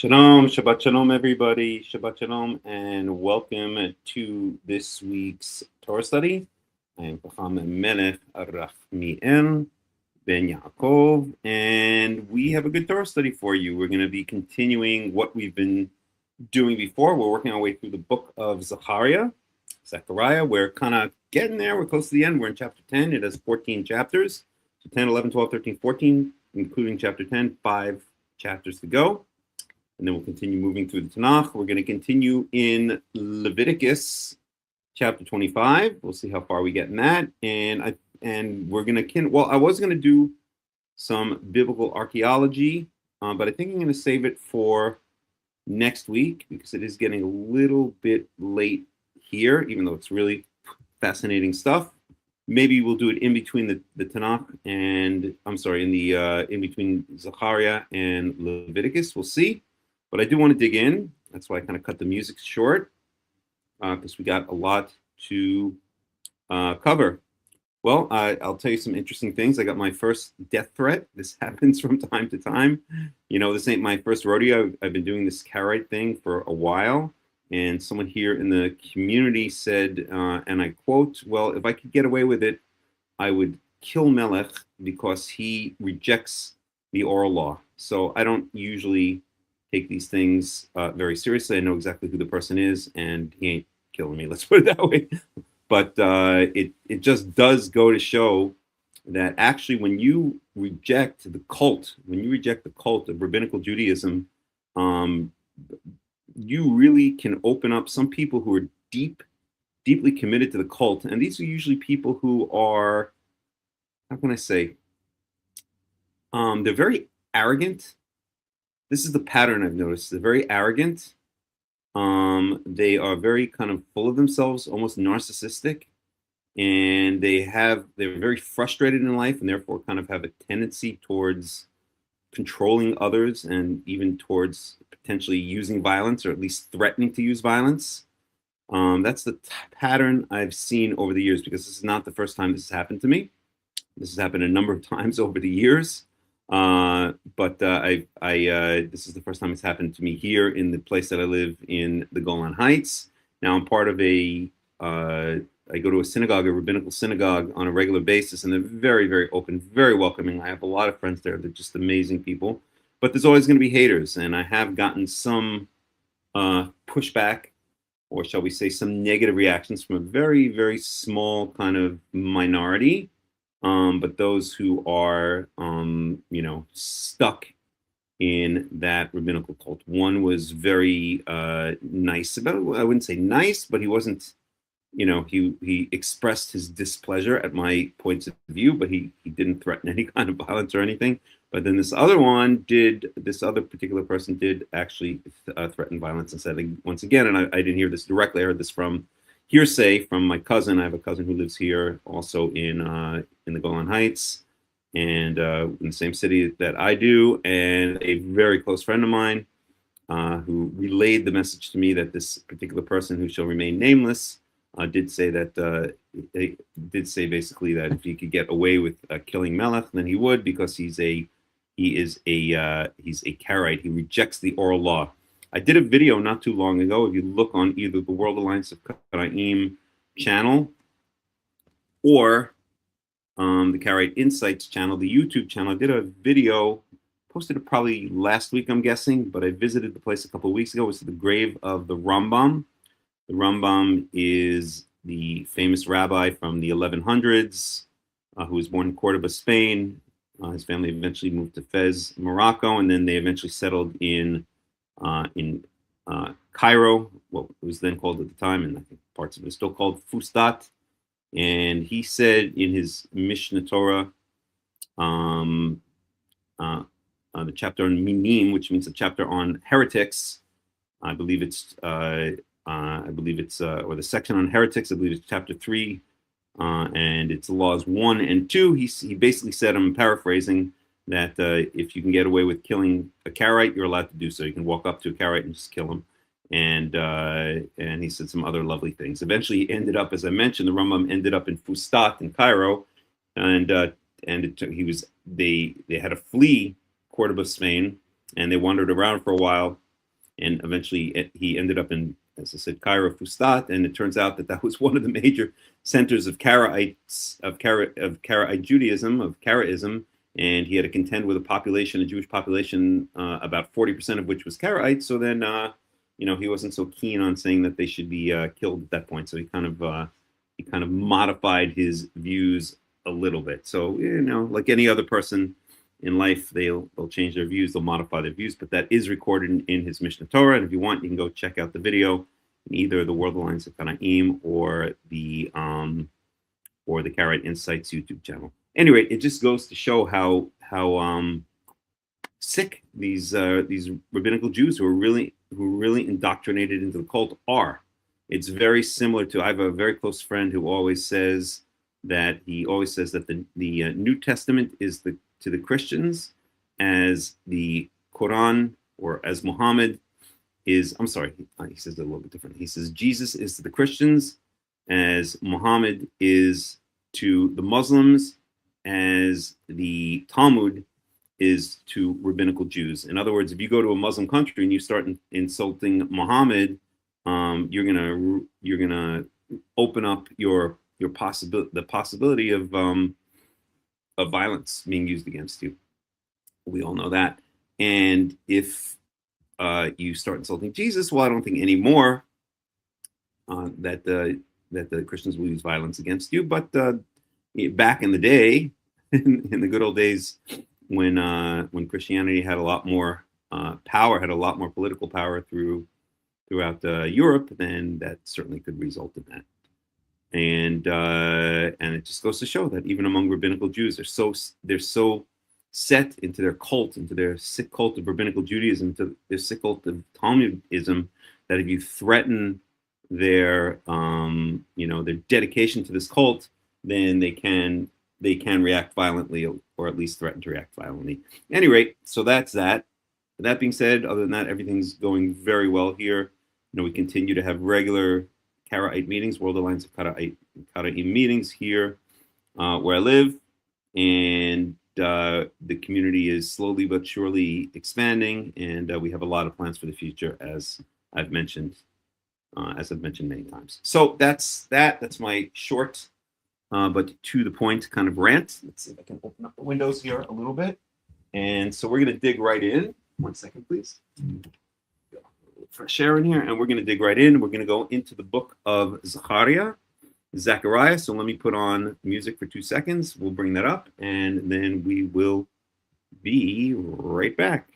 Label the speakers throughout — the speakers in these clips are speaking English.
Speaker 1: Shalom, Shabbat Shalom, everybody. Shabbat Shalom, and welcome to this week's Torah study. I am Hakham Melech Rahmiel ben Yaakov, and we have a good Torah study for you. We're going to be continuing what we've been doing before. We're working our way through the book of Zechariah. We're kind of getting there. We're close to the end. We're in chapter 10. It has 14 chapters. So 10, 11, 12, 13, 14, including chapter 10, 5 chapters to go. And then we'll continue moving through the Tanakh. We're going to continue in Leviticus chapter 25. We'll see how far we get in that. And we're going to, I was going to do some biblical archaeology, but I think I'm going to save it for next week because it is getting a little bit late here, even though it's really fascinating stuff. Maybe we'll do it in between the Tanakh and, in between Zechariah and Leviticus. We'll see. But I do want to dig in. That's why I kind of cut the music short, because we got a lot to cover. Well, I'll tell you some interesting things. I got my first death threat. This happens from time to time. You know, this ain't my first rodeo. I've been doing this Karaite thing for a while. And someone here in the community said, and I quote, well, if I could get away with it, I would kill Melech because he rejects the oral law. So I don't usually take these things very seriously. I know exactly who the person is, and he ain't killing me. Let's put it that way. But it just does go to show that actually, when you reject the cult of rabbinical Judaism, you really can open up some people who are deeply committed to the cult, and these are usually people who are, how can I say, they're very arrogant. This is the pattern I've noticed. They're very arrogant. They are very kind of full of themselves, almost narcissistic, and they're very frustrated in life, and therefore kind of have a tendency towards controlling others and even towards potentially using violence, or at least threatening to use violence. That's the pattern I've seen over the years, because this is not the first time this has happened to me. This has happened a number of times over the years. But this is the first time it's happened to me here in the place that I live in the Golan Heights. Now I'm part of I go to a synagogue, a rabbinical synagogue, on a regular basis, and they're very, very open, very welcoming. I have a lot of friends there. They're just amazing people. But there's always going to be haters, and I have gotten some pushback, or shall we say some negative reactions from a very, very small kind of minority. But those who are, stuck in that rabbinical cult. One was very nice about it. I wouldn't say nice, but he wasn't, he expressed his displeasure at my points of view, but he didn't threaten any kind of violence or anything. But then this other particular person did actually threaten violence and said, once again, and I didn't hear this directly, I heard this from hearsay from my cousin. I have a cousin who lives here also in the Golan Heights. and in the same city that I do, and a very close friend of mine who relayed the message to me that this particular person, who shall remain nameless, did say basically that if he could get away with killing Melech, then he would, because he's a Karaite. He rejects the oral law. I did a video not too long ago. If you look on either the World Alliance of Qara'im channel or the Karaite Insights channel, the YouTube channel, I did a video, posted it probably last week, I'm guessing, but I visited the place a couple of weeks ago. It was the grave of the Rambam. The Rambam is the famous rabbi from the 1100s who was born in Cordoba, Spain. His family eventually moved to Fez, Morocco, and then they eventually settled in Cairo, what it was then called at the time, and I think parts of it are still called Fustat. And he said in his Mishnah Torah, the chapter on Minim, which means the chapter on heretics, or the section on heretics, I believe it's chapter 3, and it's laws 1 and 2. He basically said, I'm paraphrasing, that if you can get away with killing a Karaite, you're allowed to do so. You can walk up to a Karaite and just kill him. And he said some other lovely things. Eventually, he ended up, as I mentioned, the Rambam ended up in Fustat in Cairo, and they had to flee Cordoba, Spain, and they wandered around for a while, and eventually he ended up in, as I said, Cairo, Fustat, and it turns out that was one of the major centers of Karaites, of Karaite Judaism, of Karaitism, and he had to contend with a Jewish population, about 40% of which was Karaite. So then, he wasn't so keen on saying that they should be killed at that point. So he kind of modified his views a little bit. So like any other person in life, they'll change their views, they'll modify their views. But that is recorded in his Mishnah Torah, and if you want, you can go check out the video in either the World Alliance of Qara'im or the Karaite Insights YouTube channel. Anyway, it just goes to show how sick these rabbinical Jews who are really indoctrinated into the cult are. It's very similar to, I have a very close friend who always says that the New Testament is to the Christians as the Quran, or as Muhammad is, I'm sorry, he says it a little bit different. He says Jesus is to the Christians as Muhammad is to the Muslims, as the Talmud is to rabbinical Jews. In other words, if you go to a Muslim country and you start insulting Muhammad, you're gonna open up the possibility of violence being used against you. We all know that. And if you start insulting Jesus, well, I don't think anymore that the Christians will use violence against you. But back in the day, in the good old days, when Christianity had a lot more power, had a lot more political power throughout Europe, then that certainly could result in that. And it just goes to show that even among rabbinical Jews, they're so set into their cult, into their sick cult of rabbinical Judaism, to their sick cult of Talmudism, that if you threaten their their dedication to this cult, then they can react violently, or at least threaten to react violently. At any rate, so that's that. That being said, other than that, everything's going very well here. We continue to have regular Karaite meetings, World Alliance of Qara'im meetings here where I live, and the community is slowly but surely expanding, and we have a lot of plans for the future, as I've mentioned many times. So that's my short but to the point kind of rant. Let's see if I can open up the windows here a little bit. And so we're going to dig right in. 1 second, please. Fresh air in here, and we're going to dig right in. We're going to go into the book of Zechariah. So let me put on music for 2 seconds. We'll bring that up, and then we will be right back.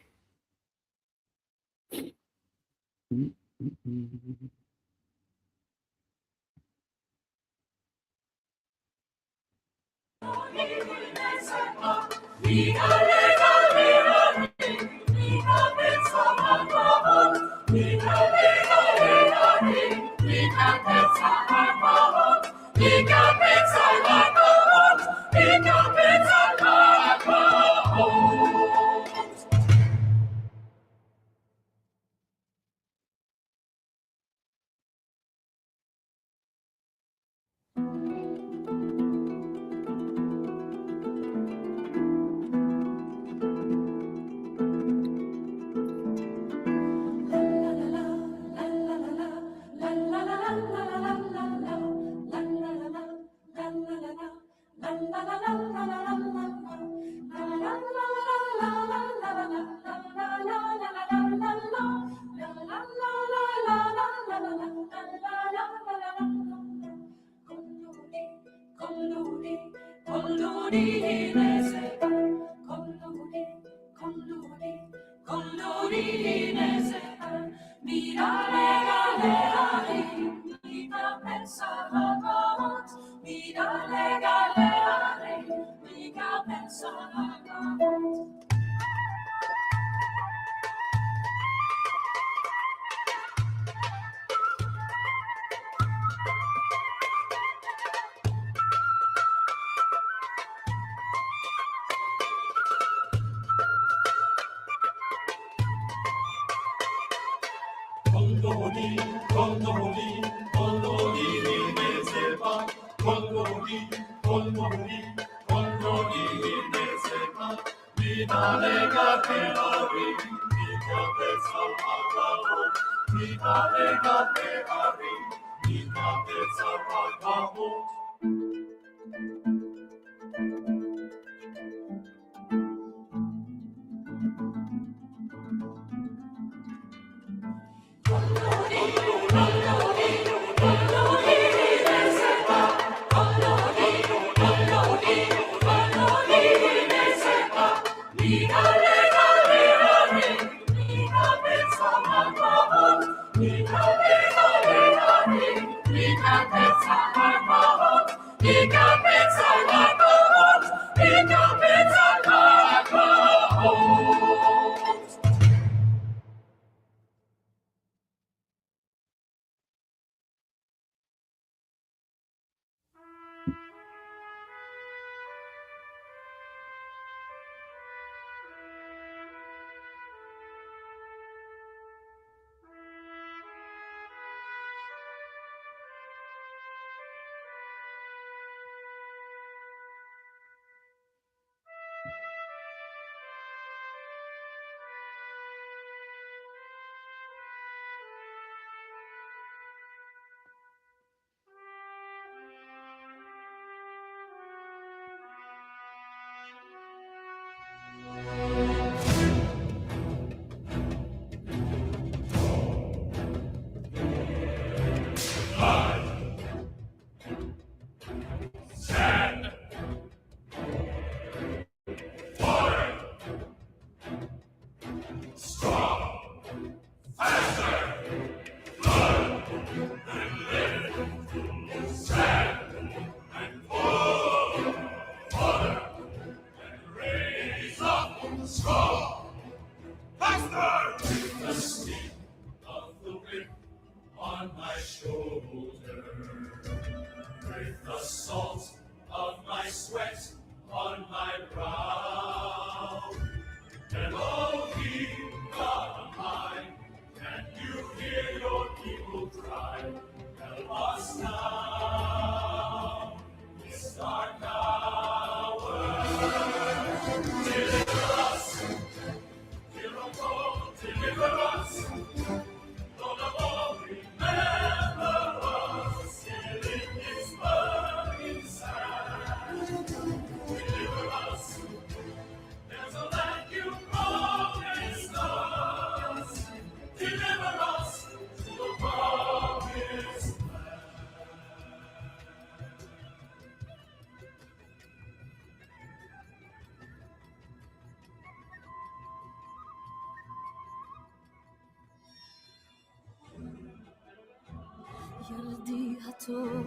Speaker 2: ילדי הטוב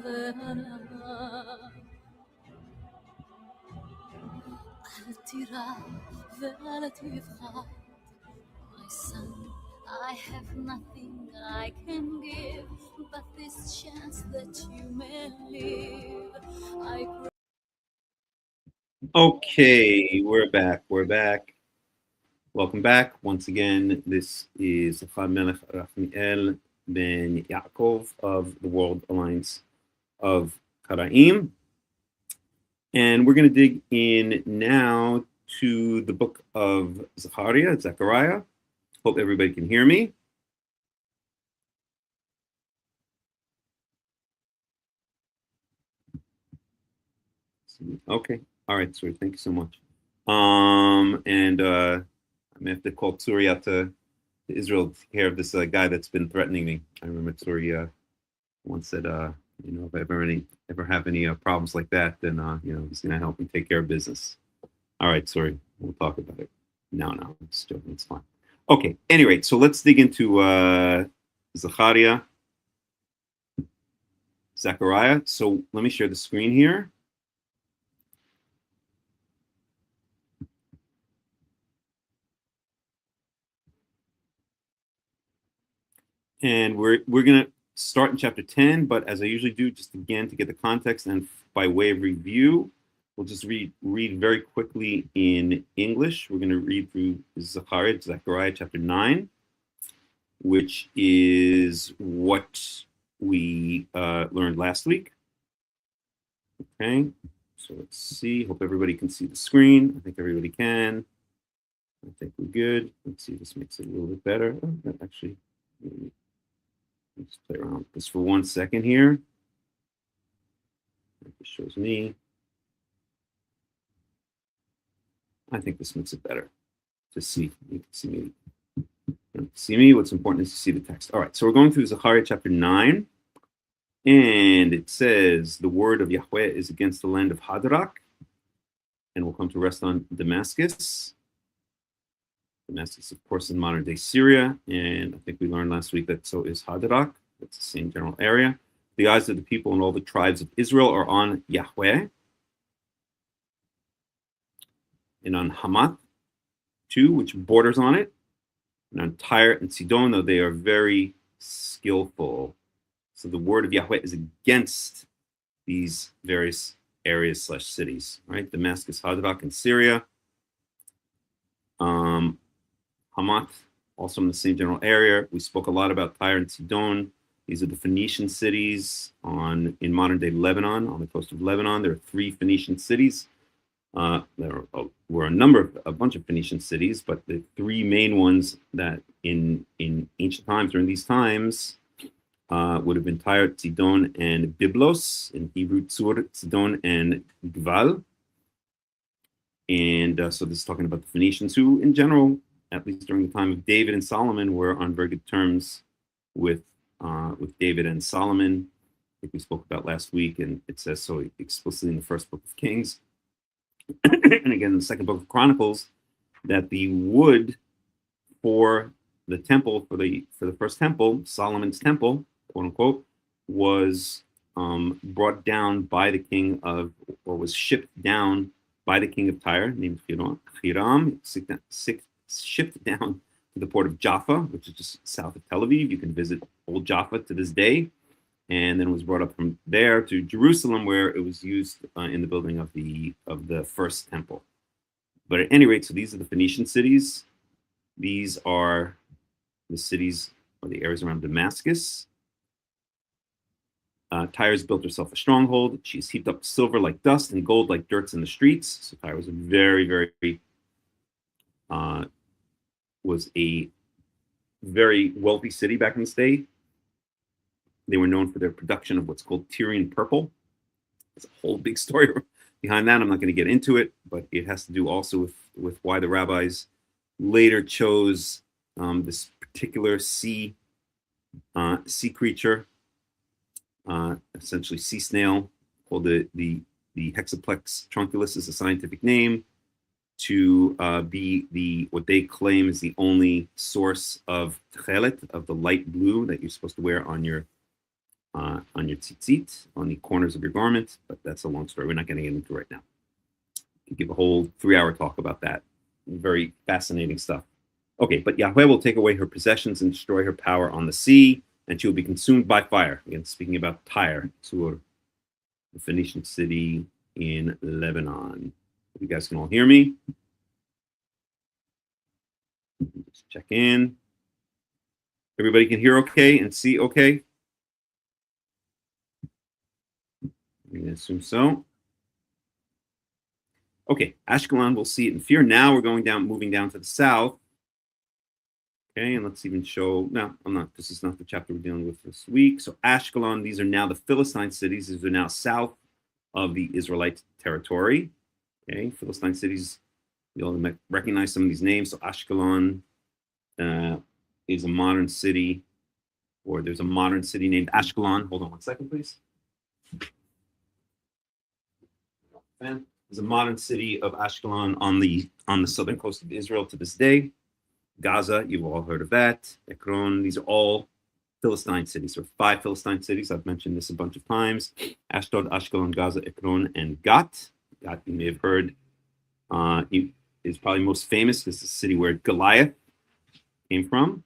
Speaker 2: והנאה, אל תירא ואל תפחד. My son, I have nothing I can give but this chance that you may live. I pray.
Speaker 1: Okay, we're back. Welcome back. Once again, this is Melech Rahmiel ben Yaakov of the World Alliance of Qara'im. And we're going to dig in now to the book of Zechariah. Hope everybody can hear me. Okay. All right, sweet. Thank you so much. And I may have to call Tsuri out to Israel to take care of this guy that's been threatening me. I remember Tsuri once said, if I ever have any problems like that, then he's gonna help me take care of business. All right, sorry, we'll talk about it. No, it's joking. It's fine. Okay. Anyway, so let's dig into Zechariah. So let me share the screen here. And we're gonna start in chapter 10, but as I usually do, just again to get the context and by way of review, we'll just read very quickly in English. We're going to read through Zechariah chapter 9, which is what we learned last week. Okay, so let's see. Hope everybody can see the screen. I think everybody can. I think we're good. Let's see if this makes it a little bit better. Oh, that actually, let's play around with this for 1 second here. It shows me. I think this makes it better to see. You can see me. See me. What's important is to see the text. All right. So we're going through Zechariah chapter 9. And it says, the word of Yahweh is against the land of Hadrach, and will come to rest on Damascus. Damascus, of course, in modern day Syria. And I think we learned last week that so is Hadrach. That's the same general area. The eyes of the people and all the tribes of Israel are on Yahweh. And on Hamath, too, which borders on it. And on Tyre and Sidon, though they are very skillful. So the word of Yahweh is against these various areas / cities, right? Damascus, Hadrach, and Syria. Hamath, also in the same general area. We spoke a lot about Tyre and Sidon. These are the Phoenician cities in modern day Lebanon, on the coast of Lebanon. There are 3 Phoenician cities. There were a bunch of Phoenician cities, but the 3 main ones that in ancient times, during these times, would have been Tyre, Sidon, and Byblos. In Hebrew, Tzur, Sidon, and Gval. And so this is talking about the Phoenicians, who, in general, at least during the time of David and Solomon, were on very good terms with David and Solomon. I think we spoke about last week, and it says so explicitly in the first book of Kings, and again in the second book of Chronicles, that the wood for the temple, for the first temple, Solomon's temple, quote unquote, was brought down by the king of, or was shipped down by the king of Tyre, named Hiram, shipped down to the port of Jaffa, which is just south of Tel Aviv. You can visit old Jaffa to this day. And then was brought up from there to Jerusalem, where it was used in the building of the first temple. But at any rate, so these are the Phoenician cities. These are the cities or the areas around Damascus. Tyre's built herself a stronghold. She's heaped up silver like dust and gold like dirt in the streets. So Tyre was a very wealthy city back in this day. They were known for their production of what's called Tyrian purple. There's a whole big story behind that. I'm not going to get into it, but it has to do also with why the rabbis later chose this particular sea creature, essentially sea snail, called the Hexaplex trunculus is a scientific name, to be what they claim is the only source of tchelet, of the light blue that you're supposed to wear on your tzitzit, on the corners of your garment. But that's a long story. We're not going to get into it right now. I could give a whole 3-hour talk about that. Very fascinating stuff. Okay, but Yahweh will take away her possessions and destroy her power on the sea, and she will be consumed by fire. Again, speaking about Tyre, Tzur, the Phoenician city in Lebanon. You guys can all hear me. Just check in. Everybody can hear okay and see okay? I'm going to assume so. Okay, Ashkelon, we'll see it in fear. Now we're moving down to the south. Okay, and let's even show, no, this is not the chapter we're dealing with this week. So Ashkelon, these are now the Philistine cities. These are now south of the Israelite territory. Okay, Philistine cities, you'll recognize some of these names. So Ashkelon is a modern city, or there's a modern city named Ashkelon. Hold on one second, please. There's a modern city of Ashkelon on the southern coast of Israel to this day. Gaza, you've all heard of that. Ekron, these are all Philistine cities. There are 5 Philistine cities. I've mentioned this a bunch of times. Ashdod, Ashkelon, Gaza, Ekron, and Gat. Gat, you may have heard, is probably most famous because it's the city where Goliath came from.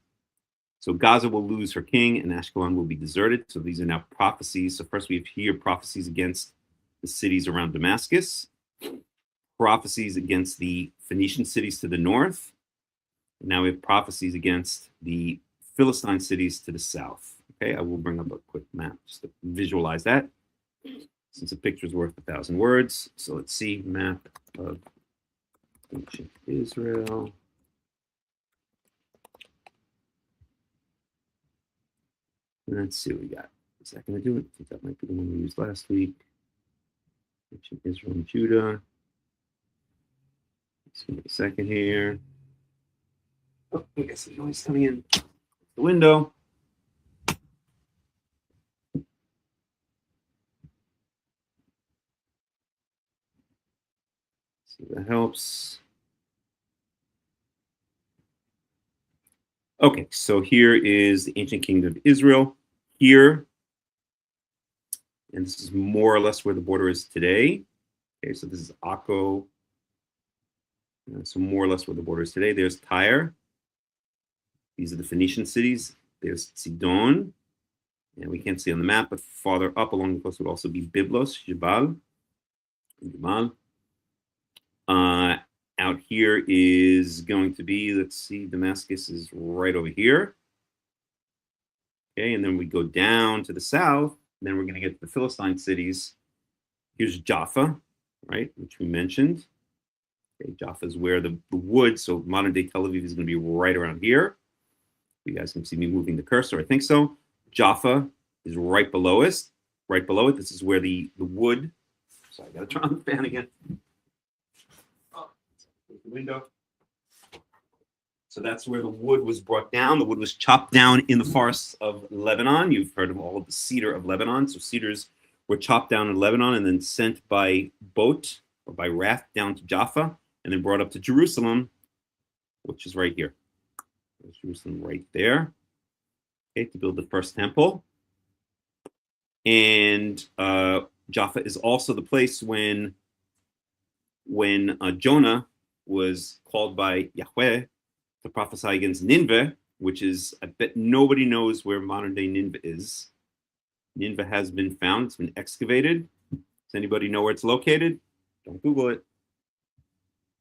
Speaker 1: So Gaza will lose her king and Ashkelon will be deserted. So these are now prophecies. So first we have here prophecies against the cities around Damascus, prophecies against the Phoenician cities to the north. And now we have prophecies against the Philistine cities to the south. Okay, I will bring up a quick map just to visualize that, since a picture is worth 1,000 words. So let's see, map of ancient Israel. Let's see what we got. Is that going to do it? I think that might be the one we used last week. Ancient Israel and Judah. Let's give it a second here. Oh, I guess there's noise coming in the window. See if that helps. Okay, so here is the ancient kingdom of Israel. Here, and this is more or less where the border is today. Okay, so this is Akko. So more or less where the border is today. There's Tyre. These are the Phoenician cities. There's Sidon, and we can't see on the map, but farther up along the coast would also be Byblos, Jebal. Out here is going to be, let's see, Damascus is right over here. Okay, and then we go down to the south, then we're going to get to the Philistine cities. Here's Jaffa, right, which we mentioned. Okay, Jaffa is where the wood, so modern day Tel Aviv is going to be right around here. You guys can see me moving the cursor, I think so. Jaffa is right below it. Right below it, this is where the wood, sorry, I got to turn on the fan again. Oh, the window. So that's where the wood was brought down. The wood was chopped down in the forests of Lebanon. You've heard of all of the cedar of Lebanon. So cedars were chopped down in Lebanon and then sent by boat or by raft down to Jaffa and then brought up to Jerusalem, which is right here. There's Jerusalem right there, okay, to build the first temple. And Jaffa is also the place when Jonah was called by Yahweh to prophesy against Nineveh, which is, I bet nobody knows where modern day Nineveh is. Nineveh has been found, it's been excavated. Does anybody know where it's located? Don't Google it.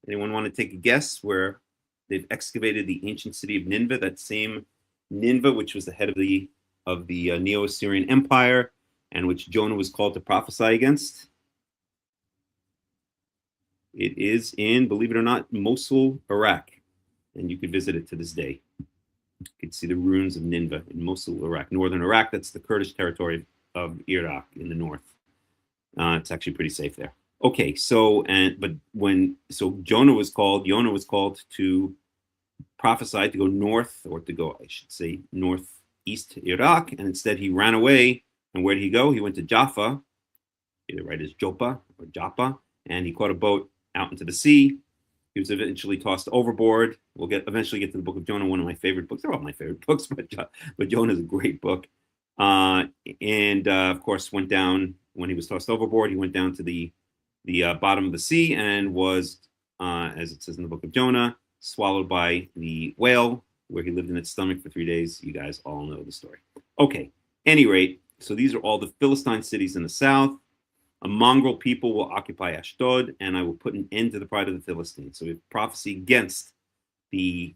Speaker 1: Anyone want to take a guess where they've excavated the ancient city of Nineveh, that same Nineveh, which was the head of the Neo-Assyrian Empire, and which Jonah was called to prophesy against? It is in, believe it or not, Mosul, Iraq. And you could visit it to this day. You could see the ruins of Nineveh in Mosul, Iraq. Northern Iraq, that's the Kurdish territory of Iraq in the north. It's actually pretty safe there. Okay, so Jonah was called to prophesy, to go north, or to go, I should say, northeast to Iraq, and instead he ran away. And where did he go? He went to Jaffa, either right as Joppa or Joppa, and he caught a boat out into the sea. He was eventually tossed overboard. We'll eventually get to the book of Jonah, one of my favorite books. They're all my favorite books, but Jonah is a great book. Of course, went down when he was tossed overboard. He went down to the bottom of the sea and was, as it says in the book of Jonah, swallowed by the whale, where he lived in its stomach for 3 days. You guys all know the story. Okay, any rate, so these are all the Philistine cities in the south. A mongrel people will occupy Ashdod, and I will put an end to the pride of the Philistines. So we have prophecy against the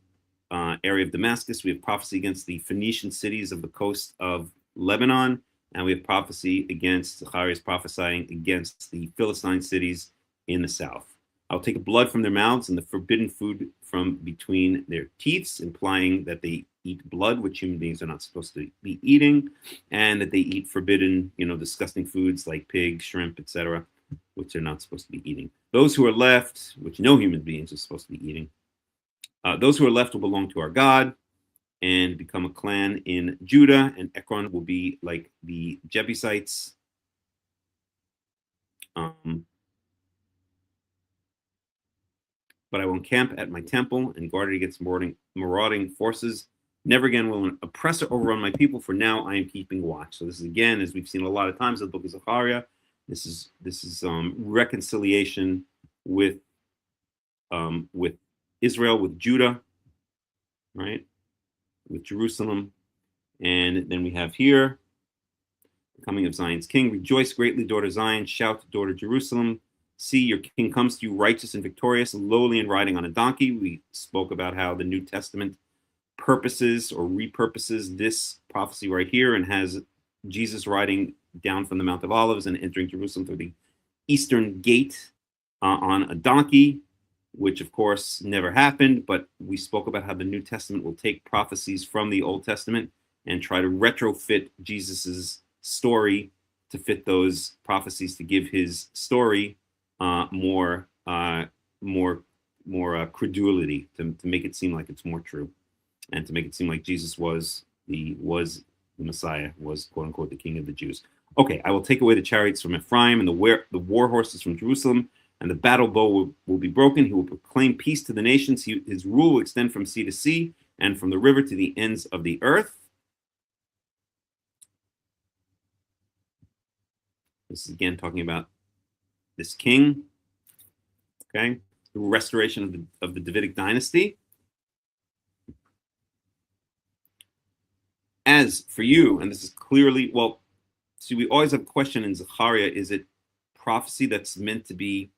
Speaker 1: area of Damascus. We have prophecy against the Phoenician cities of the coast of Lebanon. And we have prophecy against, Zechariah is prophesying against the Philistine cities in the south. I'll take blood from their mouths and the forbidden food from between their teeth, implying that they eat blood, which human beings are not supposed to be eating, and that they eat forbidden, disgusting foods like pig, shrimp, etc., which they're not supposed to be eating. Those who are left, which no human beings are supposed to be eating, those who are left will belong to our God and become a clan in Judah, and Ekron will be like the Jebusites. But I will encamp at my temple and guard it against marauding forces. Never again will an oppressor overrun my people, for now I am keeping watch. So this is, again, as we've seen a lot of times in the book of Zechariah, this is reconciliation with Israel, with Judah, right, with Jerusalem. And then we have here the coming of Zion's king. Rejoice greatly, daughter Zion. Shout, daughter Jerusalem. See, your king comes to you righteous and victorious, lowly and riding on a donkey. We spoke about how the New Testament purposes or repurposes this prophecy right here and has Jesus riding down from the Mount of Olives and entering Jerusalem through the eastern gate on a donkey, which of course never happened. But we spoke about how the New Testament will take prophecies from the Old Testament and try to retrofit Jesus's story to fit those prophecies, to give his story more credulity, to make it seem like it's more true, and to make it seem like Jesus was the Messiah, was quote unquote the King of the Jews. Okay, I will take away the chariots from Ephraim and the war horses from Jerusalem, and the battle bow will be broken. He will proclaim peace to the nations. His rule will extend from sea to sea and from the river to the ends of the earth. This is again talking about this king, okay, the restoration of the Davidic dynasty. As for you, and this is clearly, well, see, we always have a question in Zechariah: is it prophecy that's meant to be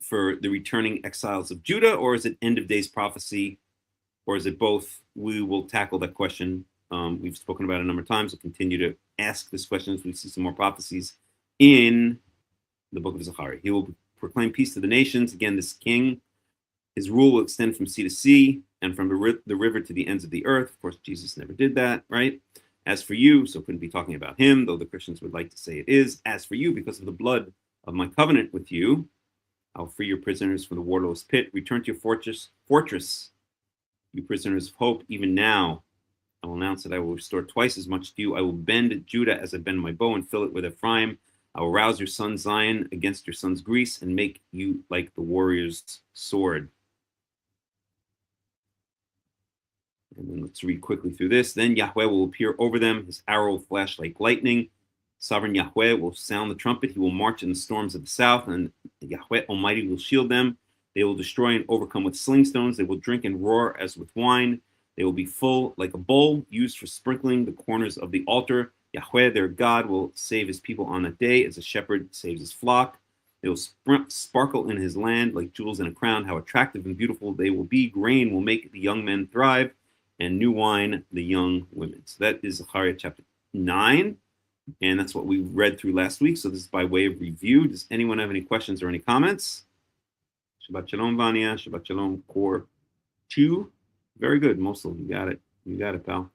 Speaker 1: for the returning exiles of Judah, or is it end of days prophecy, or is it both? We will tackle that question. We've spoken about it a number of times. We'll continue to ask this question as we see some more prophecies in the book of Zechariah. He will proclaim peace to the nations. Again, this king, his rule will extend from sea to sea and from the river to the ends of the earth. Of course, Jesus never did that, right? As for you, so couldn't be talking about him, though the Christians would like to say it is. As for you, because of the blood of my covenant with you, I'll free your prisoners from the waterless pit. Return to your fortress, you prisoners of hope. Even now, I will announce that I will restore twice as much to you. I will bend Judah as I bend my bow and fill it with Ephraim. I will rouse your son Zion against your son's Greece and make you like the warrior's sword. And then let's read quickly through this. Then Yahweh will appear over them. His arrow will flash like lightning. Sovereign Yahweh will sound the trumpet. He will march in the storms of the south, and Yahweh Almighty will shield them. They will destroy and overcome with sling stones. They will drink and roar as with wine. They will be full like a bowl used for sprinkling the corners of the altar. Yahweh, their God, will save his people on that day as a shepherd saves his flock. They will sparkle in his land like jewels in a crown. How attractive and beautiful they will be. Grain will make the young men thrive, and new wine the young women. So that is Zechariah chapter 9. And that's what we read through last week. So this is by way of review. Does anyone have any questions or any comments? Shabbat Shalom, Vanya. Shabbat Shalom, Core 2. Very good, Mosul. You got it. You got it, pal.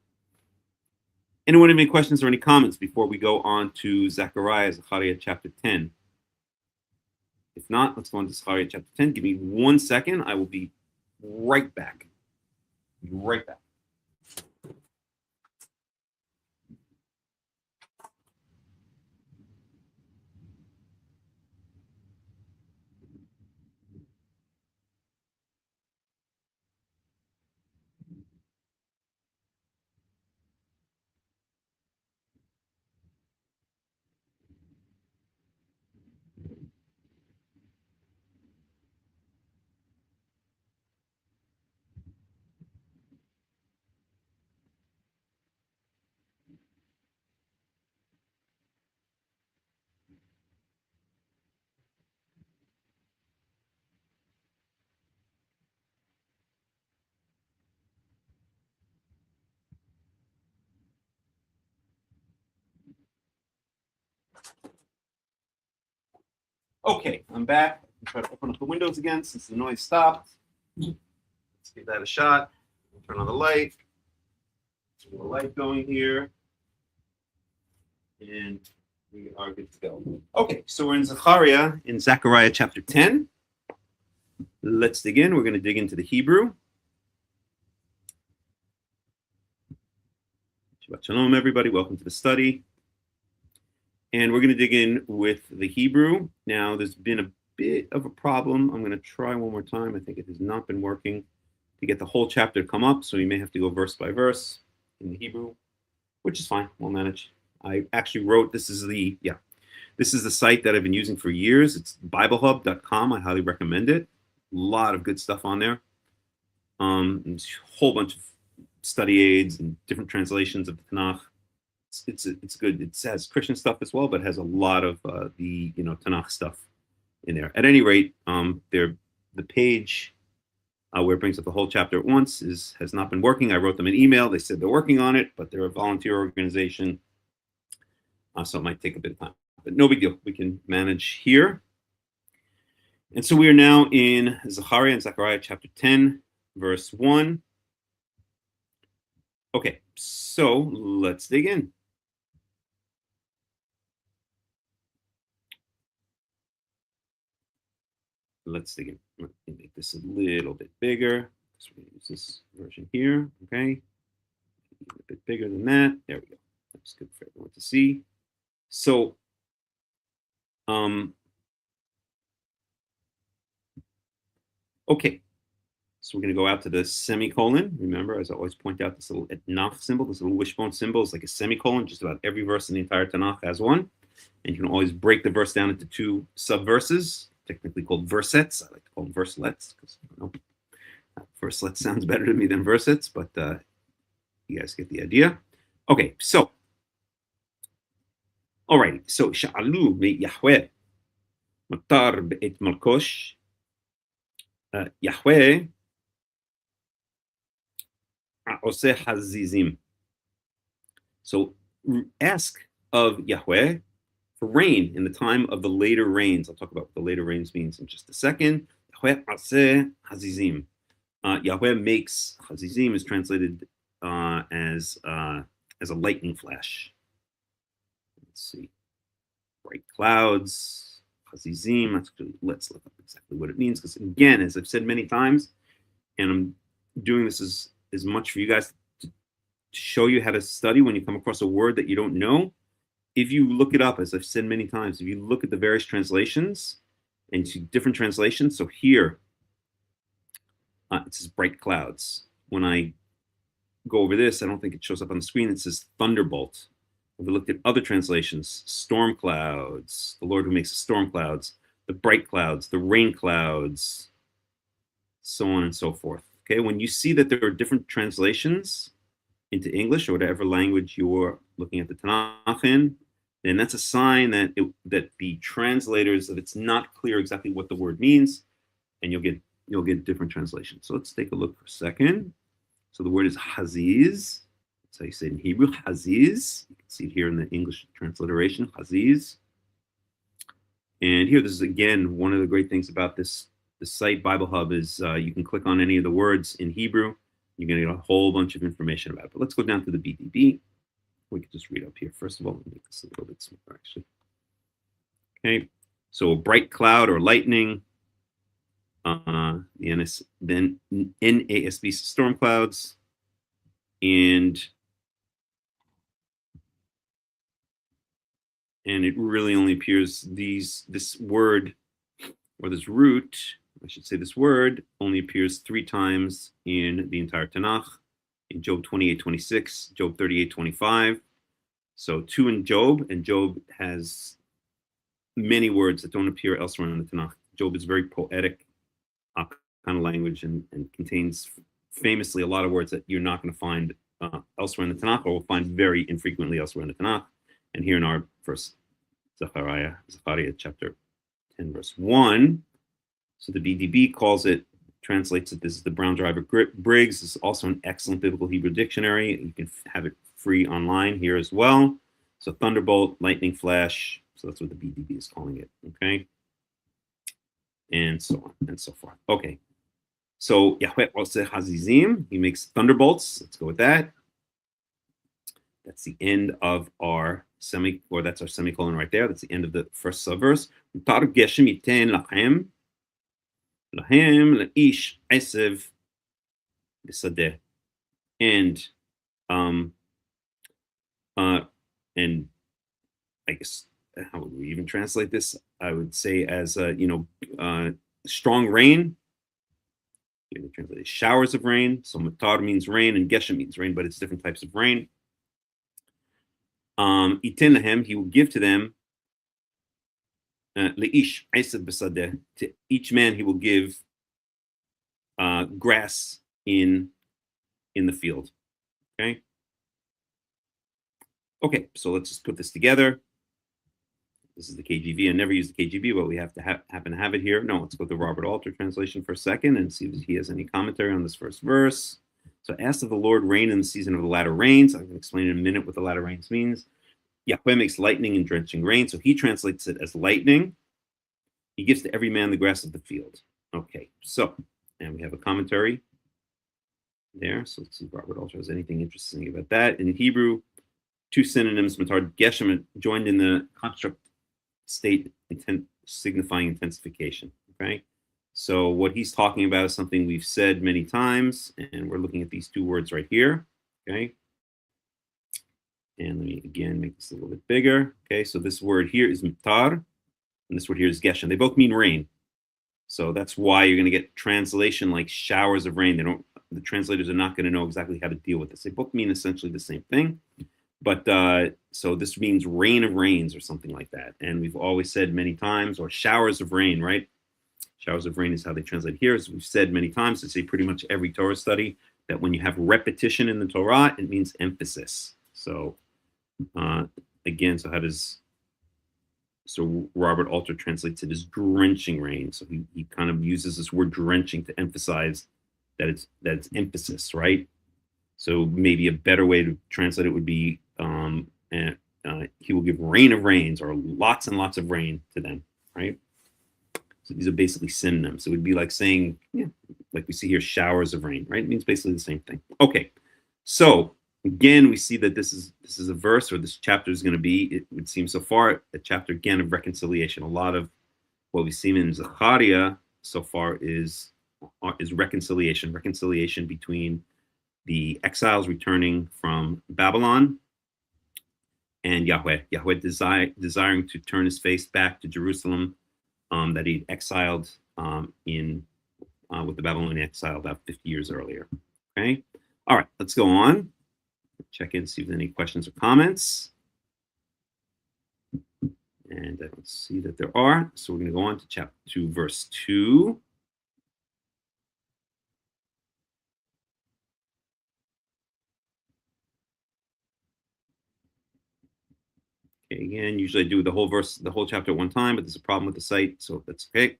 Speaker 1: Anyone have any questions or any comments before we go on to Zechariah chapter 10? If not, let's go on to Zechariah chapter 10. Give me 1 second. I will be right back. Right back. Okay, I'm back. I'm trying to open up the windows again since the noise stopped. Let's give that a shot. Turn on the light. Get the light going here. And we are good to go. Okay, so we're in Zechariah chapter 10. Let's dig in. We're going to dig into the Hebrew. Shabbat Shalom, everybody. Welcome to the study. And we're going to dig in with the Hebrew. Now, there's been a bit of a problem. I'm going to try one more time. I think it has not been working to get the whole chapter to come up, so we may have to go verse by verse in the Hebrew, which is fine. We'll manage. I actually wrote, this is the site that I've been using for years. It's BibleHub.com. I highly recommend it. A lot of good stuff on there. And a whole bunch of study aids and different translations of the Tanakh. It's good. It has Christian stuff as well, but it has a lot of the Tanakh stuff in there. At any rate, the page where it brings up the whole chapter at once has not been working. I wrote them an email. They said they're working on it, but they're a volunteer organization, so it might take a bit of time. But no big deal. We can manage here. And so we are now in Zechariah chapter 10, verse 1. Okay, so let's dig in. Let's dig in. Let me make this a little bit bigger. So we're going to use this version here. Okay, a bit bigger than that. There we go. That's good for everyone to see. So, okay. So we're going to go out to the semicolon. Remember, as I always point out, this little etnaf symbol, this little wishbone symbol is like a semicolon. Just about every verse in the entire Tanakh has one. And you can always break the verse down into two subverses, technically called versets. I like to call them verselets because verselets sounds better to me than versets, but you guys get the idea. Okay, so, alrighty. So, sha'alu mi Yahweh matar be'et malkosh. Yahweh hazizim. So ask of Yahweh for rain in the time of the later rains. I'll talk about what the later rains means in just a second. Yahweh hazizim. Yahweh makes, hazizim is translated as a lightning flash. Let's see. Bright clouds, hazizim. Let's look up exactly what it means, because again, as I've said many times, and I'm doing this as much for you guys to show you how to study when you come across a word that you don't know. If you look it up, as I've said many times, if you look at the various translations and see different translations, so here it says bright clouds. When I go over this, I don't think it shows up on the screen. It says thunderbolt. If we looked at other translations, storm clouds, the Lord who makes the storm clouds, the bright clouds, the rain clouds, so on and so forth. Okay, when you see that there are different translations into English or whatever language you're looking at the Tanakh in, then that's a sign that the translators, that it's not clear exactly what the word means, and you'll get different translations. So let's take a look for a second. So the word is haziz. That's how you say it in Hebrew, haziz. You can see it here in the English transliteration, haziz. And here, this is again one of the great things about this site, Bible Hub, is you can click on any of the words in Hebrew. You're going to get a whole bunch of information about it. But let's go down to the BDB. We can just read up here. First of all, let me make this a little bit smaller, actually. Okay, so a bright cloud or lightning. Then NASB storm clouds. And it really only appears this word, or this root, I should say this word, only appears 3 times in the entire Tanakh. In Job 28:26, Job 38:25. So 2 in Job, and Job has many words that don't appear elsewhere in the Tanakh. Job is very poetic kind of language and contains famously a lot of words that you're not going to find elsewhere in the Tanakh, or will find very infrequently elsewhere in the Tanakh. And here in our first Zechariah chapter 10, verse 1. So the BDB translates it, this is the Brown Driver Briggs. This is also an excellent biblical Hebrew dictionary. You can have it free online here as well. So thunderbolt, lightning flash. So that's what the BDB is calling it, okay? and so on and so forth. Okay, so Yahweh oseh hazizim, he makes thunderbolts. Let's go with that. That's the end of our that's our semicolon right there. That's the end of the first subverse. Mutar geshem yiten lachem leish esev b'sadeh. And I guess, how would we even translate this? I would say as strong rain. We translate showers of rain. So matar means rain and geshem means rain, but it's different types of rain. Iten lahem, he will give to them. Leish esev b'sadeh, to each man he will give grass in the field. Okay, so let's just put this together. This is the KJV. I never use the KJV, but we have to happen to have it here. No, let's go to the Robert Alter translation for a second and see if he has any commentary on this first verse. So, asked of the Lord rain in the season of the latter rains. I'm going to explain in a minute what the latter rains means. Yahweh makes lightning and drenching rain, so he translates it as lightning. He gives to every man the grass of the field. Okay, so, and we have a commentary there. So let's see if Robert Alter has anything interesting about that. In Hebrew, two synonyms, matar geshem, joined in the construct state, signifying intensification. Okay, so what he's talking about is something we've said many times, and we're looking at these two words right here. Okay, and let me again make this a little bit bigger. Okay, so this word here is matar, and this word here is geshem. They both mean rain, so that's why you're going to get translation like showers of rain. The translators are not going to know exactly how to deal with this. They both mean essentially the same thing. But so this means rain of rains or something like that. And we've always said many times, or showers of rain, right? Showers of rain is how they translate here. As we've said many times, to say pretty much every Torah study, that when you have repetition in the Torah, it means emphasis. So again, so Robert Alter translates it as drenching rain. So he kind of uses this word drenching to emphasize that it's emphasis, right? So maybe a better way to translate it would be he will give rain of rains, or lots and lots of rain to them, right? So these are basically synonyms. So it would be like saying, like we see here, showers of rain, right? It means basically the same thing. Okay, so again, we see that this is a verse, or this chapter is going to be, it would seem so far, a chapter again of reconciliation. A lot of what we see in Zechariah so far is reconciliation between the exiles returning from Babylon and Yahweh desiring to turn his face back to Jerusalem that he'd exiled with the Babylonian exile about 50 years earlier. Okay, all right, let's go on. Check in, see if there's any questions or comments. And I don't see that there are, so we're going to go on to chapter 2, verse 2. Okay, again, usually I do the whole chapter at one time, but there's a problem with the site, so that's okay.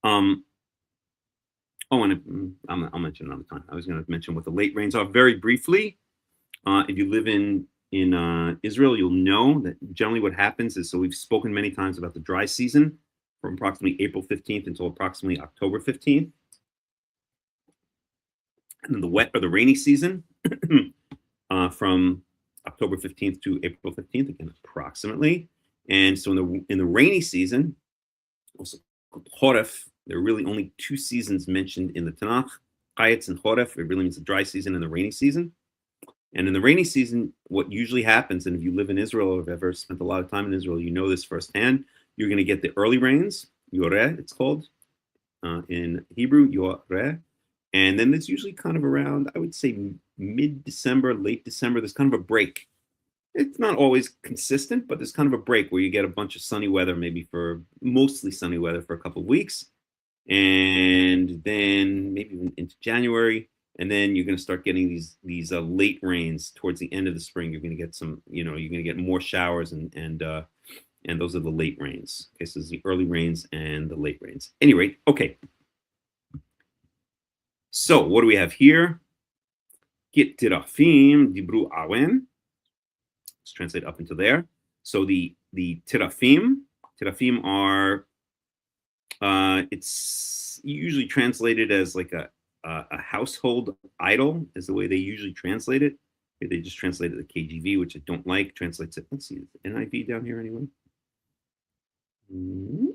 Speaker 1: And I'll mention another time. I was going to mention what the late rains are very briefly. If you live in Israel, you'll know that generally what happens is, so we've spoken many times about the dry season from approximately April 15th until approximately October 15th. And then the wet or the rainy season from October 15th to April 15th, again, approximately. And so in the rainy season, also called Choref, there are really only two seasons mentioned in the Tanakh, Karaites and Choref. It really means the dry season and the rainy season. And in the rainy season, what usually happens, and if you live in Israel or have ever spent a lot of time in Israel, you know this firsthand, you're going to get the early rains, Yoreh, it's called, in Hebrew, Yoreh. And then it's usually kind of around, I would say, mid-December, late December, there's kind of a break. It's not always consistent, but there's kind of a break where you get a bunch of sunny weather, mostly sunny weather for a couple of weeks. And then maybe into January, and then you're going to start getting these late rains towards the end of the spring. You're going to get you're going to get more showers, and those are the late rains. Okay, so there's the early rains and the late rains. Anyway, okay. So what do we have here? Git tirafim dibru awen. Let's translate up into there. So the tirafim are It's usually translated as like a household idol, is the way they usually translate it. Here they just translated the KJV, which I don't like. Translates it. Let's see, is the NIV down here anyway? No,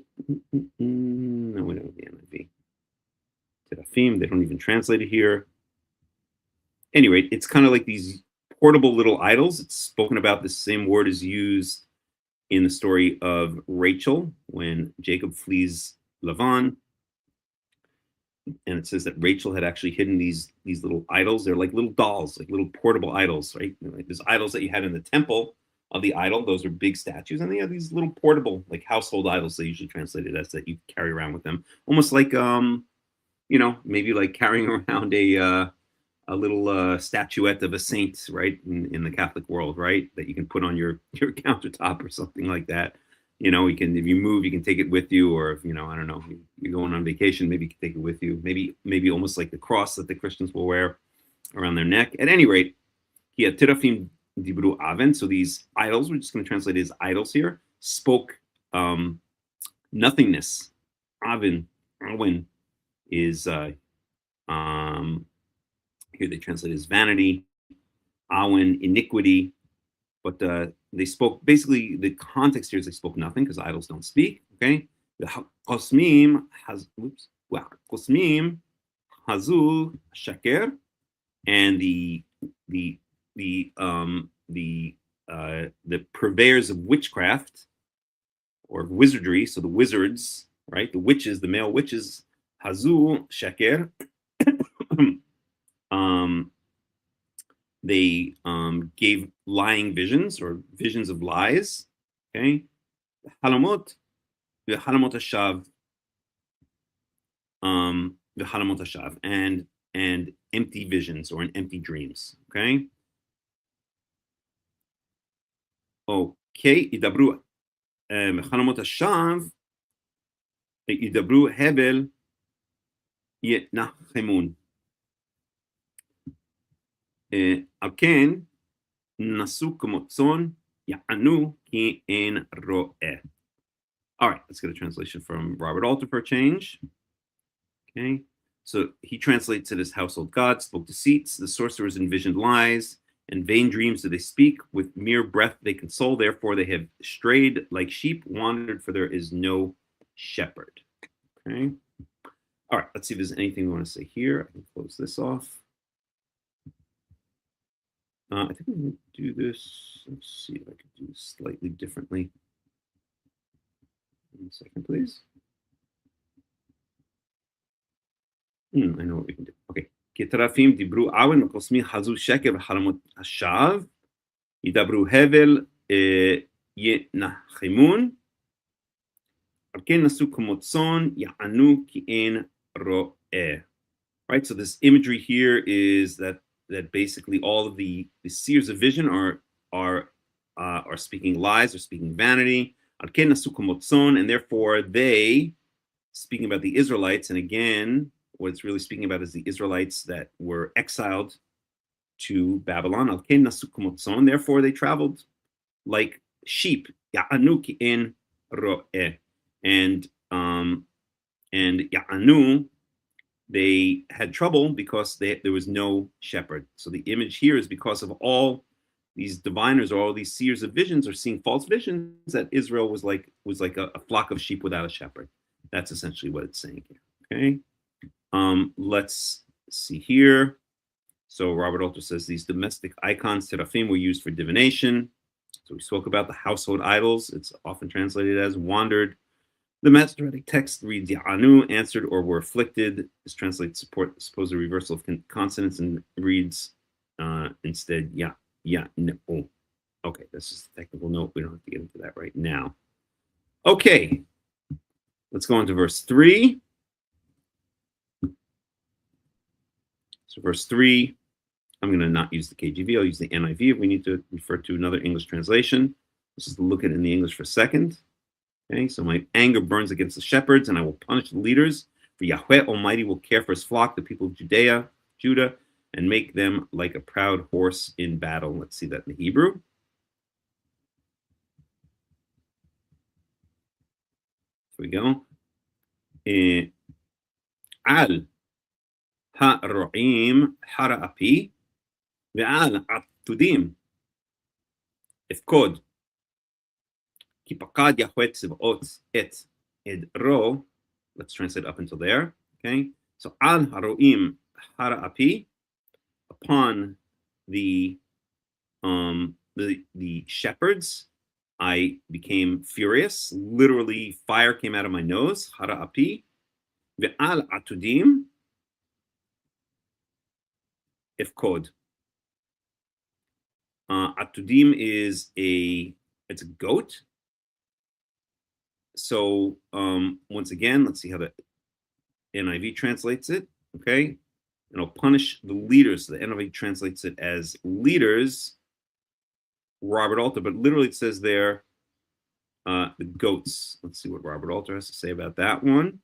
Speaker 1: we don't have the NIV. Terafim, they don't even translate it here. Anyway, it's kind of like these portable little idols. It's spoken about. The same word is used in the story of Rachel when Jacob flees Lavan. And it says that Rachel had actually hidden these little idols. They're like little dolls, like little portable idols, right? Like there's idols that you had in the temple of the idol. Those are big statues. And they have these little portable, like household idols, they usually translate it as, that you carry around with them. Almost like, maybe like carrying around a little statuette of a saint, right, in the Catholic world, right, that you can put on your countertop or something like that. You can, if you move, you can take it with you, or if, I don't know, you're going on vacation, maybe you can take it with you. Maybe almost like the cross that the Christians will wear around their neck. At any rate, he had tirafim dibru aven. So these idols, we're just going to translate it as idols here, spoke nothingness. Aven is here they translate as vanity. Awen, iniquity. But they spoke, basically, the context here is they spoke nothing because idols don't speak. Okay, the kosmim hazul shaker, and the purveyors of witchcraft or wizardry. So the wizards, right, the witches, the male witches, hazul shaker. They gave lying visions or visions of lies. Okay, halamot hashav, and empty visions or empty dreams. Okay. Idabru halamot hashav, idabru hebel yetnachemun. Alken nasu komotzon ya'anu ki en ro'eh. All right, let's get a translation from Robert Alter for a change. Okay, so he translates it as household gods spoke deceits, the sorcerers envisioned lies, and vain dreams do they speak. With mere breath they console, therefore they have strayed like sheep, wandered, for there is no shepherd. Okay, all right, let's see if there's anything we want to say here. I can close this off. I think we can do this. Let's see if I can do this slightly differently. 1 second, please. I know what we can do. Okay. Ketarafim dibru awen makosmi hazu sheker v'halamot hashav yidabru hevel yenachemun alken nasu komotzon ya'anu ki en ro'eh. Right. So this imagery here is that basically all of the seers of vision are speaking lies, or speaking vanity, and therefore they, speaking about the Israelites, and again, what it's really speaking about is the Israelites that were exiled to Babylon. Therefore they traveled like sheep, and ya'anu, they had trouble because there was no shepherd. So the image here is because of all these diviners or all these seers of visions are seeing false visions, that Israel was like a flock of sheep without a shepherd. That's essentially what it's saying here. Okay. Let's see here. So Robert Alter says these domestic icons, terafim, were used for divination. So we spoke about the household idols. It's often translated as wandered. The Masoretic text reads Ya'anu, answered or were afflicted. This translates supposed reversal of consonants and reads instead no. Okay, this is the technical note. We don't have to get into that right now. Okay, let's go on to verse 3. So verse 3, I'm going to not use the KJV. I'll use the NIV if we need to refer to another English translation. Let's just look at it in the English for a second. Okay, so my anger burns against the shepherds, and I will punish the leaders. For Yahweh Almighty will care for his flock, the people of Judah, and make them like a proud horse in battle. Let's see that in the Hebrew. Here we go. על הרועים חרא אפי, ועל עתודים אפקוד, כי פקד יהוה צבאות את עדרו. Let's translate up until there. Okay, so על הרועים חרא אפי, upon the shepherds, I became furious. Literally, fire came out of my nose. Hara api. Ve'al atudim ifkod. Atudim is it's a goat. So once again, let's see how the NIV translates it. Okay, and I'll punish the leaders. So the NIV translates it as leaders. Robert Alter, but literally it says there the goats. Let's see what Robert Alter has to say about that one.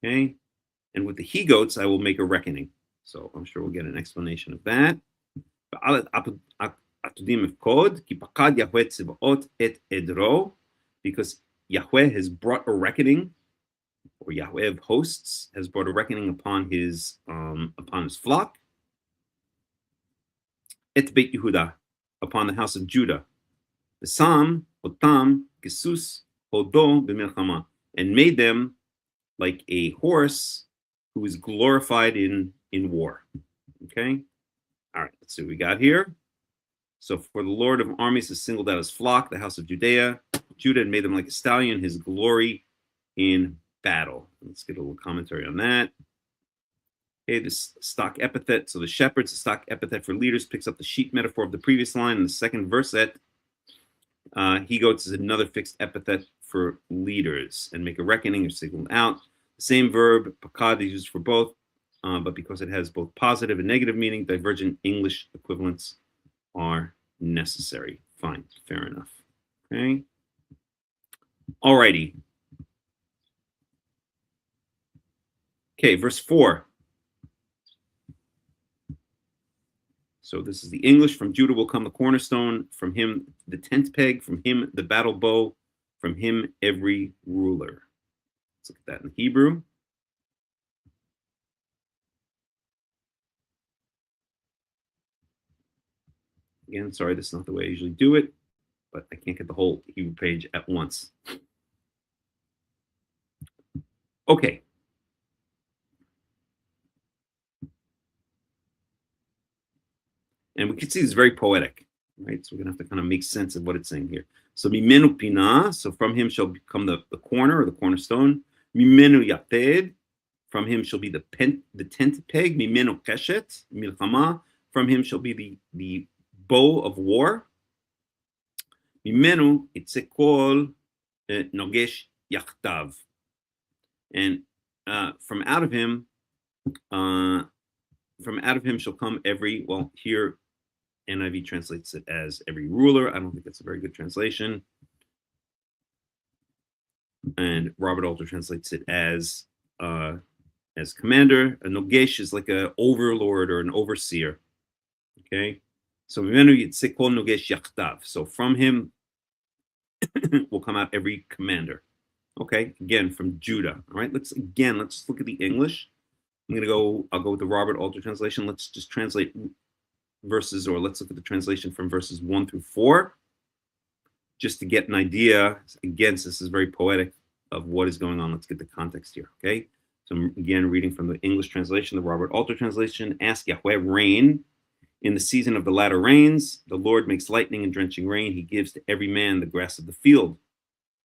Speaker 1: Okay, and with the he goats, I will make a reckoning. So I'm sure we'll get an explanation of that. Because Yahweh has brought a reckoning, or Yahweh of hosts has brought a reckoning upon his flock. Et Beit Yehuda, upon the house of Judah. The Sam, Otam, Gesus, Hodo, B'milchama, and made them like a horse who is glorified in war. Okay? All right, let's see what we got here. So for the Lord of armies has singled out his flock, the house of Judah, and made them like a stallion, his glory in battle. Let's get a little commentary on that. Okay, this stock epithet. So the shepherds, the stock epithet for leaders, picks up the sheep metaphor of the previous line. In the second verset, he goats is another fixed epithet for leaders, and make a reckoning or signaled out. The same verb, pakad, is used for both, but because it has both positive and negative meaning, divergent English equivalents are necessary. Fine, fair enough. Okay. Alrighty. Okay, verse 4. So this is the English. From Judah will come the cornerstone, from him the tent peg, from him the battle bow, from him every ruler. Let's look at that in Hebrew. Again, sorry, this is not the way I usually do it, but I can't get the whole Hebrew page at once. Okay. And we can see it's very poetic, right? So we're going to have to kind of make sense of what it's saying here. So mimenu pina, so from him shall become the corner or the cornerstone. Mimenu yated, from him shall be the tent peg. Mimenu keshet, milchama, from him shall be the bow of war. Mimenu itzekol nogesh yachtav, and from out of him shall come every, well, here NIV translates it as every ruler. I don't think that's a very good translation. And Robert Alter translates it as commander. A nogesh is like an overlord or an overseer. Okay, so nogesh yachtav. So from him will come out every commander. Okay, again from Judah. All right, let's look at the English. I'll go with the Robert Alter translation. Let's just translate verses, or let's look at the translation from verses 1 through 4, just to get an idea. Again, this is very poetic of what is going on. Let's get the context here, okay? So I'm again reading from the English translation, the Robert Alter translation. Ask Yahweh rain in the season of the latter rains. The Lord makes lightning and drenching rain. He gives to every man the grass of the field.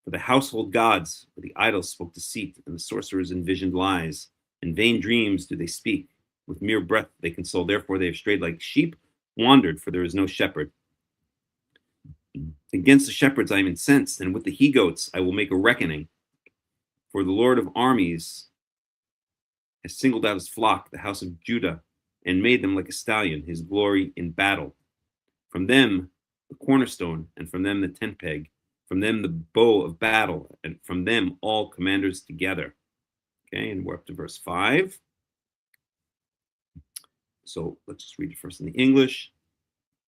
Speaker 1: For the household gods, for the idols spoke deceit, and the sorcerers envisioned lies. In vain dreams do they speak. With mere breath they console. Therefore they have strayed like sheep, wandered, for there is no shepherd. Against the shepherds I am incensed, and with the he-goats I will make a reckoning. For the Lord of armies has singled out his flock, the house of Judah, and made them like a stallion, his glory in battle. From them the cornerstone, and from them the tent peg, from them the bow of battle, and from them all commanders together. Okay, and we're up to verse 5. So let's just read it first in the English.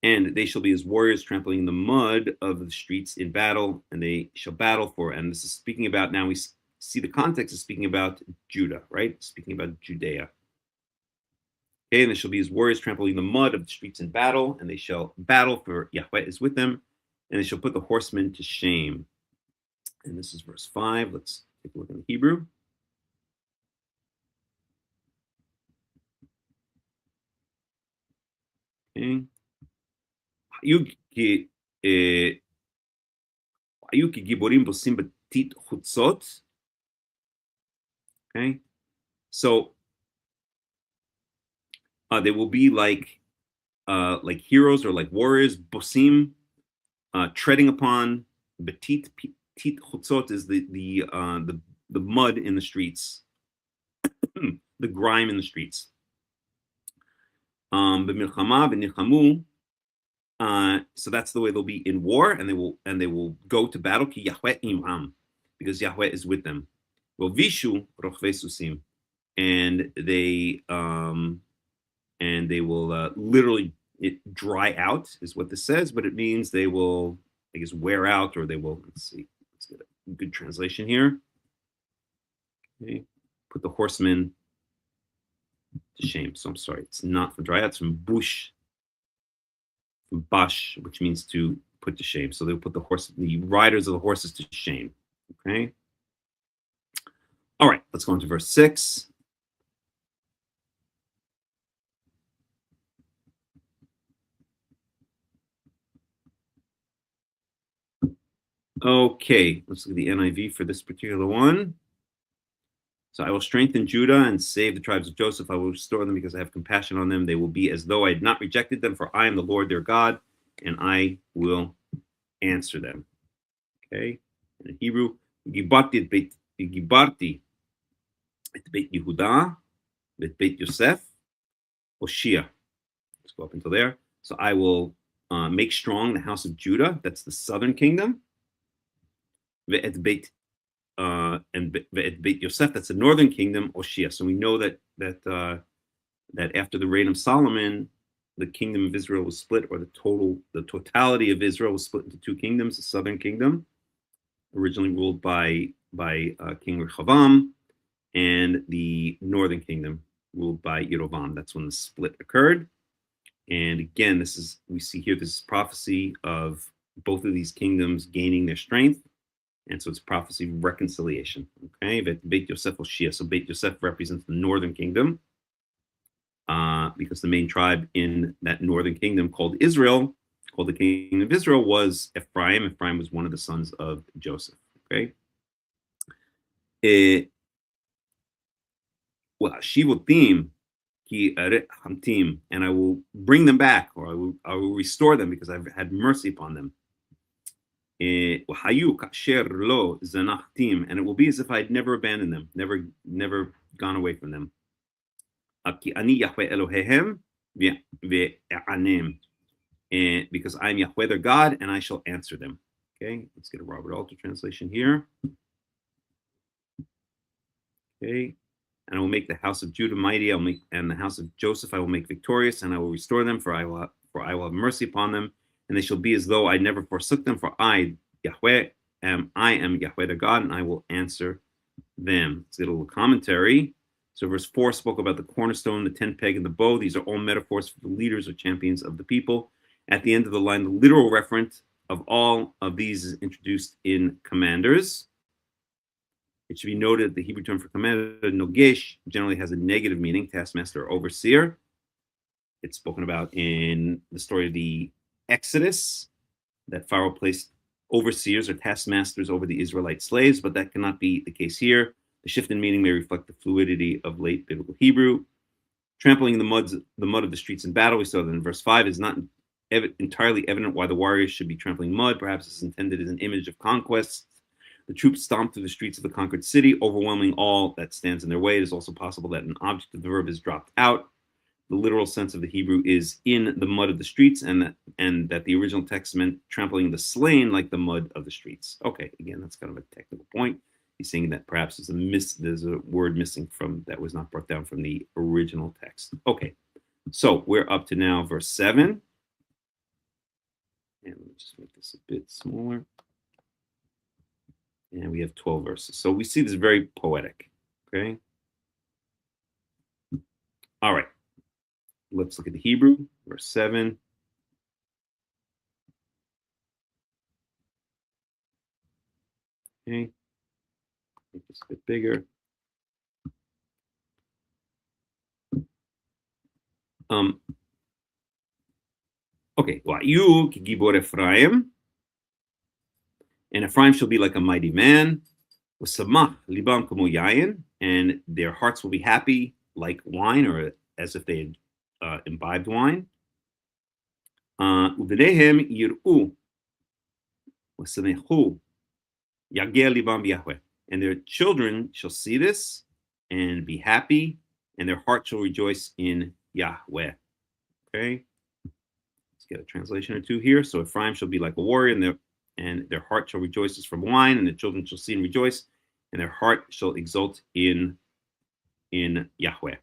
Speaker 1: And they shall be as warriors trampling in the mud of the streets in battle, and they shall battle for, and this is speaking about, now he's see the context is speaking about Judah, right? Speaking about Judea. Okay, and they shall be as warriors trampling the mud of the streets in battle, and they shall battle, for Yahweh is with them, and they shall put the horsemen to shame. And this is verse 5. Let's take a look in the Hebrew. Okay. היו כגיבורים בוסים בתית חוצות. Okay, so they will be like heroes or like warriors, bosim, treading upon. Betit chutzot is the mud in the streets, the grime in the streets. B'milchama v'nilchamu. So that's the way they'll be in war, and they will go to battle. Ki Yahweh imam, because Yahweh is with them. Vishu rochvei susim, and they will literally dry out, is what this says, but it means they will, I guess, wear out, or they will. Let's see. Let's get a good translation here. Okay. Put the horsemen to shame. So I'm sorry, it's not from dry out. It's from bush. Bash, which means to put to shame. So they'll put the riders of the horses to shame. Okay. All right, let's go into verse 6. Okay, let's look at the NIV for this particular one. So I will strengthen Judah and save the tribes of Joseph. I will restore them because I have compassion on them. They will be as though I had not rejected them, for I am the Lord their God, and I will answer them. Okay. In Hebrew, Gibarti et Beit Yehuda, et Beit Yosef, Hoshea. Let's go up until there. So I will make strong the house of Judah. That's the southern kingdom. Ve'et Beit Beit Yosef, that's the northern kingdom, Hoshea. So we know that after the reign of Solomon, the kingdom of Israel was split, or the totality of Israel was split into two kingdoms: the southern kingdom, originally ruled by King Rehoboam, and the northern kingdom ruled by Yerovam. That's when the split occurred. And again, we see here this is prophecy of both of these kingdoms gaining their strength. And so it's prophecy of reconciliation. Okay, Beit Yosef Hoshea. So Beit Yosef represents the northern kingdom, because the main tribe in that northern kingdom, called Israel, called the kingdom of Israel, was Ephraim. Ephraim was one of the sons of Joseph. Okay. Well, Shivotim ki hamtim, and I will bring them back, or I will restore them because I've had mercy upon them. And it will be as if I had never abandoned them, never gone away from them. And because I am Yahweh their God, and I shall answer them. Okay, let's get a Robert Alter translation here. Okay, and I will make the house of Judah mighty. And the house of Joseph I will make victorious, and I will restore them, for I will have mercy upon them. And they shall be as though I never forsook them, for I, Yahweh, am Yahweh their God, and I will answer them. Let's get a little commentary. So verse 4 spoke about the cornerstone, the tent peg, and the bow. These are all metaphors for the leaders or champions of the people. At the end of the line, the literal reference of all of these is introduced in commanders. It should be noted that the Hebrew term for commander, nogesh, generally has a negative meaning, taskmaster or overseer. It's spoken about in the story of the Exodus, that Pharaoh placed overseers or taskmasters over the Israelite slaves, but that cannot be the case here. The shift in meaning may reflect the fluidity of late biblical Hebrew. Trampling the mud of the streets in battle, we saw that in verse 5, is not entirely evident why the warriors should be trampling mud. Perhaps it's intended as an image of conquest. The troops stomp through the streets of the conquered city, overwhelming all that stands in their way. It is also possible that an object of the verb is dropped out. The literal sense of the Hebrew is in the mud of the streets, and that the original text meant trampling the slain like the mud of the streets. Okay, again, that's kind of a technical point. He's saying that perhaps there's a word missing from that was not brought down from the original text. Okay, so we're up to now verse 7. And let me just make this a bit smaller. And we have 12 verses. So we see this very poetic. Okay. All right. Let's look at the Hebrew, verse 7. Okay. Make this a bit bigger. Okay. Wa'yu ki gibor Ephraim. And Ephraim shall be like a mighty man. Usamach libam kamo yayin. And their hearts will be happy like wine, or as if they had imbibed wine. Uvedehem yir'u. Usamechu. Yagel libam Yahweh. And their children shall see this and be happy, and their heart shall rejoice in Yahweh. Okay. Let's get a translation or two here. So Ephraim shall be like a warrior, and their heart shall rejoice as from wine, and the children shall see and rejoice, and their heart shall exult in Yahweh.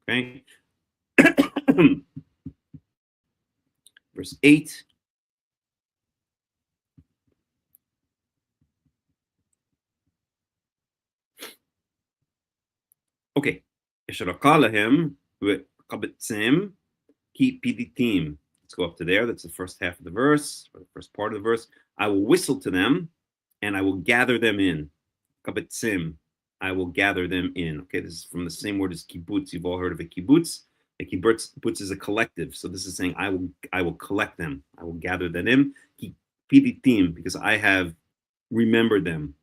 Speaker 1: Okay. Verse 8. Okay. Esharakalahim v'kabetzim ki piditim. Let's go up to there. That's the first half of the verse, or the first part of the verse. I will whistle to them, and I will gather them in. Kabetzim. I will gather them in. Okay, this is from the same word as kibbutz. You've all heard of a kibbutz. A kibbutz is a collective. So this is saying I will collect them. I will gather them in. Ki piditim, because I have remembered them.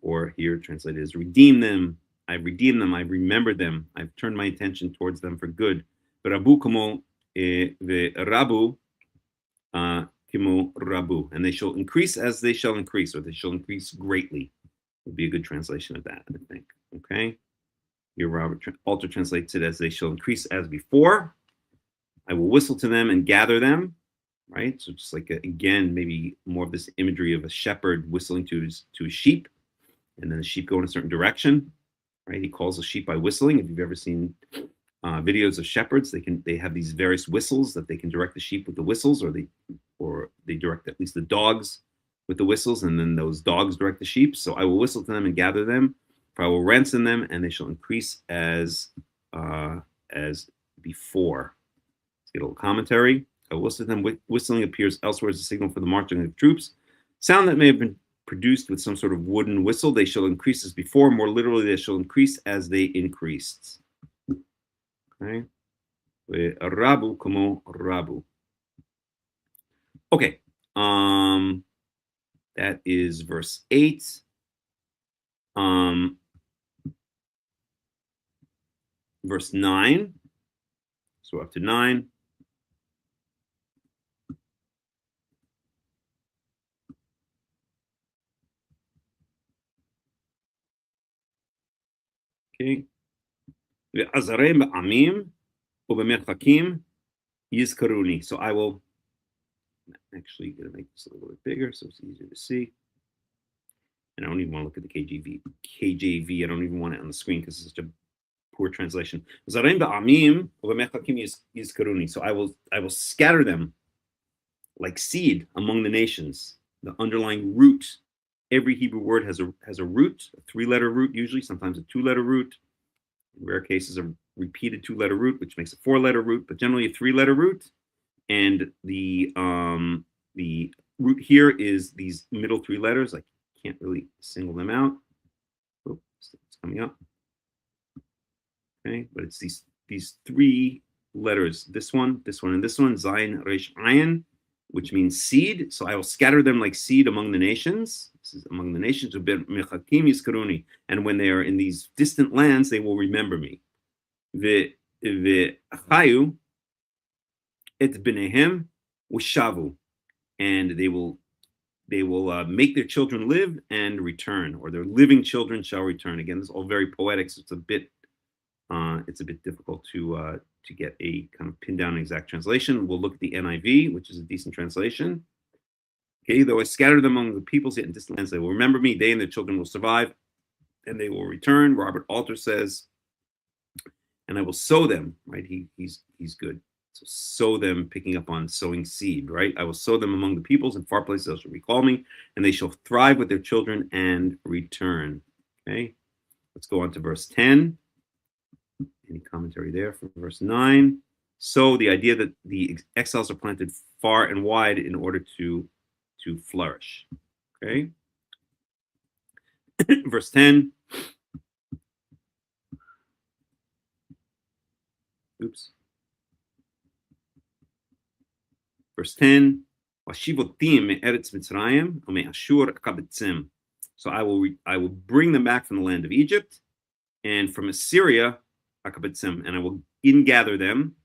Speaker 1: Or here translated as redeem them. I've redeemed them. I've remembered them. I've turned my attention towards them for good. Rabu kamo ve'rabu kimo rabu. And they shall increase as they shall increase, or they shall increase greatly. Would be a good translation of that, I think. Okay. Here Robert Alter translates it as they shall increase as before. I will whistle to them and gather them. Right. So just like again, maybe more of this imagery of a shepherd whistling to his sheep, and then the sheep go in a certain direction. Right. He calls the sheep by whistling. If you've ever seen videos of shepherds, they have these various whistles that they can direct the sheep with the whistles, or they direct at least the dogs with the whistles, and then those dogs direct the sheep. So I will whistle to them and gather them, for I will ransom them, and they shall increase as before. Let's get a little commentary. I will whistle to them. Whistling appears elsewhere as a signal for the marching of troops. Sound that may have been produced with some sort of wooden whistle. They shall increase as before. More literally, they shall increase as they increased. Okay. Rabu como rabu. Okay. That is verse 8. Verse 9. So up to 9. Okay. Ve'azarei ba'amim u'bemerchakim yizkaruni. So I will actually going to make this a little bit bigger so it's easier to see. And I don't even want to look at the KJV. I don't even want it on the screen because it's such a poor translation. So I will scatter them like seed among the nations. The underlying root. Every Hebrew word has a root, a 3-letter root usually, sometimes a 2-letter root. In rare cases, a repeated 2-letter root, which makes a 4-letter root, but generally a 3-letter root. And the root here is these middle 3 letters. I can't really single them out. Oh, it's coming up. Okay, but it's these 3 letters. This one, and this one. Zayin, Resh, Ayin, which means seed. So I will scatter them like seed among the nations. This is among the nations. And when they are in these distant lands, they will remember me. Ve'achayu et b'nehem ushavu, and they will make their children live and return, or their living children shall return. Again, this is all very poetic, so it's a bit difficult to get a kind of pin down an exact translation. We'll look at the NIV, which is a decent translation. Okay, though I scatter them among the peoples yet in distant lands, they will remember me. They and their children will survive, and they will return. Robert Alter says, and I will sow them. Right, he's good. So sow them, picking up on sowing seed, right? I will sow them among the peoples, in far places they shall recall me, and they shall thrive with their children and return. Okay, let's go on to verse 10. Any commentary there for verse 9? So the idea that the exiles are planted far and wide in order to flourish. Okay. Verse 10. Oops. Verse 10. So I will bring them back from the land of Egypt and from Assyria, and I will ingather them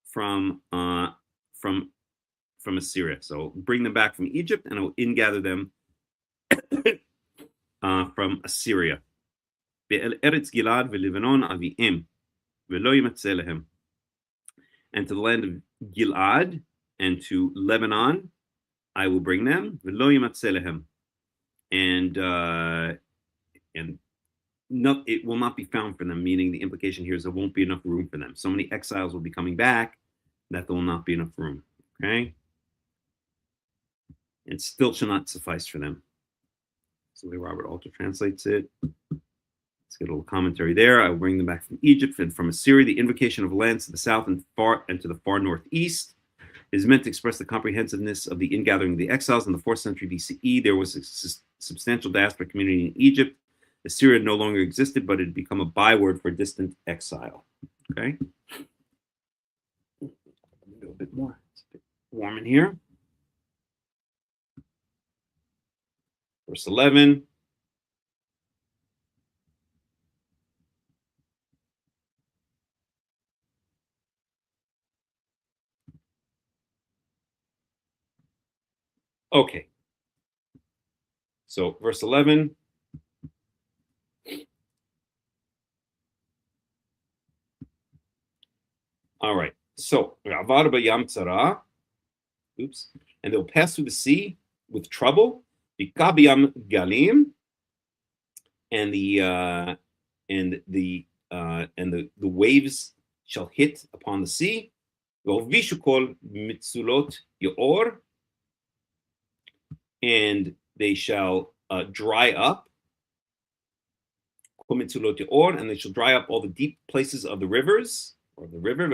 Speaker 1: from Assyria. So bring them back from Egypt, and I will ingather them from Assyria. And to the land of Gilad and to Lebanon, I will bring them. And it will not be found for them, meaning the implication here is there won't be enough room for them. So many exiles will be coming back that there will not be enough room. Okay? And still shall not suffice for them. So the way Robert Alter translates it. Let's get a little commentary there. I will bring them back from Egypt and from Assyria. The invocation of lands to the south and to the far northeast is meant to express the comprehensiveness of the ingathering of the exiles. In the 4th century BCE, there was a substantial diaspora community in Egypt. Assyria no longer existed, but it had become a byword for distant exile. Okay? A little bit more. It's a bit warm in here. Verse 11. Okay. So verse 11. All right. So, oops, and they'll pass through the sea with trouble. Galim, and the waves shall hit upon the sea. And they shall dry up. And they shall dry up all the deep places of the rivers, or the river. And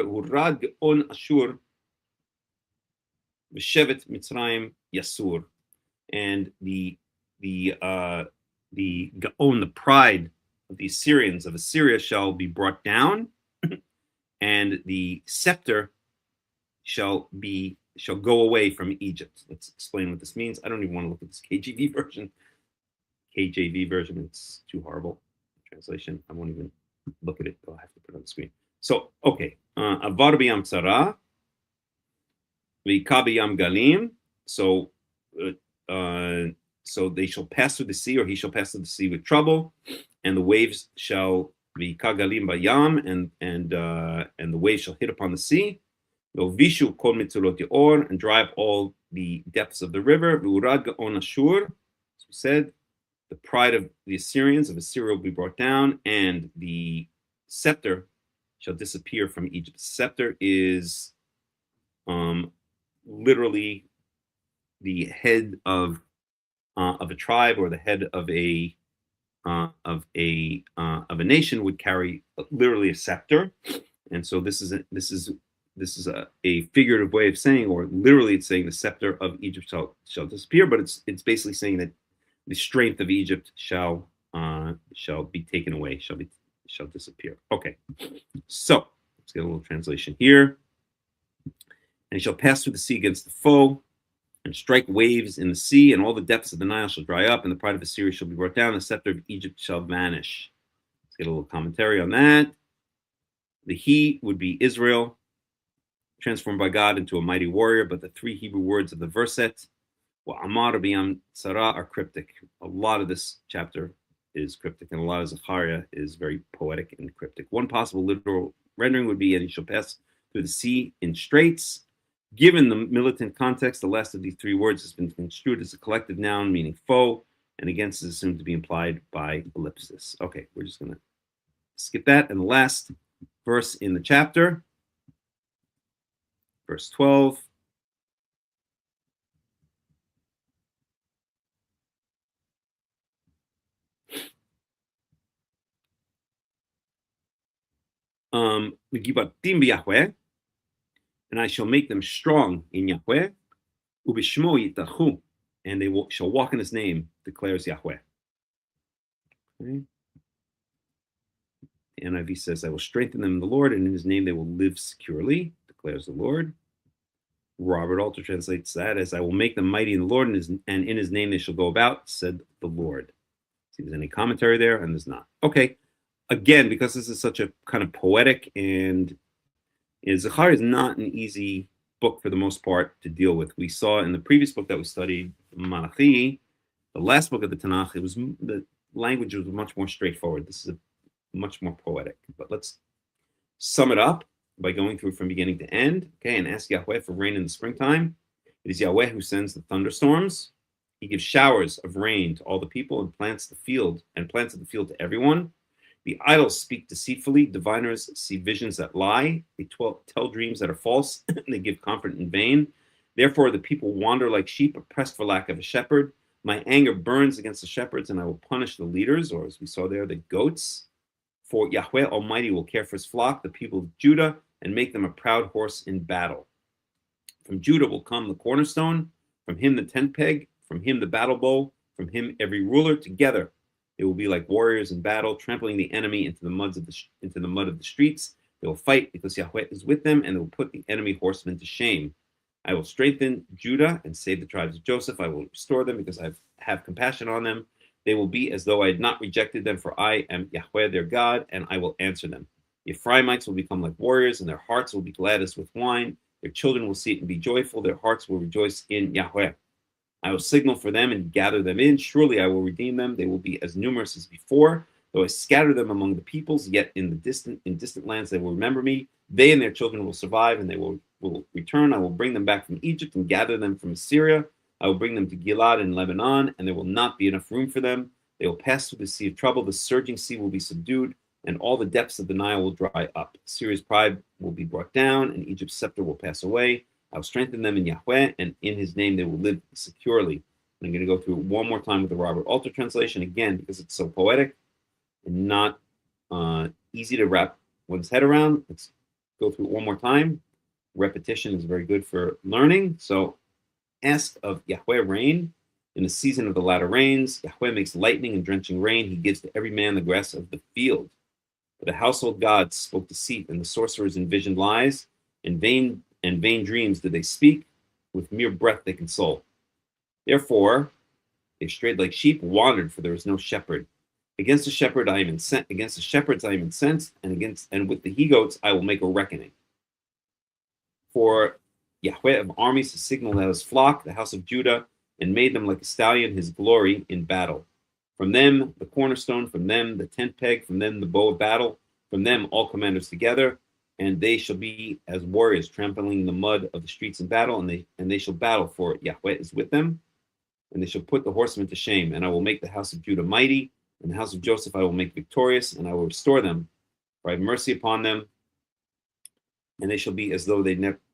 Speaker 1: the Gaon, the pride of the Assyrians of Assyria, shall be brought down, and the scepter shall go away from Egypt. Let's explain what this means. I don't even want to look at this KJV version. It's too horrible. Translation. I won't even look at it. I'll have to put it on the screen. So, okay. Avar b'yam tzara, v'ika b'yam galim. So they shall pass through the sea, or he shall pass through the sea with trouble, and the waves shall be kagalim bayam, and the waves shall hit upon the sea. Vishu kol mitzulot yaor, and dry up all the depths of the river. V'urad gaon Ashur, as we said, the pride of the Assyrians of Assyria will be brought down, and the scepter shall disappear from Egypt. The scepter is literally the head of a tribe, or the head of a nation would carry literally a scepter, and so this is a figurative way of saying, or literally it's saying the scepter of Egypt shall disappear, but it's basically saying that the strength of Egypt shall be taken away, shall disappear. Okay, so let's get a little translation here. And he shall pass through the sea against the foe, and strike waves in the sea, and all the depths of the Nile shall dry up, and the pride of Assyria shall be brought down, the scepter of Egypt shall vanish. Let's get a little commentary on that. The he would be Israel, transformed by God into a mighty warrior, but the three Hebrew words of the verset, Amar b'yam tzara, are cryptic. A lot of this chapter is cryptic, and a lot of Zechariah is very poetic and cryptic. One possible literal rendering would be, and he shall pass through the sea in straits. Given the militant context, the last of these three words has been construed as a collective noun meaning foe, and against is assumed to be implied by ellipsis. Okay, we're just going to skip that. And the last verse in the chapter, Verse 12. Yahweh, and I shall make them strong in Yahweh, ubishmo yitachu, and they shall walk in his name, declares Yahweh. Okay. The NIV says, I will strengthen them in the Lord, and in his name they will live securely, declares the Lord. Robert Alter translates that as, I will make them mighty in the Lord, and in his name they shall go about, said the Lord. See if there's any commentary there, and there's not. Okay. Again, because this is such a kind of poetic, and Zechariah is not an easy book for the most part to deal with. We saw in the previous book that we studied, Malachi, the last book of the Tanakh, the language was much more straightforward. This is much more poetic. But let's sum it up by going through from beginning to end, okay, and ask Yahweh for rain in the springtime. It is Yahweh who sends the thunderstorms. He gives showers of rain to all the people and plants the field to everyone. The idols speak deceitfully. Diviners see visions that lie. They tell dreams that are false. And they give comfort in vain. Therefore, the people wander like sheep, oppressed for lack of a shepherd. My anger burns against the shepherds, and I will punish the leaders, or as we saw there, the goats. For Yahweh Almighty will care for his flock, the people of Judah, and make them a proud horse in battle. From Judah will come the cornerstone, from him the tent peg, from him the battle bow, from him every ruler. Together they will be like warriors in battle, trampling the enemy into the mud of the streets. They will fight because Yahweh is with them, and they will put the enemy horsemen to shame. I will strengthen Judah and save the tribes of Joseph. I will restore them because I have compassion on them. They will be as though I had not rejected them, for I am Yahweh their God, and I will answer them. The Ephraimites will become like warriors, and their hearts will be glad as with wine. Their children will see it and be joyful. Their hearts will rejoice in Yahweh. I will signal for them and gather them in. Surely I will redeem them. They will be as numerous as before. Though I scatter them among the peoples, yet in distant lands they will remember me. They and their children will survive, and they will return. I will bring them back from Egypt and gather them from Assyria. I will bring them to Gilad and Lebanon, and there will not be enough room for them. They will pass through the sea of trouble. The surging sea will be subdued, and all the depths of the Nile will dry up. Assyria's pride will be brought down, and Egypt's scepter will pass away. I will strengthen them in Yahweh, and in his name they will live securely. I'm going to go through it one more time with the Robert Alter translation, again, because it's so poetic and not easy to wrap one's head around. Let's go through it one more time. Repetition is very good for learning. So, ask of Yahweh rain in the season of the latter rains. Yahweh makes lightning and drenching rain. He gives to every man the grass of the field. But the household gods spoke deceit, and the sorcerers envisioned lies. In vain dreams did they speak. With mere breath they console. Therefore, they strayed like sheep, wandered, for there is no shepherd. Against the shepherd I am incensed. Against the shepherds I am incensed, and with the he-goats I will make a reckoning. For Yahweh of armies has signaled out his flock, the house of Judah, and made them like a stallion, his glory in battle. From them the cornerstone, from them the tent peg, from them the bow of battle, from them all commanders together, and they shall be as warriors trampling the mud of the streets in battle, and they shall battle, for Yahweh is with them, and they shall put the horsemen to shame. And I will make the house of Judah mighty, and the house of Joseph I will make victorious, and I will restore them, for I have mercy upon them, and they shall be as though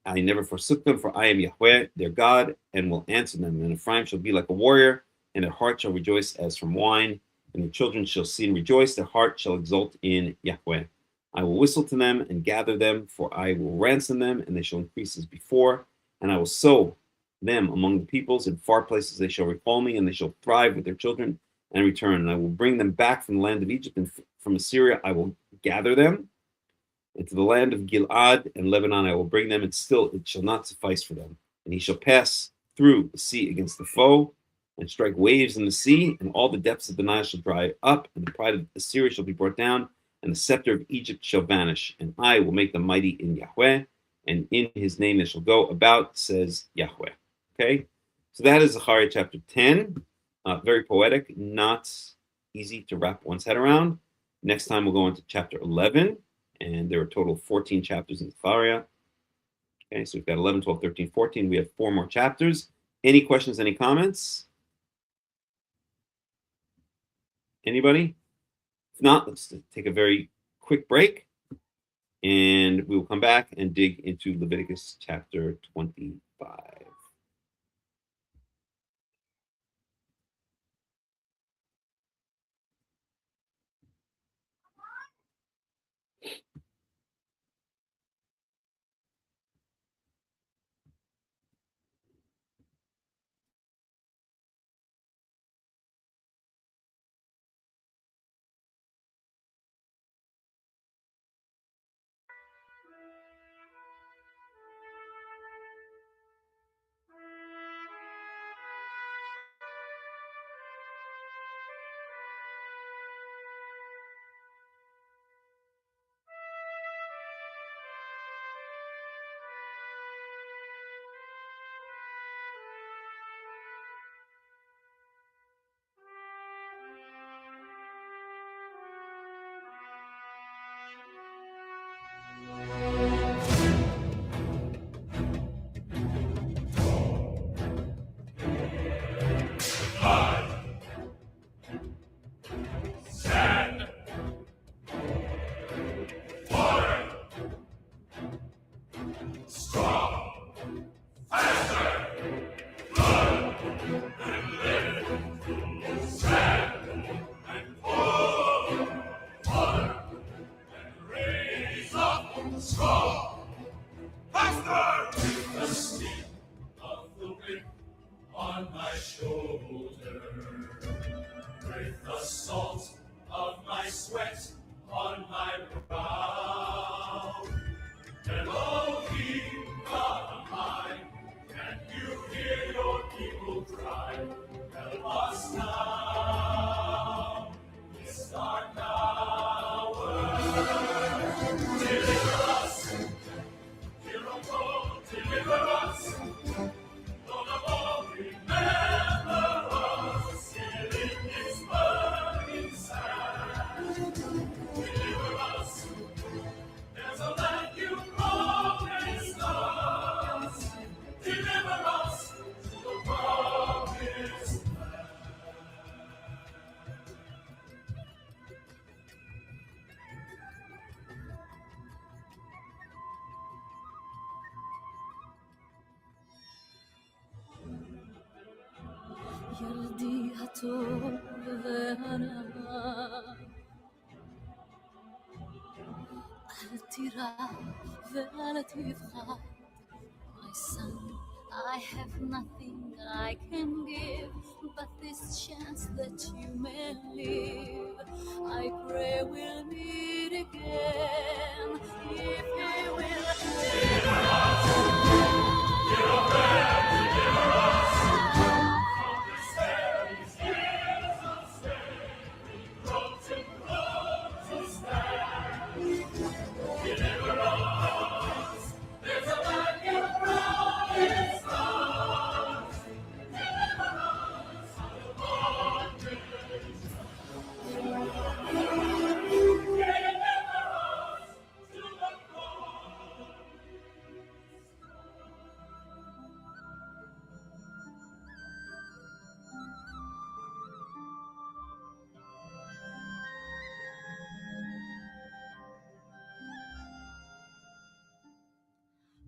Speaker 1: I never forsook them, for I am Yahweh their God, and will answer them. And Ephraim shall be like a warrior, and their heart shall rejoice as from wine, and their children shall see and rejoice, their heart shall exult in Yahweh. I will whistle to them and gather them, for I will ransom them, and they shall increase as before, and I will sow them among the peoples. In far places they shall recall me, and they shall thrive with their children and return. And I will bring them back from the land of Egypt, and from Assyria I will gather them. Into the land of Gilad and Lebanon I will bring them, and still it shall not suffice for them. And he shall pass through the sea against the foe, and strike waves in the sea, and all the depths of the Nile shall dry up, and the pride of Assyria shall be brought down, and the scepter of Egypt shall vanish. And I will make them mighty in Yahweh, and in his name they shall go about, says Yahweh. Okay, so that is Zechariah chapter 10. Very poetic, not easy to wrap one's head around. Next time we'll go into chapter 11. And there are a total of 14 chapters in Zechariah. Okay, so we've got 11, 12, 13, 14. We have 4 more chapters. Any questions, any comments? Anybody? If not, let's take a very quick break. And we will come back and dig into Leviticus chapter 25.
Speaker 2: ילדי הטוב והנאה, אל תירא ואל תפחד, my son. I have nothing I can give but this chance that you may live. I pray we'll meet again if he will deliver us.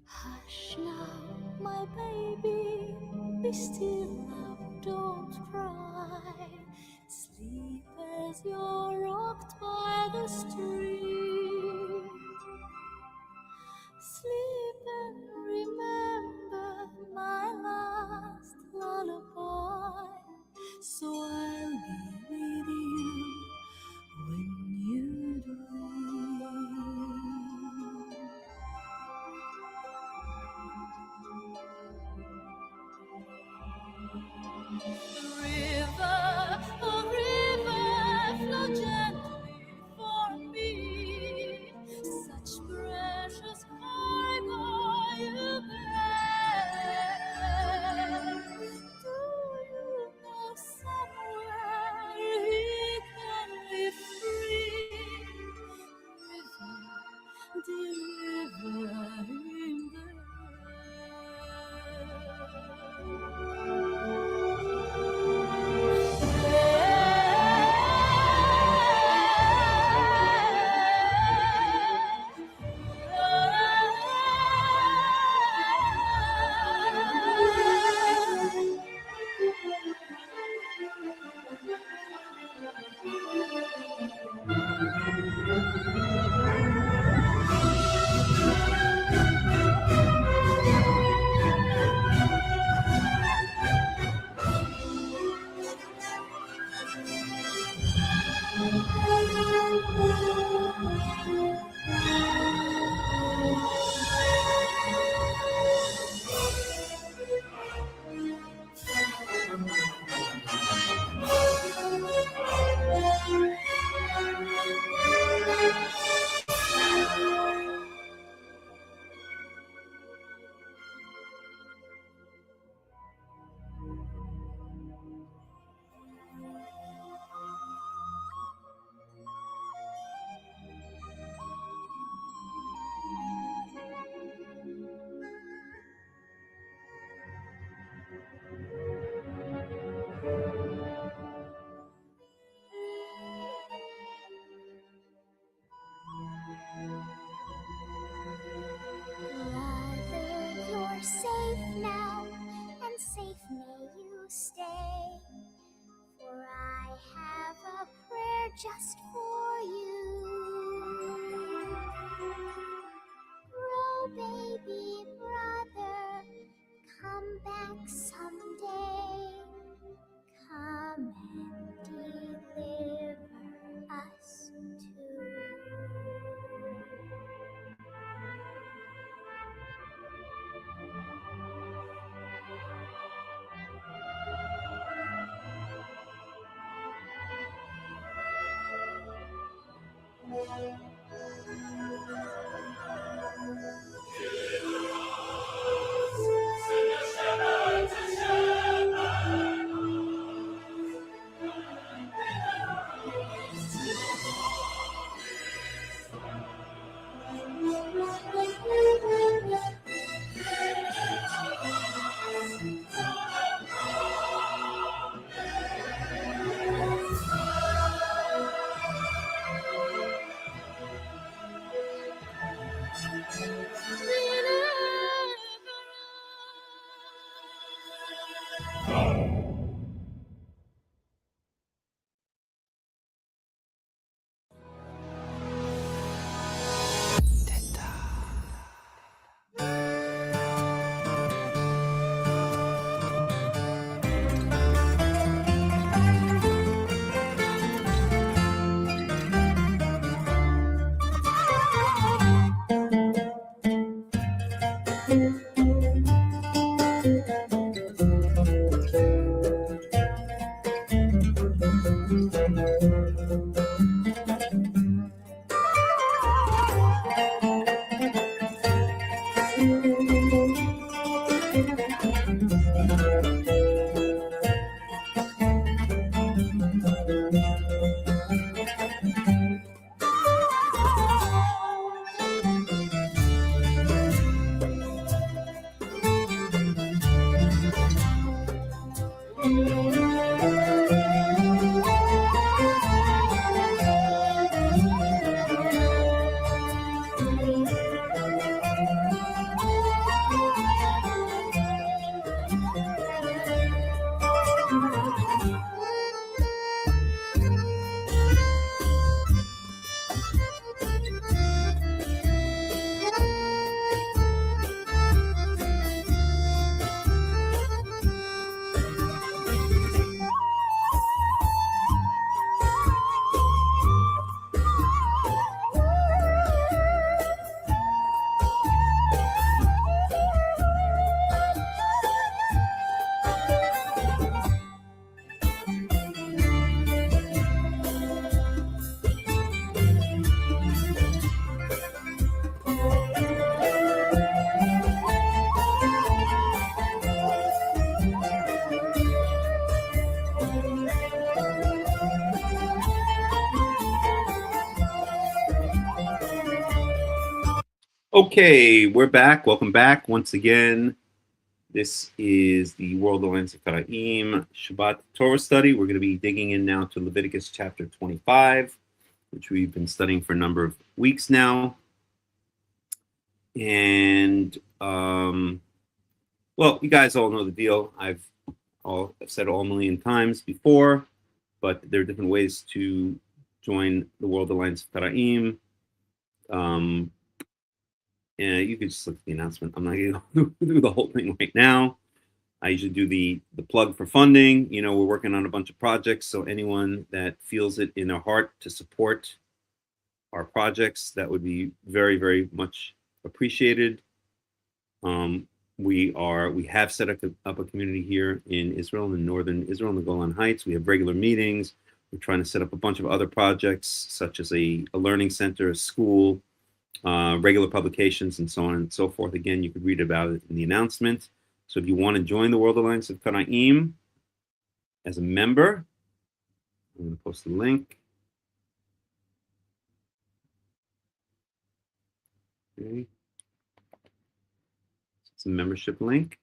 Speaker 2: Hush now, my baby, be still now, don't cry. Sleep as you're rocked by the stream. Sleep and remember my last lullaby. So I'll be with you when you dream. River, oh river, flow Brother, you're safe now, and safe may you stay. For I have a prayer just for you. Grow, baby brother, come back someday. Come and deliver us too.
Speaker 1: Okay, we're back. Welcome back once again. This is the World Alliance of Qara'im Shabbat Torah study. We're going to be digging in now to Leviticus chapter 25, which we've been studying for a number of weeks now. And, well, you guys all know the deal. I've said it all a million times before, but there are different ways to join the World Alliance of Qara'im, and you can just look at the announcement. I'm not going to do the whole thing right now. I usually do the plug for funding. You know, we're working on a bunch of projects, so anyone that feels it in their heart to support our projects, that would be very, very much appreciated. We have set up a community here in Israel, in northern Israel, in the Golan Heights. We have regular meetings. We're trying to set up a bunch of other projects, such as a learning center, a school, regular publications, and so on and so forth. Again, you could read about it in the announcement. So if you want to join the World Alliance of Qara'im as a member, I'm going to post the link. Okay. It's a membership link.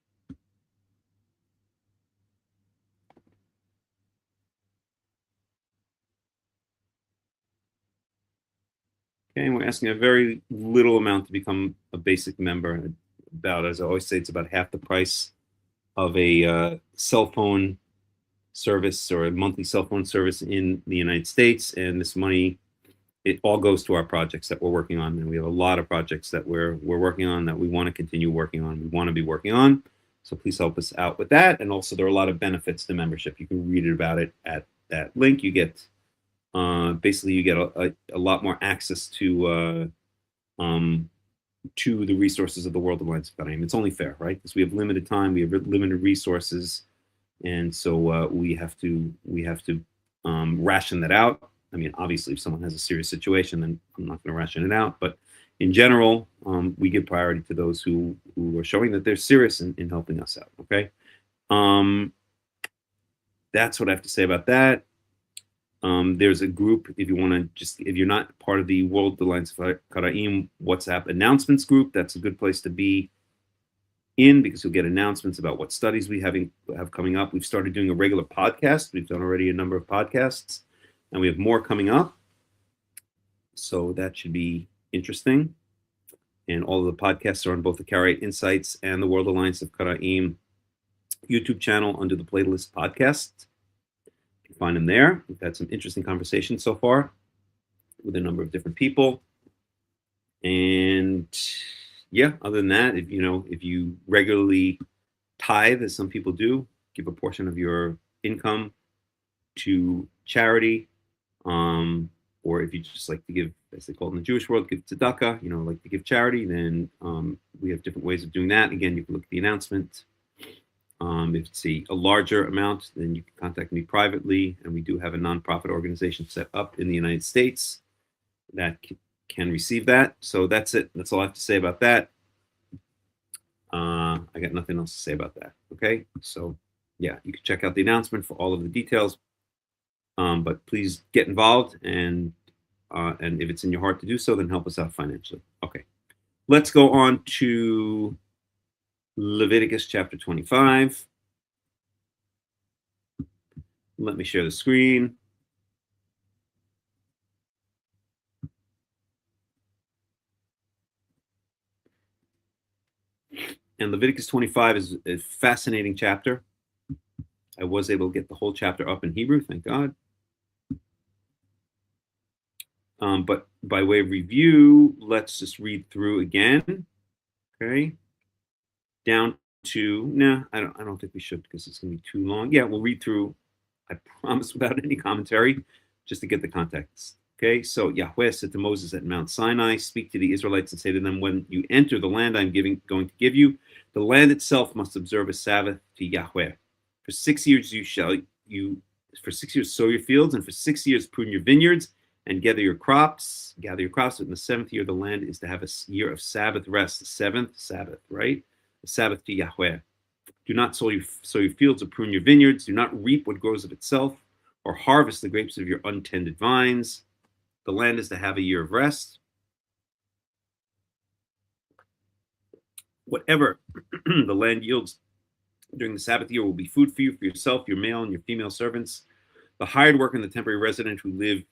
Speaker 1: Okay, and we're asking a very little amount to become a basic member. About, as I always say, it's about half the price of a cell phone service or a monthly cell phone service in the United States. And this money, it all goes to our projects that we're working on. And we have a lot of projects that we're working on that we want to continue working on. We want to be working on. So please help us out with that. And also there are a lot of benefits to membership. You can read about it at that link. You get basically you get a lot more access to the resources of the World Alliance of Qara'im. It's only fair, right? Because we have limited time, we have limited resources, and so we have to ration that out. I mean, obviously, if someone has a serious situation, then I'm not going to ration it out. But in general, we give priority to those who are showing that they're serious in helping us out. Okay, that's what I have to say about that. There's a group, if you're not part of the World Alliance of Qara'im WhatsApp announcements group, that's a good place to be in, because you'll get announcements about what studies we have coming up. We've started doing a regular podcast. We've done already a number of podcasts, and we have more coming up. So that should be interesting. And all of the podcasts are on both the Karaite Insights and the World Alliance of Qara'im YouTube channel under the playlist podcasts. Find them there. We've had some interesting conversations so far with a number of different people. And yeah, other than that, if you regularly tithe, as some people do, give a portion of your income to charity, or if you just like to give, as they call it in the Jewish world, give tzedakah, like to give charity, then we have different ways of doing that. Again, you can look at the announcement. If it's a larger amount, then you can contact me privately, and we do have a nonprofit organization set up in the United States that can receive that. So that's it. That's all I have to say about that. I got nothing else to say about that. Okay, so yeah, you can check out the announcement for all of the details. But please get involved, and if it's in your heart to do so, then help us out financially. Okay, let's go on to Leviticus chapter 25. Let me share the screen. And Leviticus 25 is a fascinating chapter. I was able to get the whole chapter up in Hebrew, thank God. But by way of review, let's just read through again. Okay. Down to, I don't think we should, because it's going to be too long. Yeah, we'll read through, I promise, without any commentary, just to get the context. Okay, so Yahweh said to Moses at Mount Sinai, speak to the Israelites and say to them, when you enter the land I'm going to give you, the land itself must observe a Sabbath to Yahweh. For 6 years for 6 years sow your fields, and for 6 years prune your vineyards, and gather your crops. But in the seventh year, the land is to have a year of Sabbath rest, the seventh Sabbath, right? The Sabbath to Yahweh. Do not sow your fields or prune your vineyards. Do not reap what grows of itself, or harvest the grapes of your untended vines. The land is to have a year of rest. Whatever the land yields during the Sabbath year will be food for you, for yourself, your male and your female servants, the hired worker and the temporary resident who live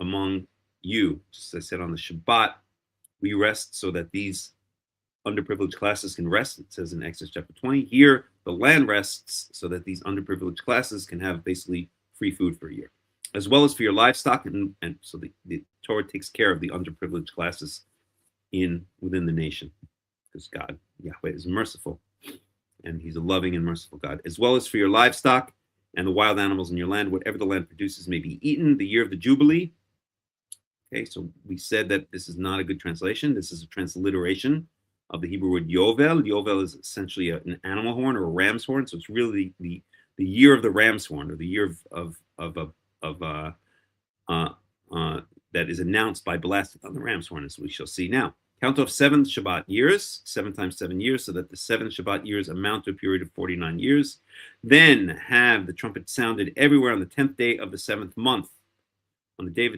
Speaker 1: among you. Just as I said, on the Shabbat, we rest so that these underprivileged classes can rest. It says in Exodus chapter 20. Here, the land rests so that these underprivileged classes can have basically free food for a year. as well as for your livestock. And so the Torah takes care of the underprivileged classes within the nation, because God, Yahweh, is merciful, and he's a loving and merciful God, as well as for your livestock and the wild animals in your land. Whatever the land produces may be eaten. The year of the Jubilee. Okay, so we said that this is not a good translation. This is a transliteration of the Hebrew word Yovel. Yovel is essentially an animal horn or a ram's horn. So it's really the year of the ram's horn, or the year that is announced by blasting on the ram's horn, as we shall see now. Count off 7 Shabbat years, 7 times 7 years, so that the 7 Shabbat years amount to a period of 49 years. Then have the trumpet sounded everywhere on the 10th day of the 7th month. On the day of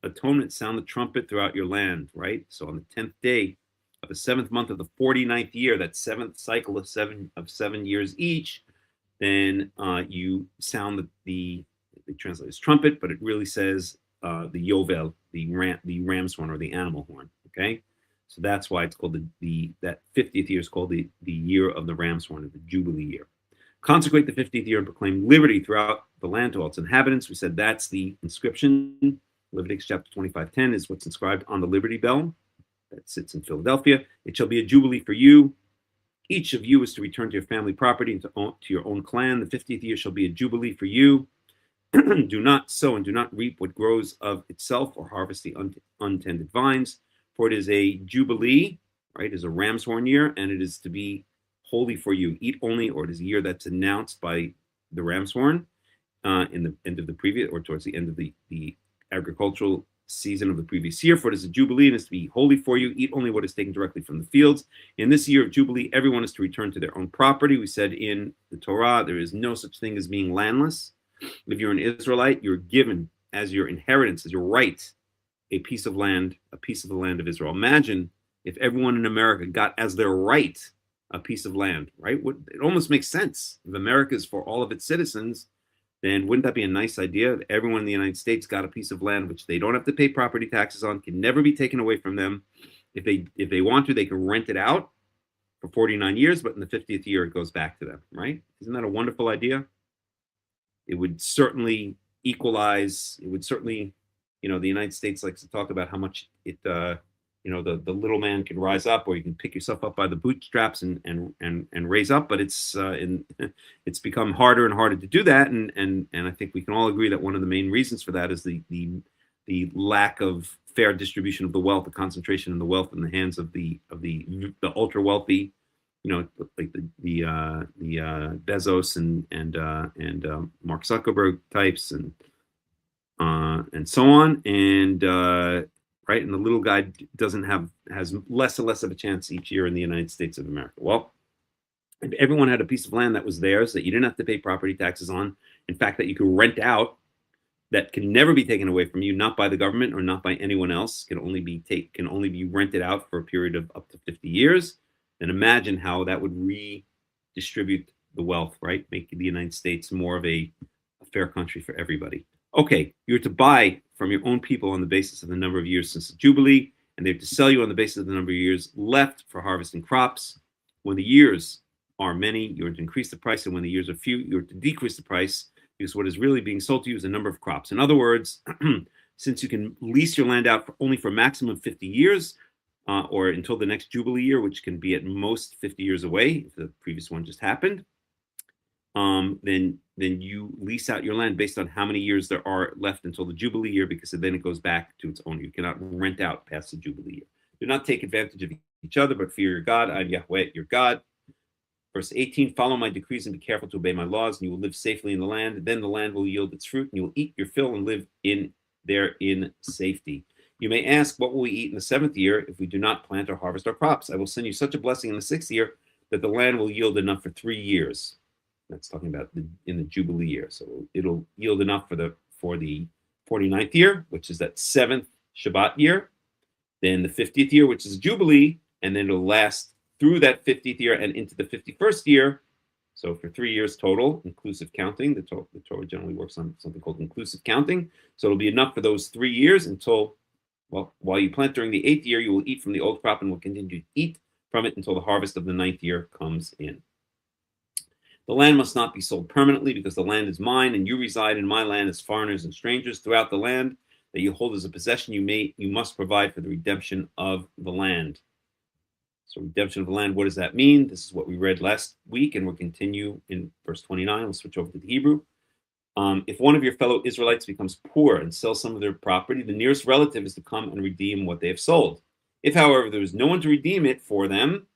Speaker 1: atonement, sound the trumpet throughout your land, right? So on the 10th day of the 7th month of the 49th year, that 7th cycle of 7 years each, then you sound the translate as trumpet, but it really says the Yovel, the ram's horn, or the animal horn. Okay, so that's why it's called that 50th year is called the year of the ram's horn, or the Jubilee year. Consecrate the 50th year and proclaim liberty throughout the land to all its inhabitants. We said that's the inscription. Leviticus chapter 25:10 is what's inscribed on the Liberty Bell that sits in Philadelphia. It shall be a jubilee for you. Each of you is to return to your family property and to your own clan. The 50th year shall be a jubilee for you. Do not sow and do not reap what grows of itself, or harvest the untended vines, for it is a jubilee, right? It is a ram's horn year, and it is to be holy for you. Eat only, or it is a year that's announced by the ram's horn in the end of the previous, or towards the end of the agricultural season of the previous year. For it is a jubilee, and is to be holy for you. Eat only what is taken directly from the fields. In this year of jubilee, everyone is to return to their own property. We said in the Torah there is no such thing as being landless. If you're an Israelite, you're given as your inheritance, as your right, a piece of land, a piece of the land of Israel. Imagine if everyone in America got as their right a piece of land, right? It almost makes sense. If America is for all of its citizens, then wouldn't that be a nice idea? If everyone in the United States got a piece of land which they don't have to pay property taxes on, can never be taken away from them. If they want to, they can rent it out for 49 years, but in the 50th year, it goes back to them, right? Isn't that a wonderful idea? It would certainly equalize. It would certainly, the United States likes to talk about how much it, the little man can rise up, or you can pick yourself up by the bootstraps and raise up. But it's become harder and harder to do that, and I think we can all agree that one of the main reasons for that is the lack of fair distribution of the wealth, the concentration of the wealth in the hands of the ultra wealthy. Like the Bezos and Mark Zuckerberg types and so on, and right, and the little guy has less and less of a chance each year in the United States of America. Well, if everyone had a piece of land that was theirs, that you didn't have to pay property taxes on, in fact, that you could rent out, that can never be taken away from you, not by the government or not by anyone else, can only be rented out for a period of up to 50 years. And imagine how that would redistribute the wealth, right? Make the United States more of a fair country for everybody. Okay, you're to buy from your own people on the basis of the number of years since the Jubilee, and they're to sell you on the basis of the number of years left for harvesting crops. When the years are many, you're to increase the price, and when the years are few, you're to decrease the price, because what is really being sold to you is the number of crops. In other words, since you can lease your land out only for a maximum of 50 years, or until the next Jubilee year, which can be at most 50 years away, if the previous one just happened, then you lease out your land based on how many years there are left until the Jubilee year, because then it goes back to its owner. You cannot rent out past the Jubilee year. Do not take advantage of each other, but fear your God. I am Yahweh, your God. Verse 18, follow my decrees and be careful to obey my laws, and you will live safely in the land. Then the land will yield its fruit, and you will eat your fill and live there in safety. You may ask, what will we eat in the 7th year if we do not plant or harvest our crops? I will send you such a blessing in the 6th year that the land will yield enough for 3 years. That's talking about in the Jubilee year. So it'll yield enough for the 49th year, which is that 7th Shabbat year. Then the 50th year, which is Jubilee, and then it'll last through that 50th year and into the 51st year. So for 3 years total, inclusive counting. The Torah generally works on something called inclusive counting. So it'll be enough for those 3 years until, well, while you plant during the 8th year, you will eat from the old crop and will continue to eat from it until the harvest of the 9th year comes in. The land must not be sold permanently because the land is mine and you reside in my land as foreigners and strangers. Throughout the land that you hold as a possession, you must provide for the redemption of the land. So redemption of the land, what does that mean? This is what we read last week, and we'll continue in verse 29. We'll switch over to the Hebrew. If one of your fellow Israelites becomes poor and sells some of their property, the nearest relative is to come and redeem what they have sold. If, however, there is no one to redeem it for them,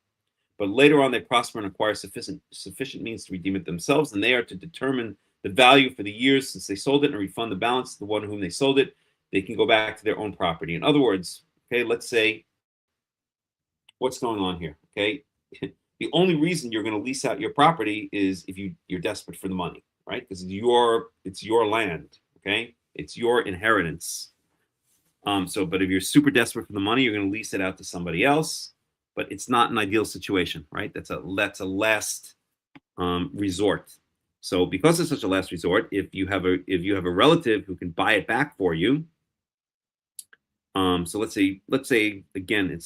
Speaker 1: but later on they prosper and acquire sufficient means to redeem it themselves, then they are to determine the value for the years since they sold it and refund the balance to the one whom they sold it. They can go back to their own property. In other words, okay, let's say, what's going on here? Okay, the only reason you're going to lease out your property is if you're desperate for the money, right? Because it's your land, okay? It's your inheritance. But if you're super desperate for the money, you're going to lease it out to somebody else. But it's not an ideal situation, right? That's a last resort. So because it's such a last resort, if you have a relative who can buy it back for you. So let's say again,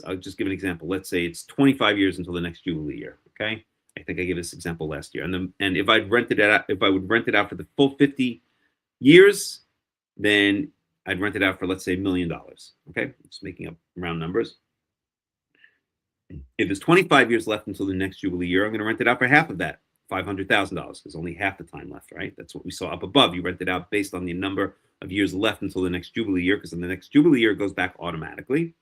Speaker 1: I'll just give an example. Let's say it's 25 years until the next Jubilee year. Okay, I think I gave this example last year. And if I would rent it out for the full 50 years, then I'd rent it out for, let's say, $1 million. Okay, just making up round numbers. If there's 25 years left until the next Jubilee year, I'm going to rent it out for half of that, $500,000, because only half the time left, right? That's what we saw up above. You rent it out based on the number of years left until the next Jubilee year, because then the next Jubilee year goes back automatically.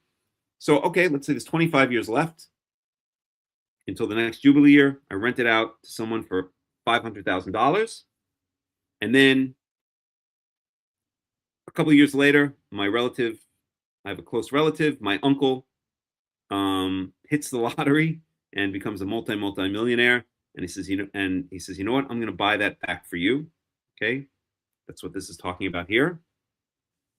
Speaker 1: So, okay, let's say there's 25 years left until the next Jubilee year. I rent it out to someone for $500,000. And then a couple of years later, I have a close relative, my uncle, hits the lottery and becomes a multi-millionaire. And he says, you know what? I'm going to buy that back for you. Okay. That's what this is talking about here.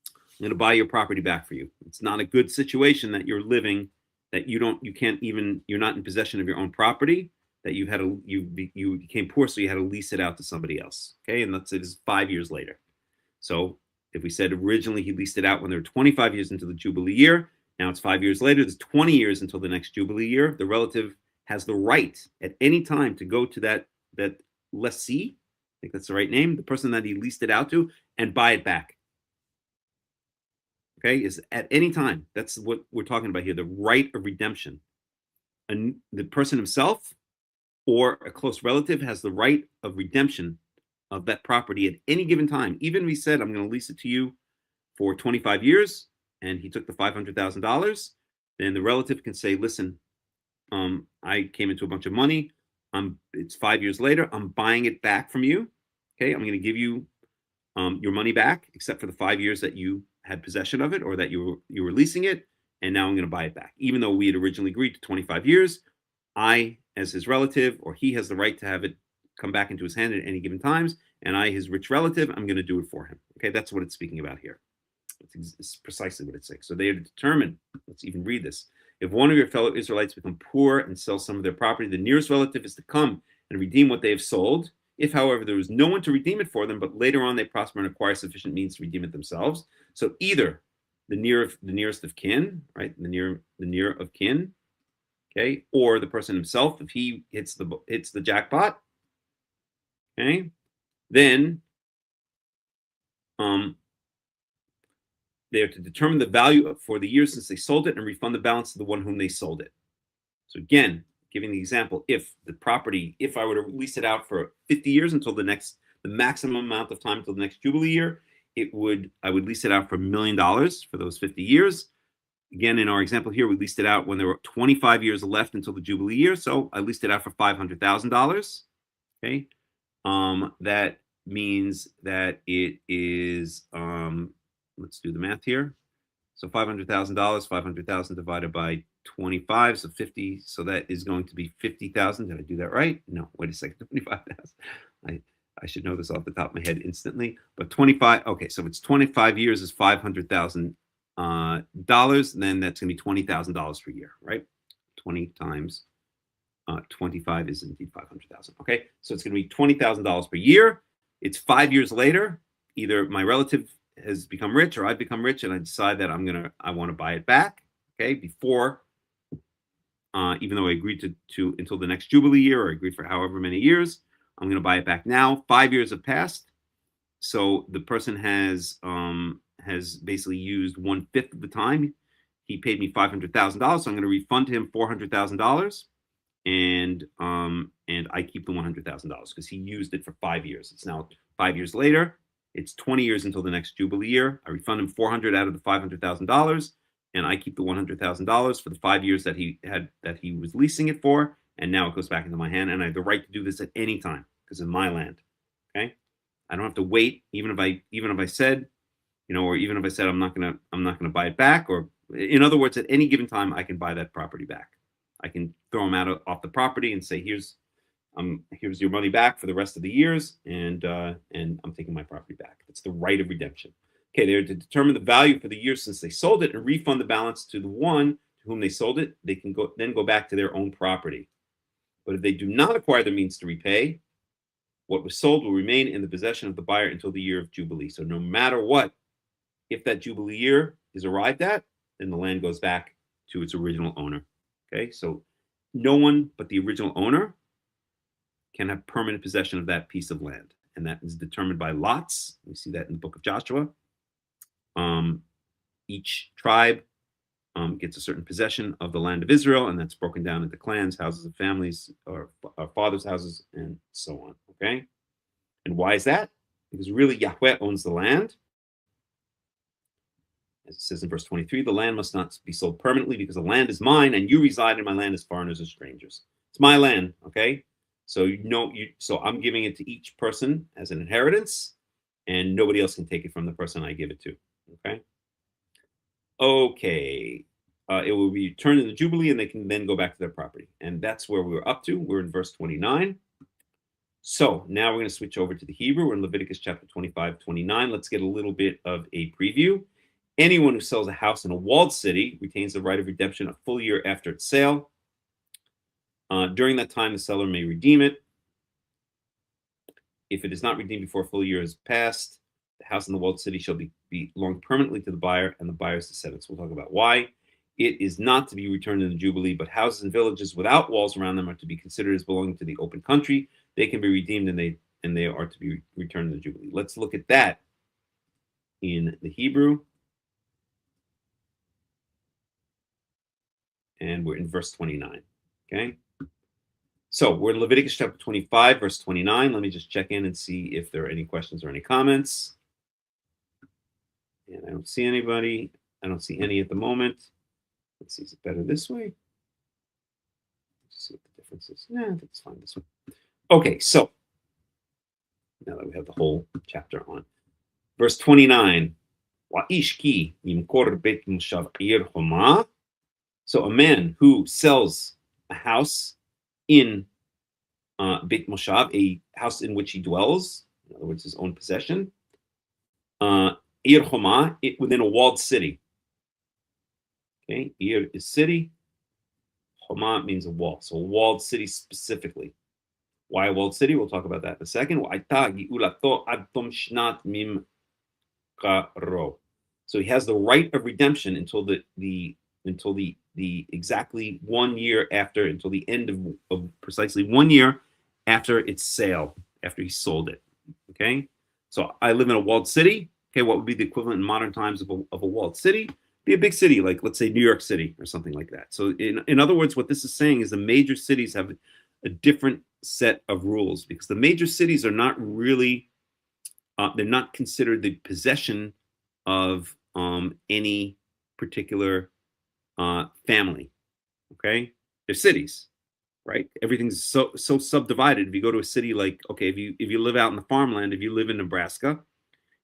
Speaker 1: I'm going to buy your property back for you. It's not a good situation that you're living, that you're not in possession of your own property, that you became poor, so you had to lease it out to somebody else. Okay. And let's say this is 5 years later. So if we said originally he leased it out when they were 25 years into the Jubilee year, now it's 5 years later, there's 20 years until the next Jubilee year. The relative has the right at any time to go to that lessee, I think that's the right name, the person that he leased it out to, and buy it back. Okay, is at any time. That's what we're talking about here, the right of redemption. And the person himself or a close relative has the right of redemption of that property at any given time. Even if he said, I'm going to lease it to you for 25 years, and he took the $500,000, then the relative can say, listen, I came into a bunch of money. It's 5 years later. I'm buying it back from you. Okay, I'm going to give you your money back, except for the 5 years that you had possession of it or that you were leasing it, and now I'm going to buy it back. Even though we had originally agreed to 25 years, I, as his relative, or he has the right to have it come back into his hand at any given times, and I, his rich relative, I'm going to do it for him. Okay, that's what it's speaking about here. It's precisely what it's saying. So they are determined. Let's even read this. If one of your fellow Israelites become poor and sell some of their property, the nearest relative is to come and redeem what they have sold. If, however, there is no one to redeem it for them, but later on they prosper and acquire sufficient means to redeem it themselves. So either the nearest of kin, right? The near of kin, okay, or the person himself, if he hits the jackpot, okay, then they are to determine the value for the years since they sold it and refund the balance to the one whom they sold it. So again, giving the example, if I were to lease it out for 50 years until the maximum amount of time until the next Jubilee year, I would lease it out for $1 million for those 50 years. Again, in our example here, we leased it out when there were 25 years left until the Jubilee year. So I leased it out for $500,000. Okay. That means that it is, let's do the math here. So $500,000, 500,000 divided by 25, so 50. So that is going to be 50,000. Did I do that right? No, wait a second, 25,000. I should know this off the top of my head instantly. But 25, okay, so if it's 25 years is $500,000, then that's going to be $20,000 per year, right? 20 times 25 is indeed 500,000. Okay, so it's going to be $20,000 per year. It's 5 years later. Either my relative has become rich or I've become rich, and I decide that I want to buy it back. Okay, before even though I agreed to until the next Jubilee year, or I agreed for however many years. I'm going to buy it back now. 5 years have passed, so the person has basically used 1/5 of the time. He paid me $500,000, so I'm going to refund him $400,000, and I keep the $100,000 because he used it for 5 years. It's now 5 years later. It's 20 years until the next Jubilee year. I refund him $400,000 out of the $500,000, and I keep the $100,000 for the 5 years that he was leasing it for, and now it goes back into my hand, and I have the right to do this at any time because it's my land. Okay, I don't have to wait, even if I said, or even if I said I'm not gonna buy it back, or in other words, at any given time I can buy that property back. I can throw him off the property and say, here's your money back for the rest of the years, and I'm taking my property back. It's the right of redemption. Okay, they're to determine the value for the year since they sold it and refund the balance to the one to whom they sold it. They can go back to their own property. But if they do not acquire the means to repay, what was sold will remain in the possession of the buyer until the year of Jubilee. So no matter what, if that Jubilee year is arrived at, then the land goes back to its original owner. Okay, so no one but the original owner can have permanent possession of that piece of land, and that is determined by lots. We see that in the book of Joshua. Each tribe gets a certain possession of the land of Israel, and that's broken down into clans, houses of families, or fathers' houses, and so on. Okay, and why is that? Because really Yahweh owns the land. As it says in verse 23, the land must not be sold permanently because the land is mine, and you reside in my land as foreigners or strangers. It's my land, okay? So so I'm giving it to each person as an inheritance, and nobody else can take it from the person I give it to. Okay. Okay. It will be returned in the Jubilee, and they can then go back to their property. And that's where we were up to. We're in verse 29. So now we're going to switch over to the Hebrew. We're in Leviticus chapter 25, 29. Let's get a little bit of a preview. Anyone who sells a house in a walled city retains the right of redemption a full year after its sale. During that time, the seller may redeem it. If it is not redeemed before a full year has passed, the house in the walled city shall belong permanently to the buyer and the buyer's descendants. We'll talk about why. It is not to be returned in the Jubilee, but houses and villages without walls around them are to be considered as belonging to the open country. They can be redeemed, and they are to be returned in the Jubilee. Let's look at that in the Hebrew. And we're in verse 29. Okay. So we're in Leviticus chapter 25, verse 29. Let me just check in and see if there are any questions or any comments. And I don't see anybody. I don't see any at the moment. Let's see, is it better this way? Let's see what the difference is. Yeah, that's fine this way. Okay, so now that we have the whole chapter on. Verse 29. So a man who sells a house in Beit Moshav, a house in which he dwells, in other words, his own possession, Ir Choma, within a walled city. Okay, Ir is city, Choma means a wall, so a walled city specifically. Why a walled city? We'll talk about that in a second. So he has the right of redemption until the exactly 1 year after, until the end of precisely 1 year after its sale, after he sold it. Okay, so I live in a walled city. Okay, what would be the equivalent in modern times of a walled city? Be a big city, like let's say New York City or something like that. So in other words, what this is saying is the major cities have a different set of rules, because the major cities are not really they're not considered the possession of any particular family. Okay, they're cities, right? Everything's so subdivided. If you go to a city like, okay, if you live out in the farmland, if you live in Nebraska,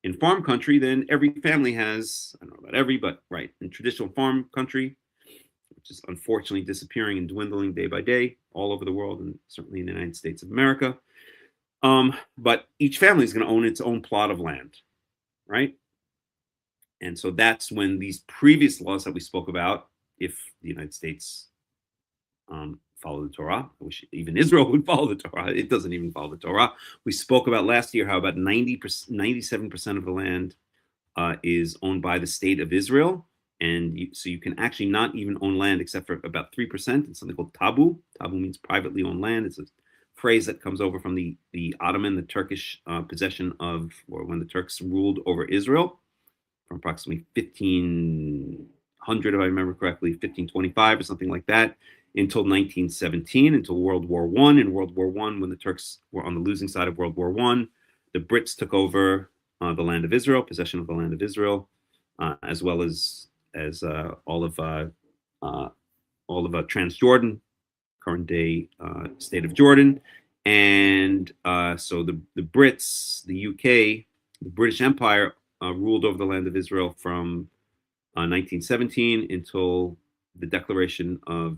Speaker 1: in farm country, then every family has, I don't know about every, but right, in traditional farm country, which is unfortunately disappearing and dwindling day by day all over the world, and certainly in the United States of America. But each family is going to own its own plot of land, right? And so that's when these previous laws that we spoke about, if the United States follow the Torah, I wish even Israel would follow the Torah. It doesn't even follow the Torah. We spoke about last year how about 97% of the land is owned by the state of Israel, And so you can actually not even own land except for about 3%. It's something called tabu. Tabu means privately owned land. It's a phrase that comes over from the Ottoman, the Turkish possession of, or when the Turks ruled over Israel from approximately 1500, if I remember correctly, 1525 or something like that, until 1917, until World War I. In World War I, when the Turks were on the losing side of World War I, the Brits took over the land of Israel, possession of the land of Israel, as well as all of Transjordan, current day state of Jordan. And so the Brits, the UK, the British Empire ruled over the land of Israel from 1917 until the declaration of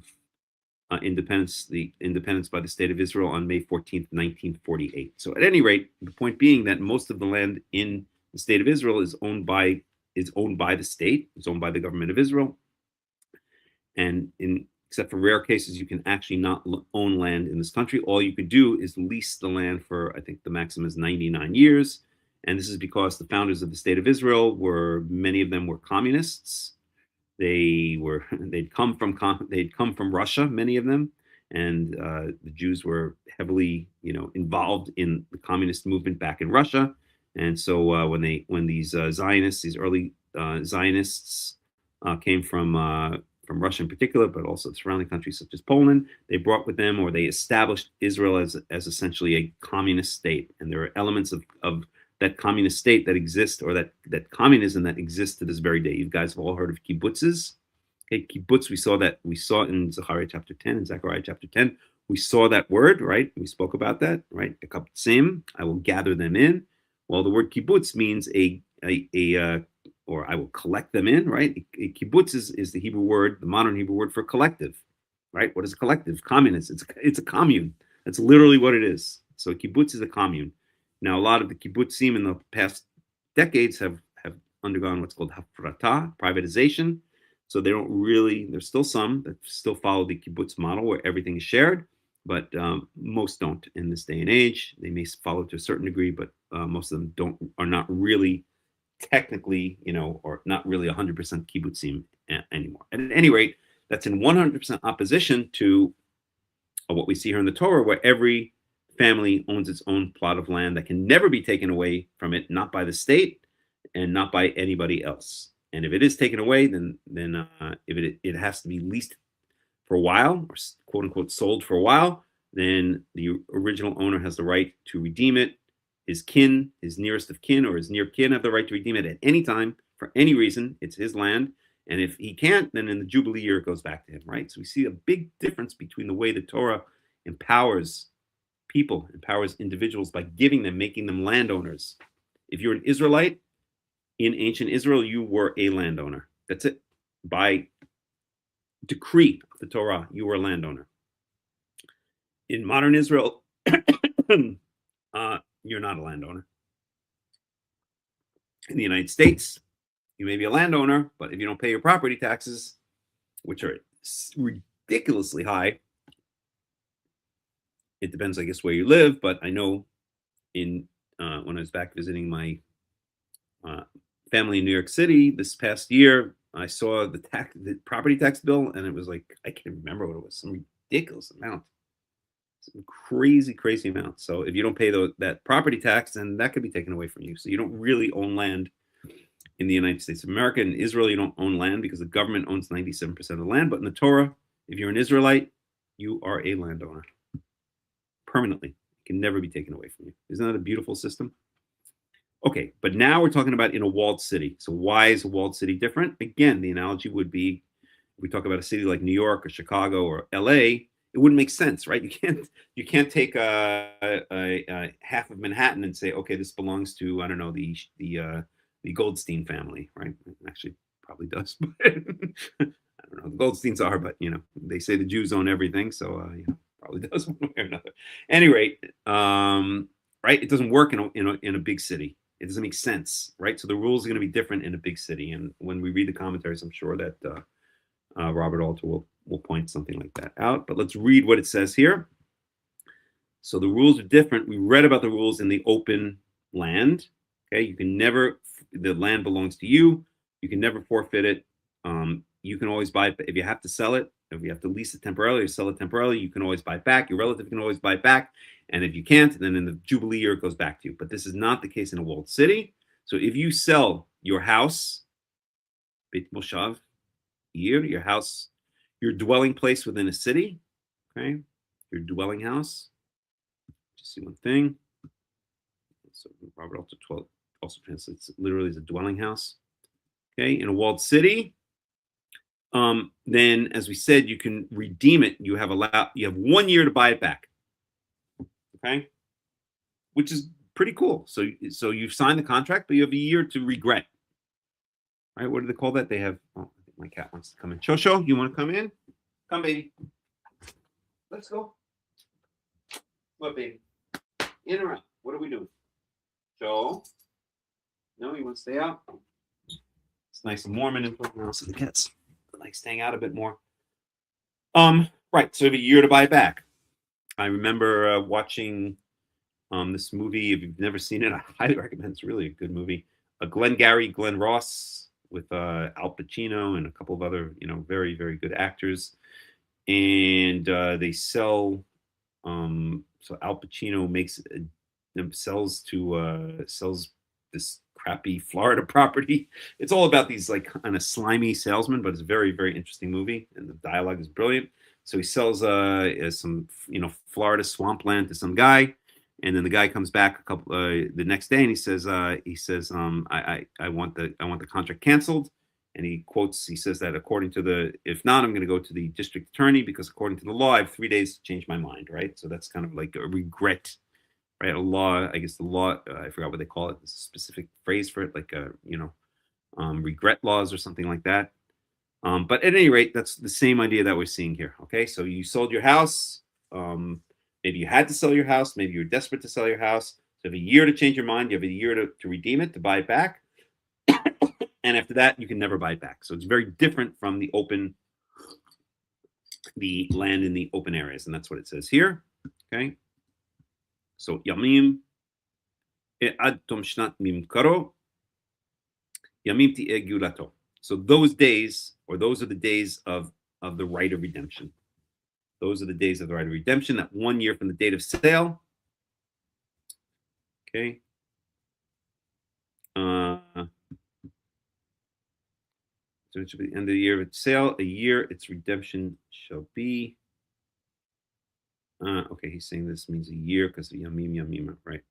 Speaker 1: independence, the independence by the state of Israel on May 14th, 1948. So at any rate, the point being that most of the land in the state of Israel is owned by the state, it's owned by the government of Israel. And except for rare cases, you can actually not own land in this country. All you could do is lease the land for, I think the maximum is 99 years. And this is because the founders of the state of Israel many of them were communists. They'd come from Russia, many of them, and the Jews were heavily, involved in the communist movement back in Russia. And so when these Zionists, these early Zionists, came from Russia in particular, but also the surrounding countries such as Poland, they brought with them, or they established Israel as essentially a communist state. And there are elements of that communist state that exists, or that communism that exists to this very day. You guys have all heard of kibbutzes. Okay, kibbutz, we saw in Zechariah chapter 10 and Zechariah chapter 10. We saw that word, right? We spoke about that, right? Ekabtzim, I will gather them in. Well, the word kibbutz means or I will collect them in, right? A kibbutz is the Hebrew word, the modern Hebrew word for collective, right? What is a collective? Communist. It's a commune. That's literally what it is. So a kibbutz is a commune. Now, a lot of the kibbutzim in the past decades have undergone what's called hafrata, privatization. So they don't really, there's still some that still follow the kibbutz model where everything is shared, but most don't in this day and age. They may follow to a certain degree, but most of them are not really technically, or not really 100% kibbutzim anymore. And at any rate, that's in 100% opposition to what we see here in the Torah, where every family owns its own plot of land that can never be taken away from it, not by the state and not by anybody else. And if it is taken away, then if it has to be leased for a while, or quote unquote sold for a while, then the original owner has the right to redeem it. His kin, his nearest of kin, or his near kin have the right to redeem it at any time for any reason. It's his land. And if he can't, then in the Jubilee year, it goes back to him, right? So we see a big difference between the way the Torah empowers people, empowers individuals by making them landowners. If you're an Israelite, in ancient Israel, you were a landowner. That's it. By decree of the Torah, you were a landowner. In modern Israel, you're not a landowner. In the United States, you may be a landowner, but if you don't pay your property taxes, which are ridiculously high, it depends, I guess, where you live. But I know when I was back visiting my family in New York City this past year, I saw the property tax bill, and it was like, I can't remember what it was, some ridiculous amount, some crazy amount. So if you don't pay that property tax, then that could be taken away from you. So you don't really own land in the United States of America. In Israel, you don't own land because the government owns 97% of the land. But in the Torah, if you're an Israelite, you are a landowner permanently. It can never be taken away from you. Isn't that a beautiful system? Okay, but now we're talking about in a walled city. So why is a walled city different? Again, the analogy would be, if we talk about a city like New York or Chicago or LA, it wouldn't make sense, right? You can't take a half of Manhattan and say, okay, this belongs to, I don't know, the Goldstein family, right? Actually, probably does. But I don't know. The Goldsteins are, but they say the Jews own everything, so probably does one way or another. Any rate, right? It doesn't work in a big city. It doesn't make sense, right? So the rules are going to be different in a big city. And when we read the commentaries, I'm sure that Robert Alter will point something like that out. But let's read what it says here. So the rules are different. We read about the rules in the open land. Okay, the land belongs to you. You can never forfeit it. You can always buy it. If you have to sell it, if you have to lease it temporarily or sell it temporarily, you can always buy it back. Your relative can always buy it back. And if you can't, then in the Jubilee year, it goes back to you. But this is not the case in a walled city. So if you sell your house, Beit Moshav, your house, your dwelling place within a city, okay, your dwelling house. Just see one thing. So Robert also translates it literally as a dwelling house. Okay, in a walled city, then as we said, you can redeem it. You have 1 year to buy it back. Okay, which is pretty cool. So you've signed the contract, but you have a year to regret. Right? What do they call that? They have. Oh, I think my cat wants to come in. Shosho, you want to come in? Come, baby. Let's go. What, baby? In or out? What are we doing? Joe? No, you want to stay out? It's nice and warm in the house, so the cats like staying out a bit more. Right. So you have a year to buy it back. I remember watching this movie. If you've never seen it, I highly recommend. It's really a good movie. Glenn Ross with Al Pacino and a couple of other, very, very good actors. And they sell. So Al Pacino sells this crappy Florida property. It's all about these like kind of slimy salesmen, but it's a very, very interesting movie, and the dialogue is brilliant. So he sells some Florida swampland to some guy, and then the guy comes back the next day and he says I want the contract canceled. And he says that if not, I'm going to go to the district attorney because according to the law, I have 3 days to change my mind, right? So that's kind of like a regret, right? A law, I guess the law, I forgot what they call it. There's a specific phrase for it, like, regret laws or something like that. But at any rate, that's the same idea that we're seeing here, okay? So you sold your house. Maybe you had to sell your house. Maybe you're desperate to sell your house. So you have a year to change your mind. You have a year to redeem it, to buy it back. And after that, you can never buy it back. So it's very different from the land in the open areas. And that's what it says here. Okay. So Yamim ad tom shnat mimkaro Yamim ti'eh gulato. So those days, or those are the days of the right of redemption. Those are the days of the right of redemption. That 1 year from the date of sale. Okay. So it should be the end of the year of its sale. A year its redemption shall be. Okay, he's saying this means a year because of Yamim, right?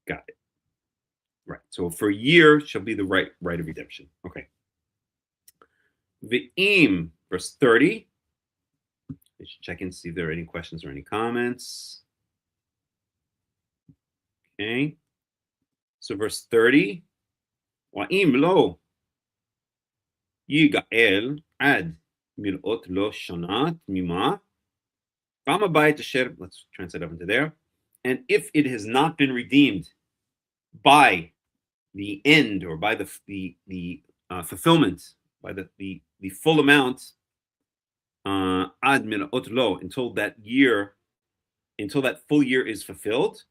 Speaker 1: Got it. Right. So for a year shall be the right of redemption. Okay. V'im, verse 30. I should check in to see if there are any questions or any comments. Okay. So verse 30. Wa'im lo yigael ad milot lo shonat mima. Let's translate up into there. And if it has not been redeemed by the end, or by the fulfillment, by the full amount, ad milot lo, until that full year is fulfilled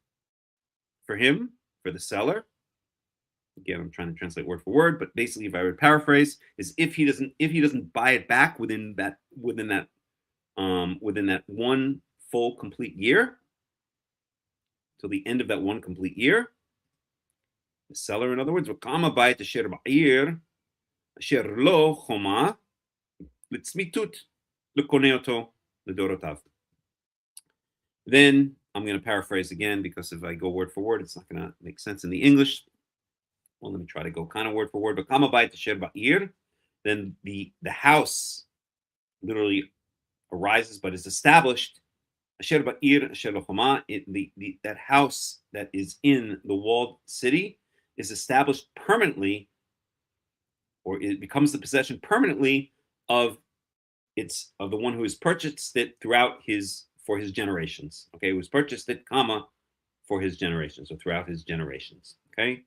Speaker 1: for him, for the seller. Again, I'm trying to translate word for word, but basically, if I would paraphrase, is if he doesn't buy it back within that one full complete year, till the end of that one complete year, the seller, in other words, v'kama bayit asher ba'ir asher lo choma litzmitut lekoneh oto ledorotav. Then I'm going to paraphrase again, because if I go word for word, it's not going to make sense in the English. Well, let me try to go kind of word for word. But kama bayit asher ba'ir, then the house literally arises, but is established. Asher ba'ir asher lo choma, that house that is in the walled city is established permanently, or it becomes the possession permanently of the one who has purchased it for his generations. Okay, who has purchased it, for his generations, or throughout his generations. Okay.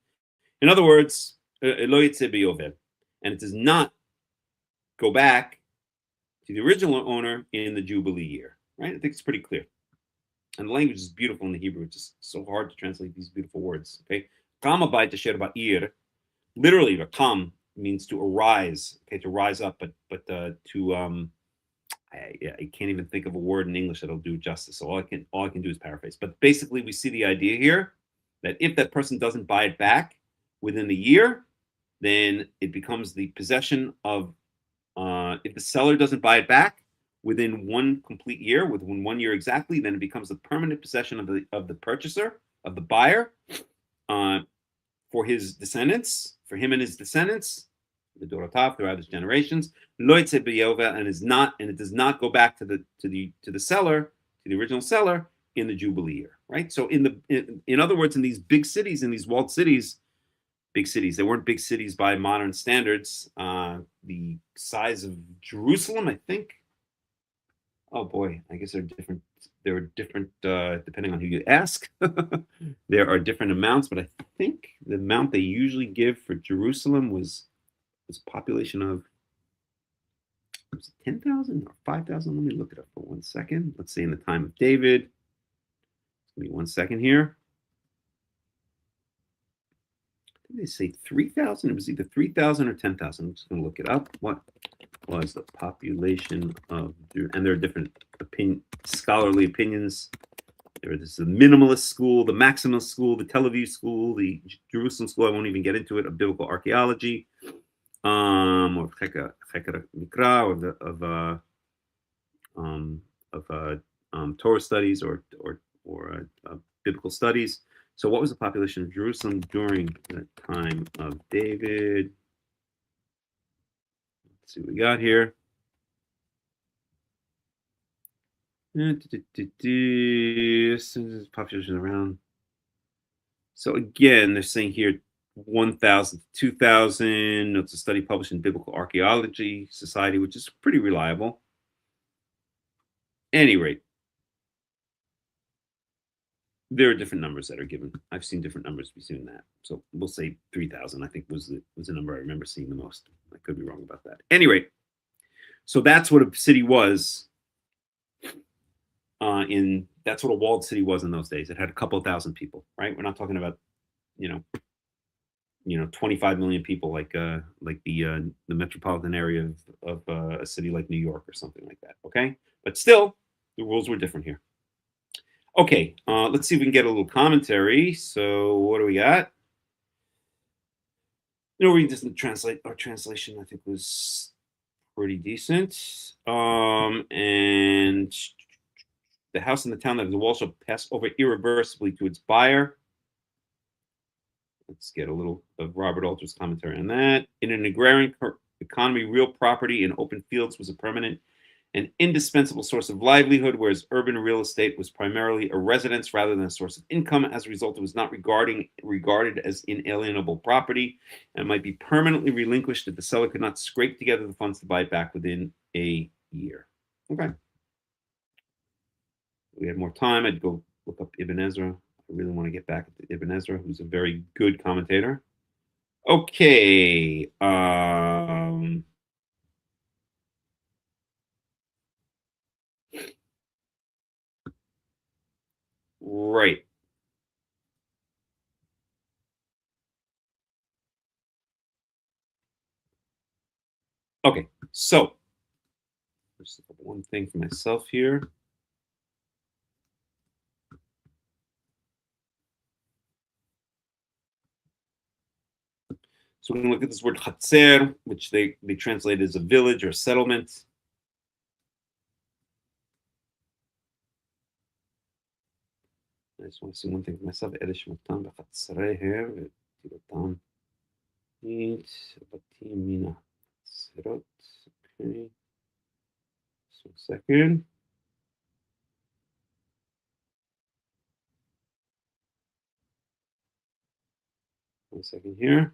Speaker 1: In other words, lo yitzeh b'yovel, and it does not go back to the original owner in the Jubilee year. Right? I think it's pretty clear. And the language is beautiful in the Hebrew. It's just so hard to translate these beautiful words. Okay, kama bayit asher ba'ir, literally, Hakham means to arise, okay, to rise up, but I can't even think of a word in English that'll do justice. So all I can do is paraphrase. But basically, we see the idea here that if that person doesn't buy it back within the year, then it becomes the possession of. If the seller doesn't buy it back within one complete year, within 1 year exactly, then it becomes the permanent possession of the purchaser, of the buyer, for his descendants, for him and his descendants, the Dorotav throughout his generations. And it does not go back to the seller, to the original seller in the Jubilee year, right? So in other words, in these big cities, in these walled cities, big cities, they weren't big cities by modern standards. The size of Jerusalem, I think. Oh boy, I guess they're different. There are different depending on who you ask. There are different amounts, but I think the amount they usually give for Jerusalem was a population of 10,000 or 5,000. Let me look it up for 1 second. Let's say in the time of David. Give me 1 second here. Did they say 3,000? It was either 3,000 or 10,000. I'm just going to look it up. What was the population of, and there are different scholarly opinions. There is the minimalist school, the maximalist school, the Tel Aviv school, the Jerusalem school. I won't even get into it. Of biblical archaeology, or Mikra, of Torah studies or biblical studies. So, what was the population of Jerusalem during the time of David? Let's see what we got here. Population around. So again, they're saying here 1,000 to 2,000. It's a study published in Biblical Archaeology Society, which is pretty reliable. At any rate, there are different numbers that are given. I've seen different numbers between that. So we'll say 3,000, I think was the number I remember seeing the most. I could be wrong about that. At any rate, so that's what a city was. That's what a walled city was in those days. It had a couple of thousand people, right? We're not talking about, 25 million people like the metropolitan area of a city like New York or something like that. Okay, but still, the rules were different here. Okay, let's see if we can get a little commentary. So what do we got? We just translate. Our translation, I think, was pretty decent. And the house in the town that has a wall shall pass over irreversibly to its buyer. Let's get a little of Robert Alter's commentary on that. In an agrarian economy, real property in open fields was a permanent and indispensable source of livelihood, whereas urban real estate was primarily a residence rather than a source of income. As a result, it was not regarded as inalienable property and might be permanently relinquished if the seller could not scrape together the funds to buy it back within a year. Okay. If we had more time, I'd go look up Ibn Ezra. I really want to get back to Ibn Ezra, who's a very good commentator. Okay. Right. Okay, so just one thing for myself here. So we're going to look at this word chatzer, which they translate as a village or settlement. I just want to see one thing for myself. Okay. Just 1 second. One second here.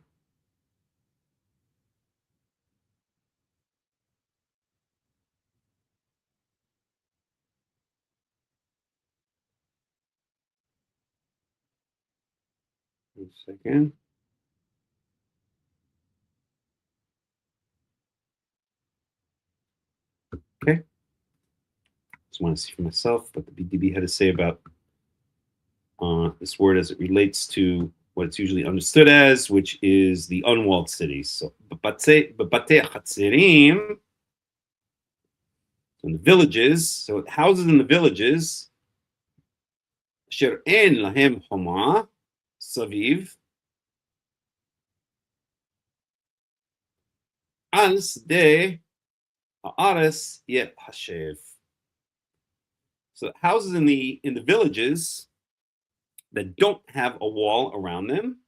Speaker 1: One second. Okay. Just want to see for myself what the BDB had to say about this word as it relates to what it's usually understood as, which is the unwalled cities. So, Batei Chatzerim, in the villages, so houses in the villages, Sher En Lahem Homa, Saviv, Al Sde Haaretz Yet Hashev. So houses in the villages that don't have a wall around them,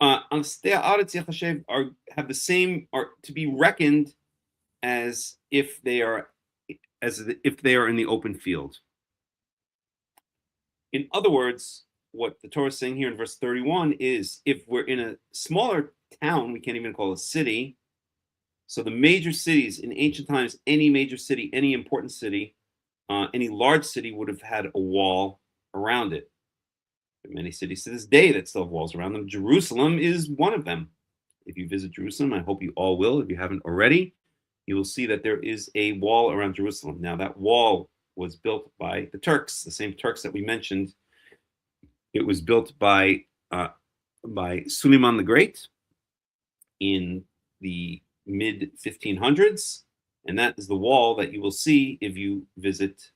Speaker 1: are have the same, are to be reckoned as if they are in the open field. In other words, what the Torah is saying here in verse 31 is, if we're in a smaller town, we can't even call it a city. So the major cities in ancient times, any major city, any important city, any large city would have had a wall around it. There are many cities to this day that still have walls around them. Jerusalem is one of them. If you visit Jerusalem, I hope you all will. If you haven't already, you will see that there is a wall around Jerusalem. Now, that wall was built by the Turks, the same Turks that we mentioned. It was built by Suleiman the Great in the mid 1500s, and that is the wall that you will see if you visit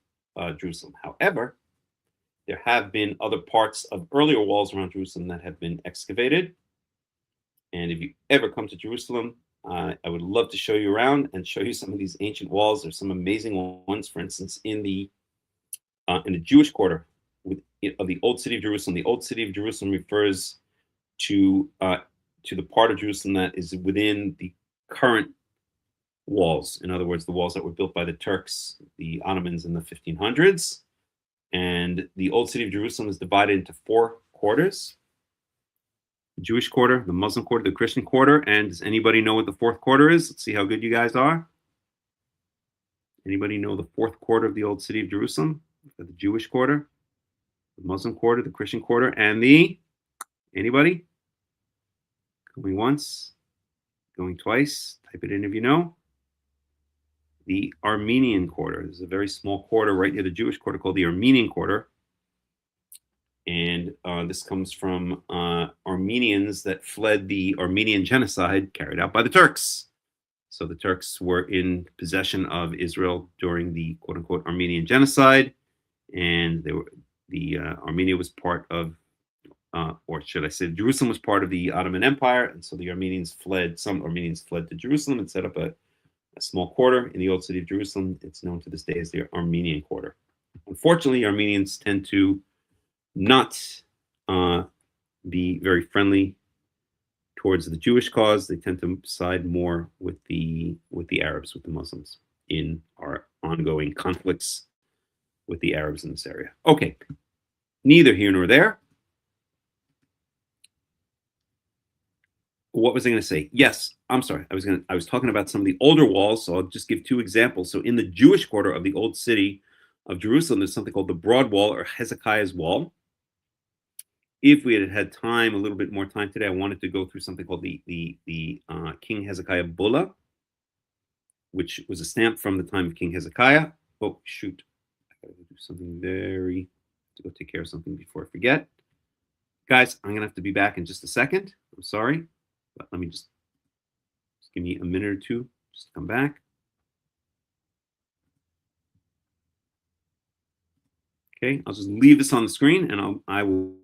Speaker 1: Jerusalem. However, there have been other parts of earlier walls around Jerusalem that have been excavated. And if you ever come to Jerusalem, I would love to show you around and show you some of these ancient walls. There's some amazing ones, for instance, in the Jewish quarter of the Old City of Jerusalem. The Old City of Jerusalem refers to the part of Jerusalem that is within the current walls. In other words, the walls that were built by the Turks, the Ottomans in the 1500s. And the Old City of Jerusalem is divided into 4 quarters. The Jewish quarter, the Muslim quarter, the Christian quarter. And does anybody know what the 4th quarter is? Let's see how good you guys are. Anybody know the 4th quarter of the Old City of Jerusalem? The Jewish quarter, the Muslim quarter, the Christian quarter, and anybody? Going once, going twice, type it in if you know. The Armenian quarter. There's a very small quarter right near the Jewish quarter called the Armenian quarter. And this comes from Armenians that fled the Armenian genocide carried out by the Turks. So the Turks were in possession of Israel during the quote-unquote Armenian genocide, and Armenia was part of, or should I say, Jerusalem was part of the Ottoman Empire, and so the Armenians fled. Some Armenians fled to Jerusalem and set up a small quarter in the Old City of Jerusalem. It's known to this day as the Armenian quarter. Unfortunately, Armenians tend to not be very friendly towards the Jewish cause. They tend to side more with the Arabs, with the Muslims, in our ongoing conflicts with the Arabs in this area. Okay, neither here nor there. What was I going to say? Yes, I'm sorry. I was talking about some of the older walls, so I'll just give 2 examples. So in the Jewish quarter of the Old City of Jerusalem, there's something called the Broad Wall, or Hezekiah's Wall. If we had time, a little bit more time today, I wanted to go through something called the King Hezekiah Bulla, which was a stamp from the time of King Hezekiah. Oh, shoot. I gotta do something to go take care of something before I forget. Guys, I'm going to have to be back in just a second. I'm sorry, but let me just give me a minute or 2 just to come back. Okay, I'll just leave this on the screen and I will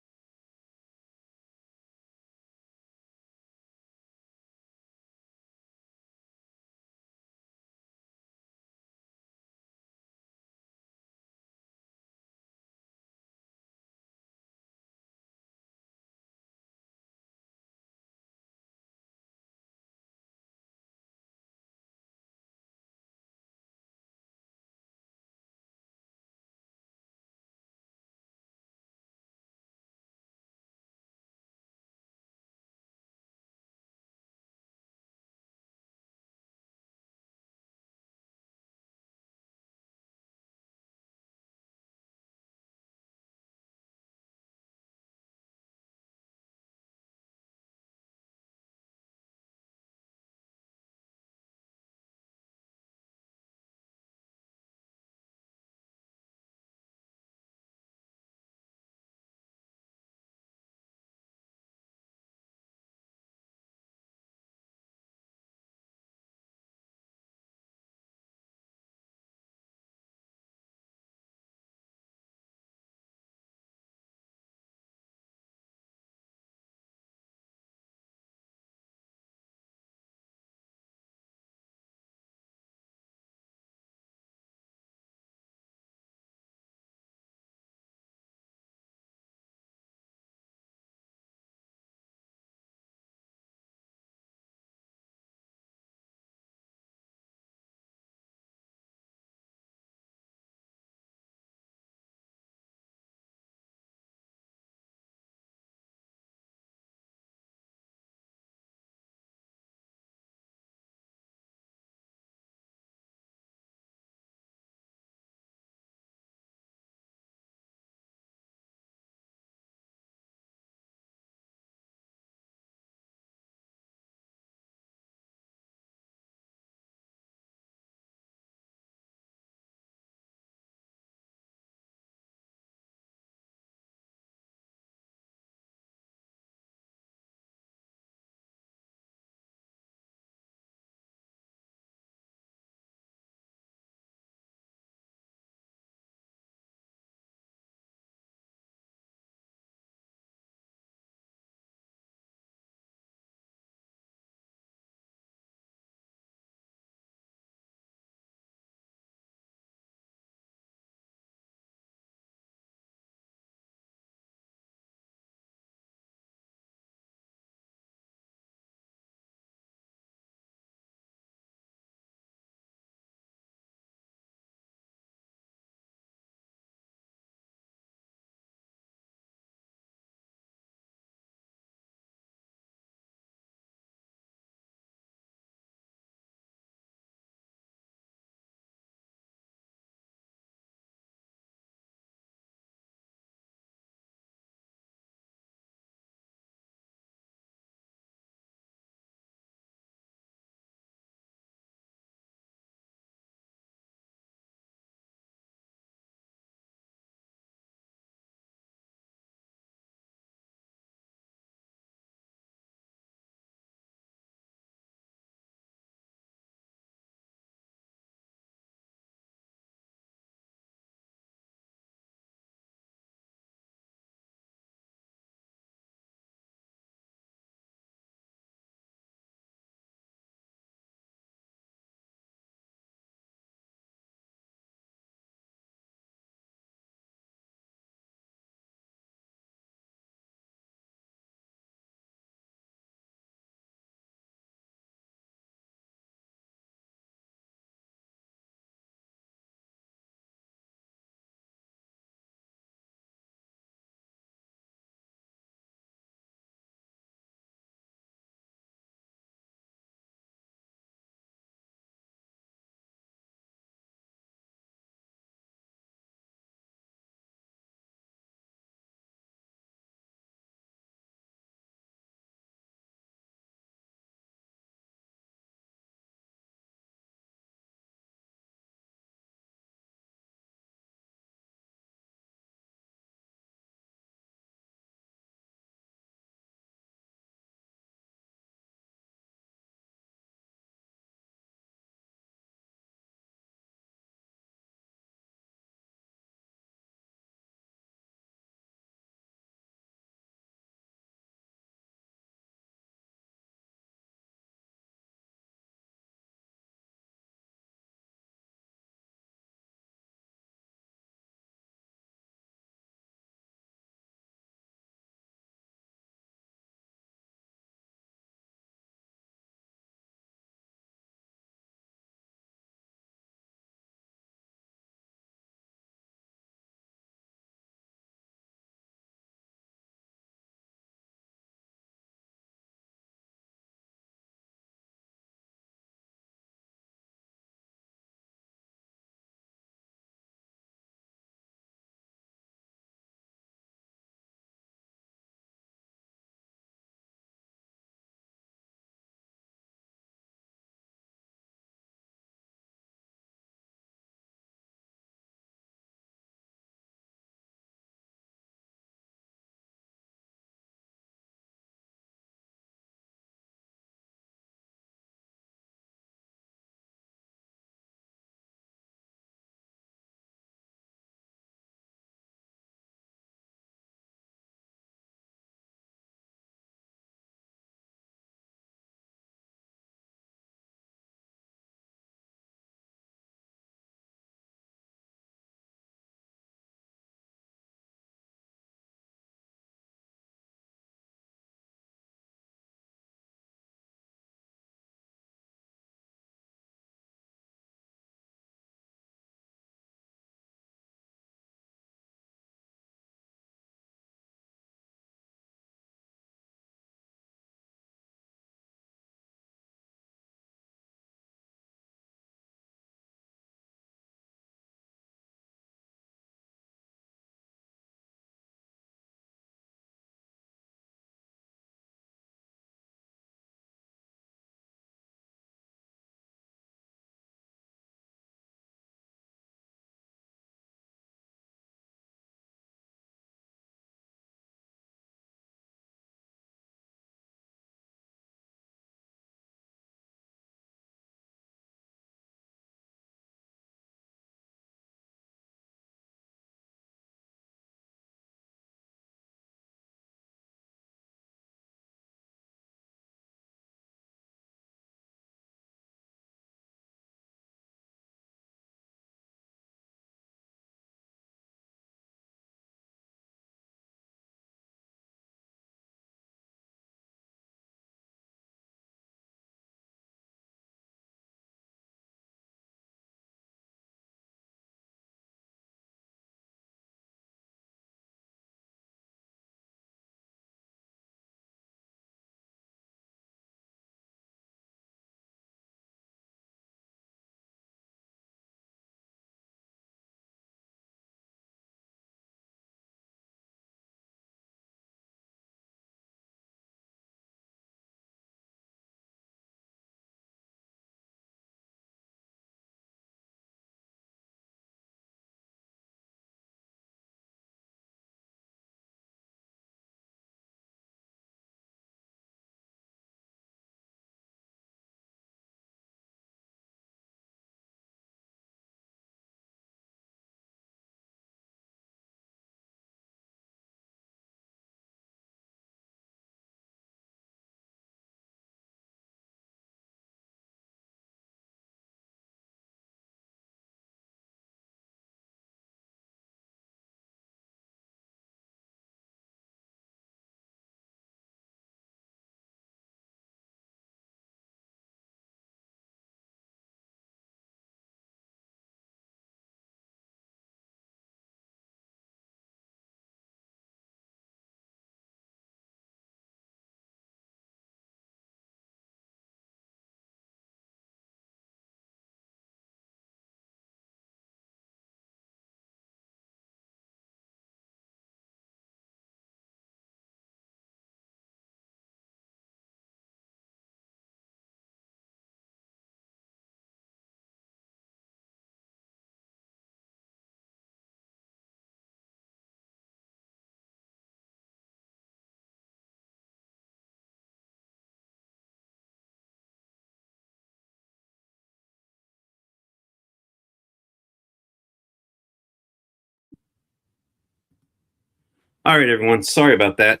Speaker 1: All right, everyone. Sorry about that.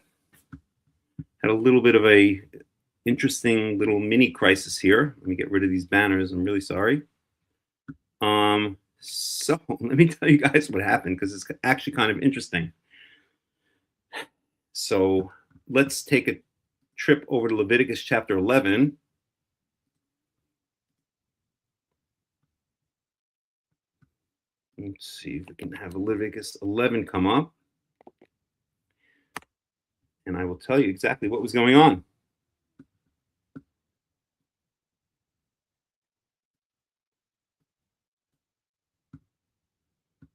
Speaker 1: Had a little bit of a interesting little mini crisis here. Let me get rid of these banners. I'm really sorry. So let me tell you guys what happened, because it's actually kind of interesting. So let's take a trip over to Leviticus chapter 11. Let's see if we can have Leviticus 11 come up. And I will tell you exactly what was going on.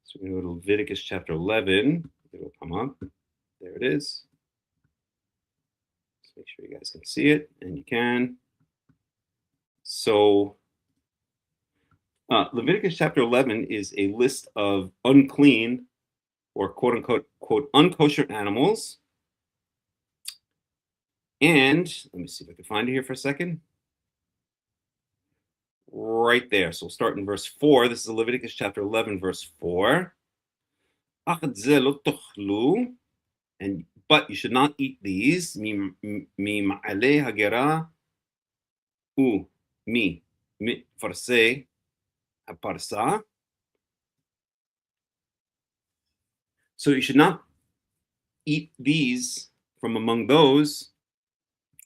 Speaker 1: So we're going to go to Leviticus chapter 11. It'll come up. There it is. Let's make sure you guys can see it, and you can. So Leviticus chapter 11 is a list of unclean, or quote unquote, unkosher animals. And let me see if I can find it here for a second. Right there. So we'll start in verse 4. This is Leviticus chapter 11, verse 4. But you should not eat these. Mi ma'ale hagera u mi farse aparsa. So you should not eat these from among those,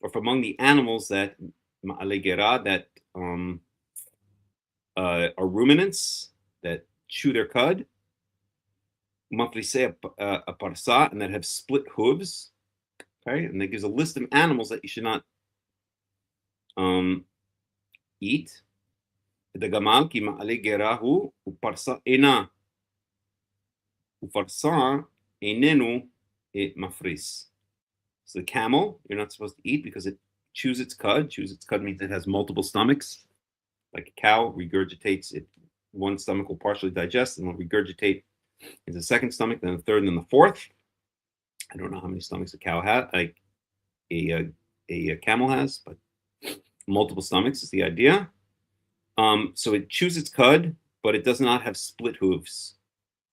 Speaker 1: or from among the animals that ma'ale gera, that are ruminants that chew their cud, mafrise aparsa, and that have split hooves. Okay, and that gives a list of animals that you should not eat. The gamal ki ma'ale gerahu uparsa ena ufarsa enenu et mafris. So the camel you're not supposed to eat because it chews its cud. Chews its cud means it has multiple stomachs. Like a cow regurgitates it. One stomach will partially digest and will regurgitate into the second stomach, then the third, and then the fourth. I don't know how many stomachs a cow has, like a camel has, but multiple stomachs is the idea. So it chews its cud, but it does not have split hooves.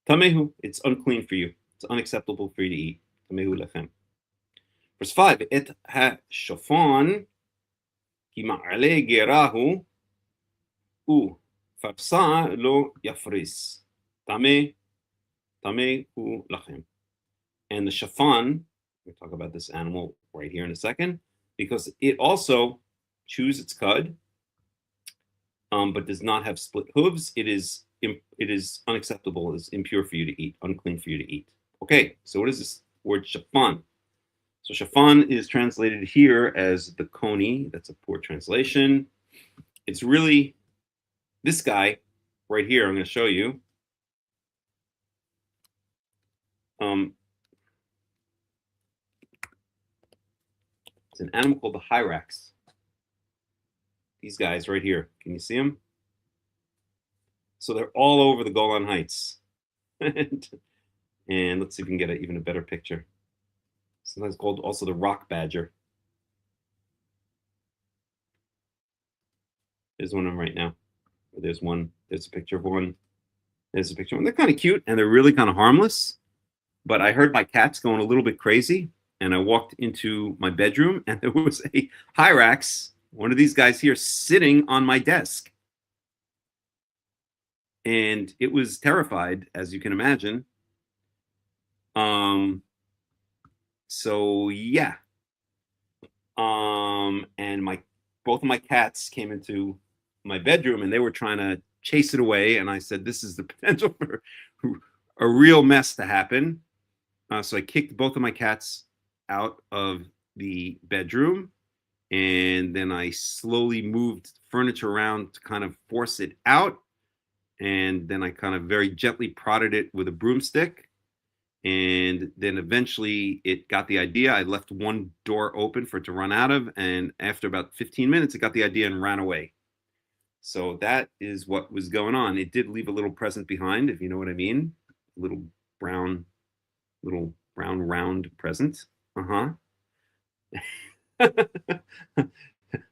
Speaker 1: Tamehu, it's unclean for you. It's unacceptable for you to eat. Tamehu lechem. Verse 5, et ha-shofan ki ma'ale gerahu u farsa lo yafris. Tamehu lachem. And the shafan, we'll talk about this animal right here in a second, because it also chews its cud, but does not have split hooves. It is unacceptable, is impure for you to eat, unclean for you to eat. Okay, so what is this word shafan? So shafan is translated here as the coney. That's a poor translation. It's really this guy right here. I'm going to show you. It's an animal called the hyrax. These guys right here. Can you see them? So they're all over the Golan Heights. And let's see if we can get even a better picture. Sometimes called also the rock badger. There's one of them right now. There's one. There's a picture of one. There's a picture of one. They're kind of cute and they're really kind of harmless. But I heard my cats going a little bit crazy, and I walked into my bedroom, and there was a hyrax, one of these guys here, sitting on my desk. And it was terrified, as you can imagine. So yeah. And both of my cats came into my bedroom, and they were trying to chase it away. And I said, this is the potential for a real mess to happen. So I kicked both of my cats out of the bedroom, and then I slowly moved furniture around to kind of force it out. And then I kind of very gently prodded it with a broomstick. And then eventually it got the idea. I left one door open for it to run out of. And after about 15 minutes, it got the idea and ran away. So that is what was going on. It did leave a little present behind, if you know what I mean. A little brown round present.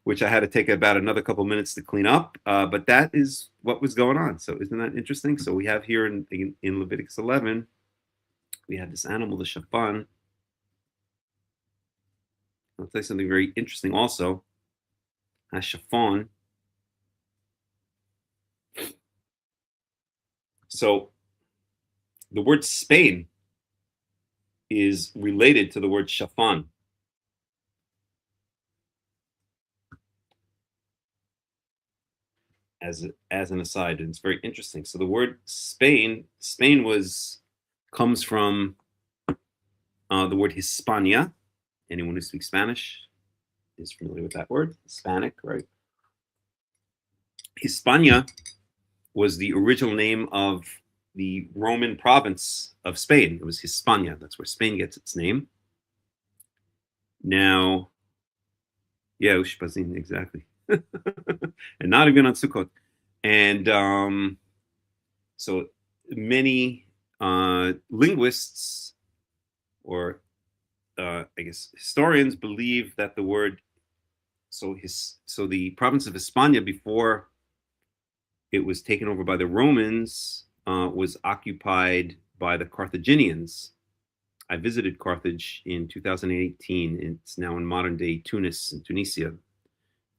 Speaker 1: Which I had to take about another couple minutes to clean up. But that is what was going on. So isn't that interesting? So we have here in Leviticus 11, we had this animal, the shafan. I'll tell you something very interesting also. Shafan. So the word Spain is related to the word shafan. As an aside, and it's very interesting. So the word Spain comes from the word Hispania. Anyone who speaks Spanish is familiar with that word, Hispanic, right? Hispania was the original name of the Roman province of Spain. It was Hispania. That's where Spain gets its name. Now, yeah, Ushpazin, exactly. And not even on Sukkot. And so many linguists or I guess historians believe that the word so the province of Hispania before it was taken over by the Romans was occupied by the Carthaginians. I visited Carthage in 2018. It's now in modern day Tunis and Tunisia.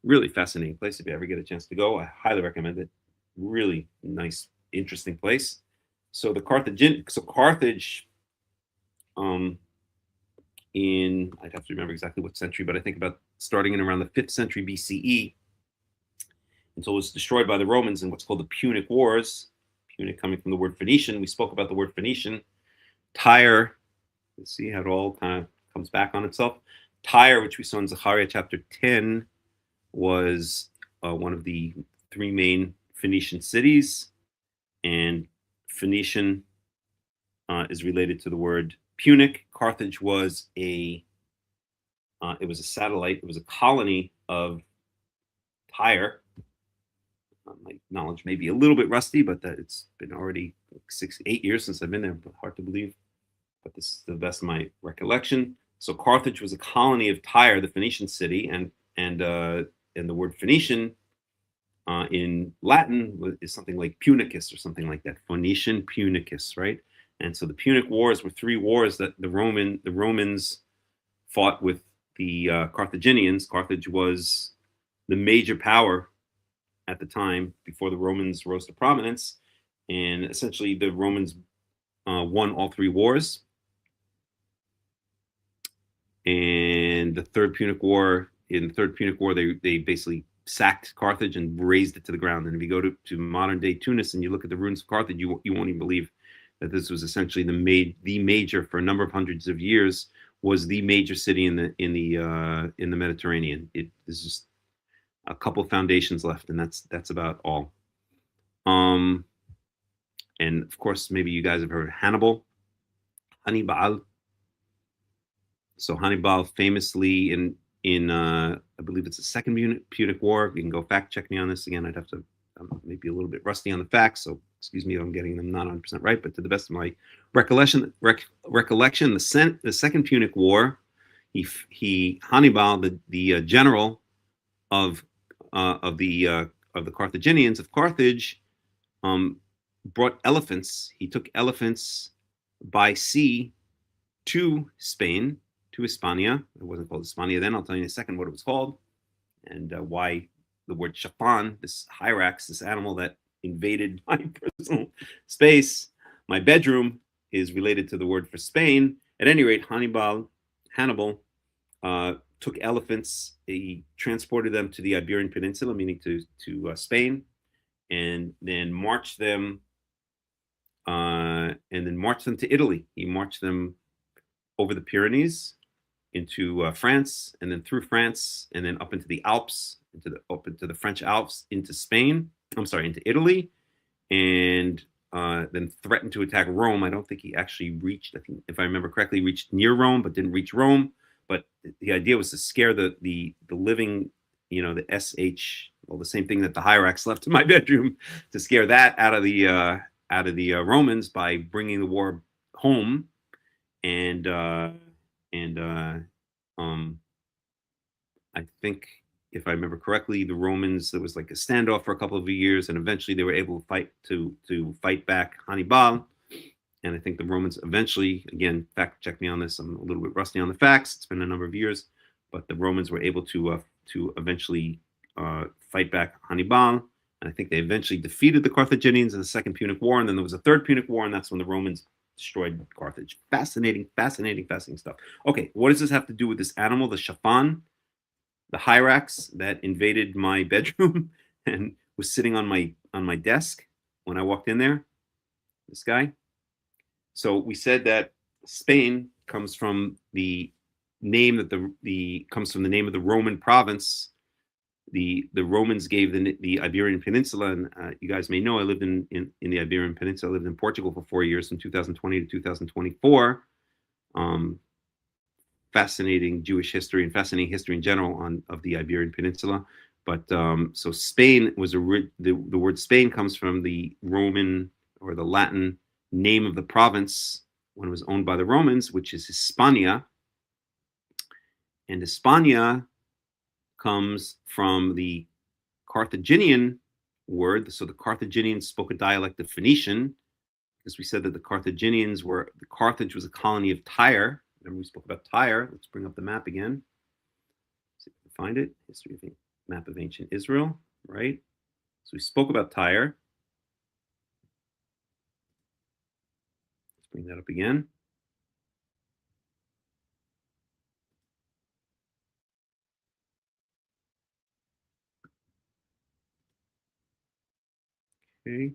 Speaker 1: Really fascinating place. If you ever get a chance to go, I highly recommend it. Really nice, interesting place. So Carthage, I'd have to remember exactly what century, but I think about starting in around the 5th century BCE, until it was destroyed by the Romans in what's called the Punic Wars. Punic coming from the word Phoenician. We spoke about the word Phoenician. Tyre, let's see how it all kind of comes back on itself. Tyre, which we saw in Zechariah chapter 10, was one of the 3 main Phoenician cities, and Phoenician is related to the word Punic. Carthage was it was a satellite. It was a colony of Tyre. My knowledge may be a little bit rusty, but it's been already 8 years since I've been there. But hard to believe, but this is the best of my recollection. So Carthage was a colony of Tyre, the Phoenician city, and the word Phoenician in Latin is something like Punicus or something like that. Phoenician, Punicus, right? And so the Punic Wars were 3 wars that the Romans fought with the Carthaginians. Carthage was the major power at the time before the Romans rose to prominence, and essentially the Romans won all 3 wars. And in the Third Punic War, they basically sacked Carthage and razed it to the ground. And if you go to modern day Tunis and you look at the ruins of Carthage, you won't even believe that this was essentially the major, for a number of hundreds of years, was the major city in the Mediterranean. There's just a couple foundations left, and that's about all. And of course, maybe you guys have heard of Hannibal. So Hannibal famously in I believe it's the Second Punic War. You can go fact check me on this again. I'd have to maybe a little bit rusty on the facts, so excuse me if I'm getting them not 100% right. But to the best of my recollection, the Second Punic War, Hannibal, the general of the Carthaginians of Carthage, brought elephants. He took elephants by sea to Spain, to Hispania. It wasn't called Hispania then. I'll tell you in a second what it was called, and why the word shafan, this hyrax, this animal that invaded my personal space, my bedroom, is related to the word for Spain. At any rate, Hannibal took elephants. He transported them to the Iberian Peninsula, meaning to Spain, and then marched them to Italy. He marched them over the Pyrenees into France, and then through France, and then up into the Alps, up into the French Alps, into Italy, and then threatened to attack Rome. I don't think he actually reached, if I remember correctly, reached near Rome, but didn't reach Rome. But the idea was to scare the living, the the same thing that the hyrax left in my bedroom, to scare that out of the Romans by bringing the war home. And I think, if I remember correctly, the Romans, there was like a standoff for a couple of years, and eventually they were able to fight back Hannibal, And I think the Romans eventually, again, fact check me on this, I'm a little bit rusty on the facts, it's been a number of years, but the Romans were able to eventually fight back Hannibal. And I think they eventually defeated the Carthaginians in the Second Punic War. And then there was a Third Punic War, and that's when the Romans destroyed Carthage. Fascinating stuff. Okay, what does this have to do with this animal, the Shafan, the Hyrax that invaded my bedroom and was sitting on my desk when I walked in there? This guy. So we said that Spain comes from the name that comes from the name of the Roman province. The Romans gave the Iberian Peninsula, and you guys may know I lived in the Iberian Peninsula. I lived in Portugal for 4 years, from 2020 to 2024. Fascinating Jewish history and fascinating history in general of the Iberian Peninsula. But so Spain was the word Spain comes from the Roman or the Latin name of the province when it was owned by the Romans, which is Hispania. And Hispania comes from the Carthaginian word. So the Carthaginians spoke a dialect of Phoenician, because we said that Carthage was a colony of Tyre. Remember we spoke about Tyre. Let's bring up the map again. See if we can find it. History of map of ancient Israel, right? So we spoke about Tyre. Let's bring that up again. Okay.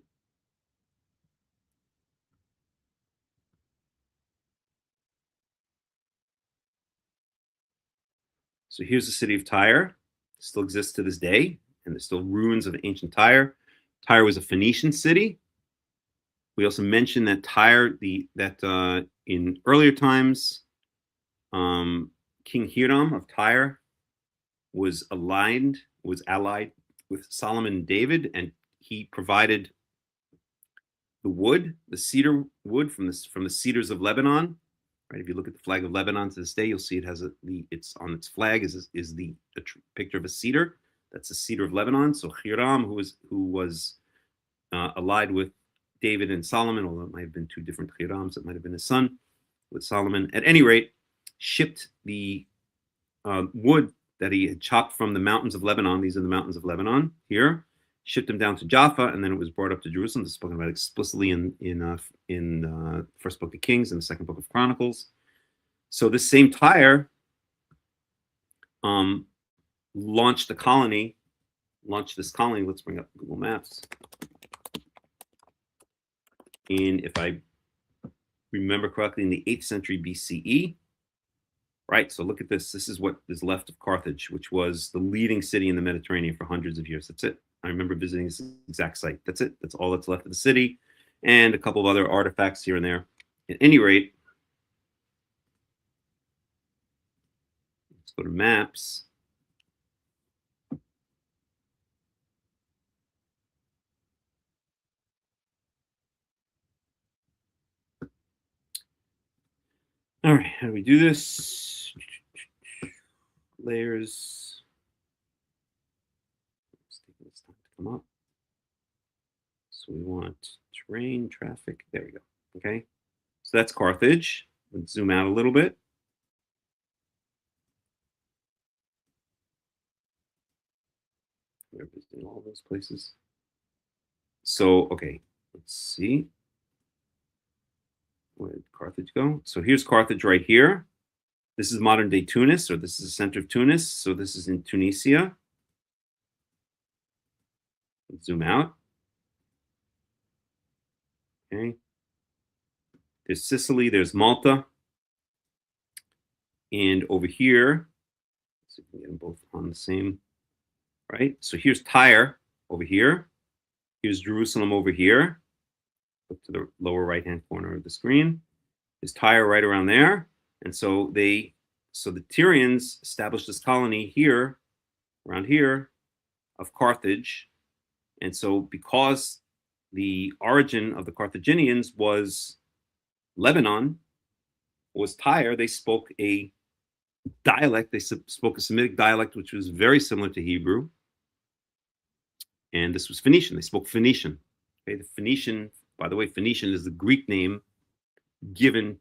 Speaker 1: So here's the city of Tyre. It still exists to this day, and there's still ruins of ancient Tyre. Tyre was a Phoenician city. We also mentioned that Tyre, in earlier times, King Hiram of Tyre was allied with Solomon and David, and he provided the cedar wood from the cedars of Lebanon. Right? If you look at the flag of Lebanon to this day, you'll see it has it's on its flag is the picture of a cedar. That's the cedar of Lebanon. So Hiram, who was allied with David and Solomon, although it might have been two different Hirams, it might have been his son with Solomon. At any rate, shipped the wood that he had chopped from the mountains of Lebanon. These are the mountains of Lebanon here. Shipped them down to Jaffa, and then it was brought up to Jerusalem. This is spoken about explicitly in first book of Kings and the second book of Chronicles. So this same Tyre launched this colony. Let's bring up Google Maps. If I remember correctly, in the 8th century BCE. Right, so look at this. This is what is left of Carthage, which was the leading city in the Mediterranean for hundreds of years. That's it. I remember visiting this exact site. That's it. That's all that's left of the city, and a couple of other artifacts here and there. At any rate, let's go to maps. All right, how do we do this? Layers. It's taking this time to come up. So we want terrain, traffic. There we go. Okay. So that's Carthage. Let's zoom out a little bit. We're visiting all those places. So, okay, let's see. Where did Carthage go? So here's Carthage right here. This is modern day Tunis, or this is the center of Tunis. So this is in Tunisia. Let's zoom out. Okay. There's Sicily, there's Malta. And over here, let's see if we can get them both on the same, right? So here's Tyre over here. Here's Jerusalem over here. Look to the lower right-hand corner of the screen. There's Tyre right around there. And so the Tyrians established this colony here, around here, of Carthage. And so because the origin of the Carthaginians was Lebanon, was Tyre, they spoke a dialect. They spoke a Semitic dialect, which was very similar to Hebrew. And this was Phoenician. They spoke Phoenician. Okay, the Phoenician, by the way, Phoenician is the Greek name given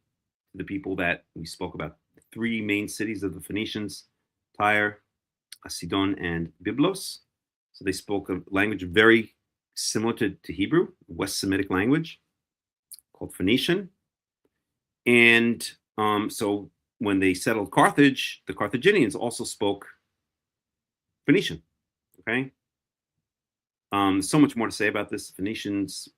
Speaker 1: to the people that we spoke about. The three main cities of the Phoenicians, Tyre, Sidon, and Byblos. So they spoke a language very similar to Hebrew, West Semitic language called Phoenician. And so when they settled Carthage, the Carthaginians also spoke Phoenician. Okay. So much more to say about this. Phoenicians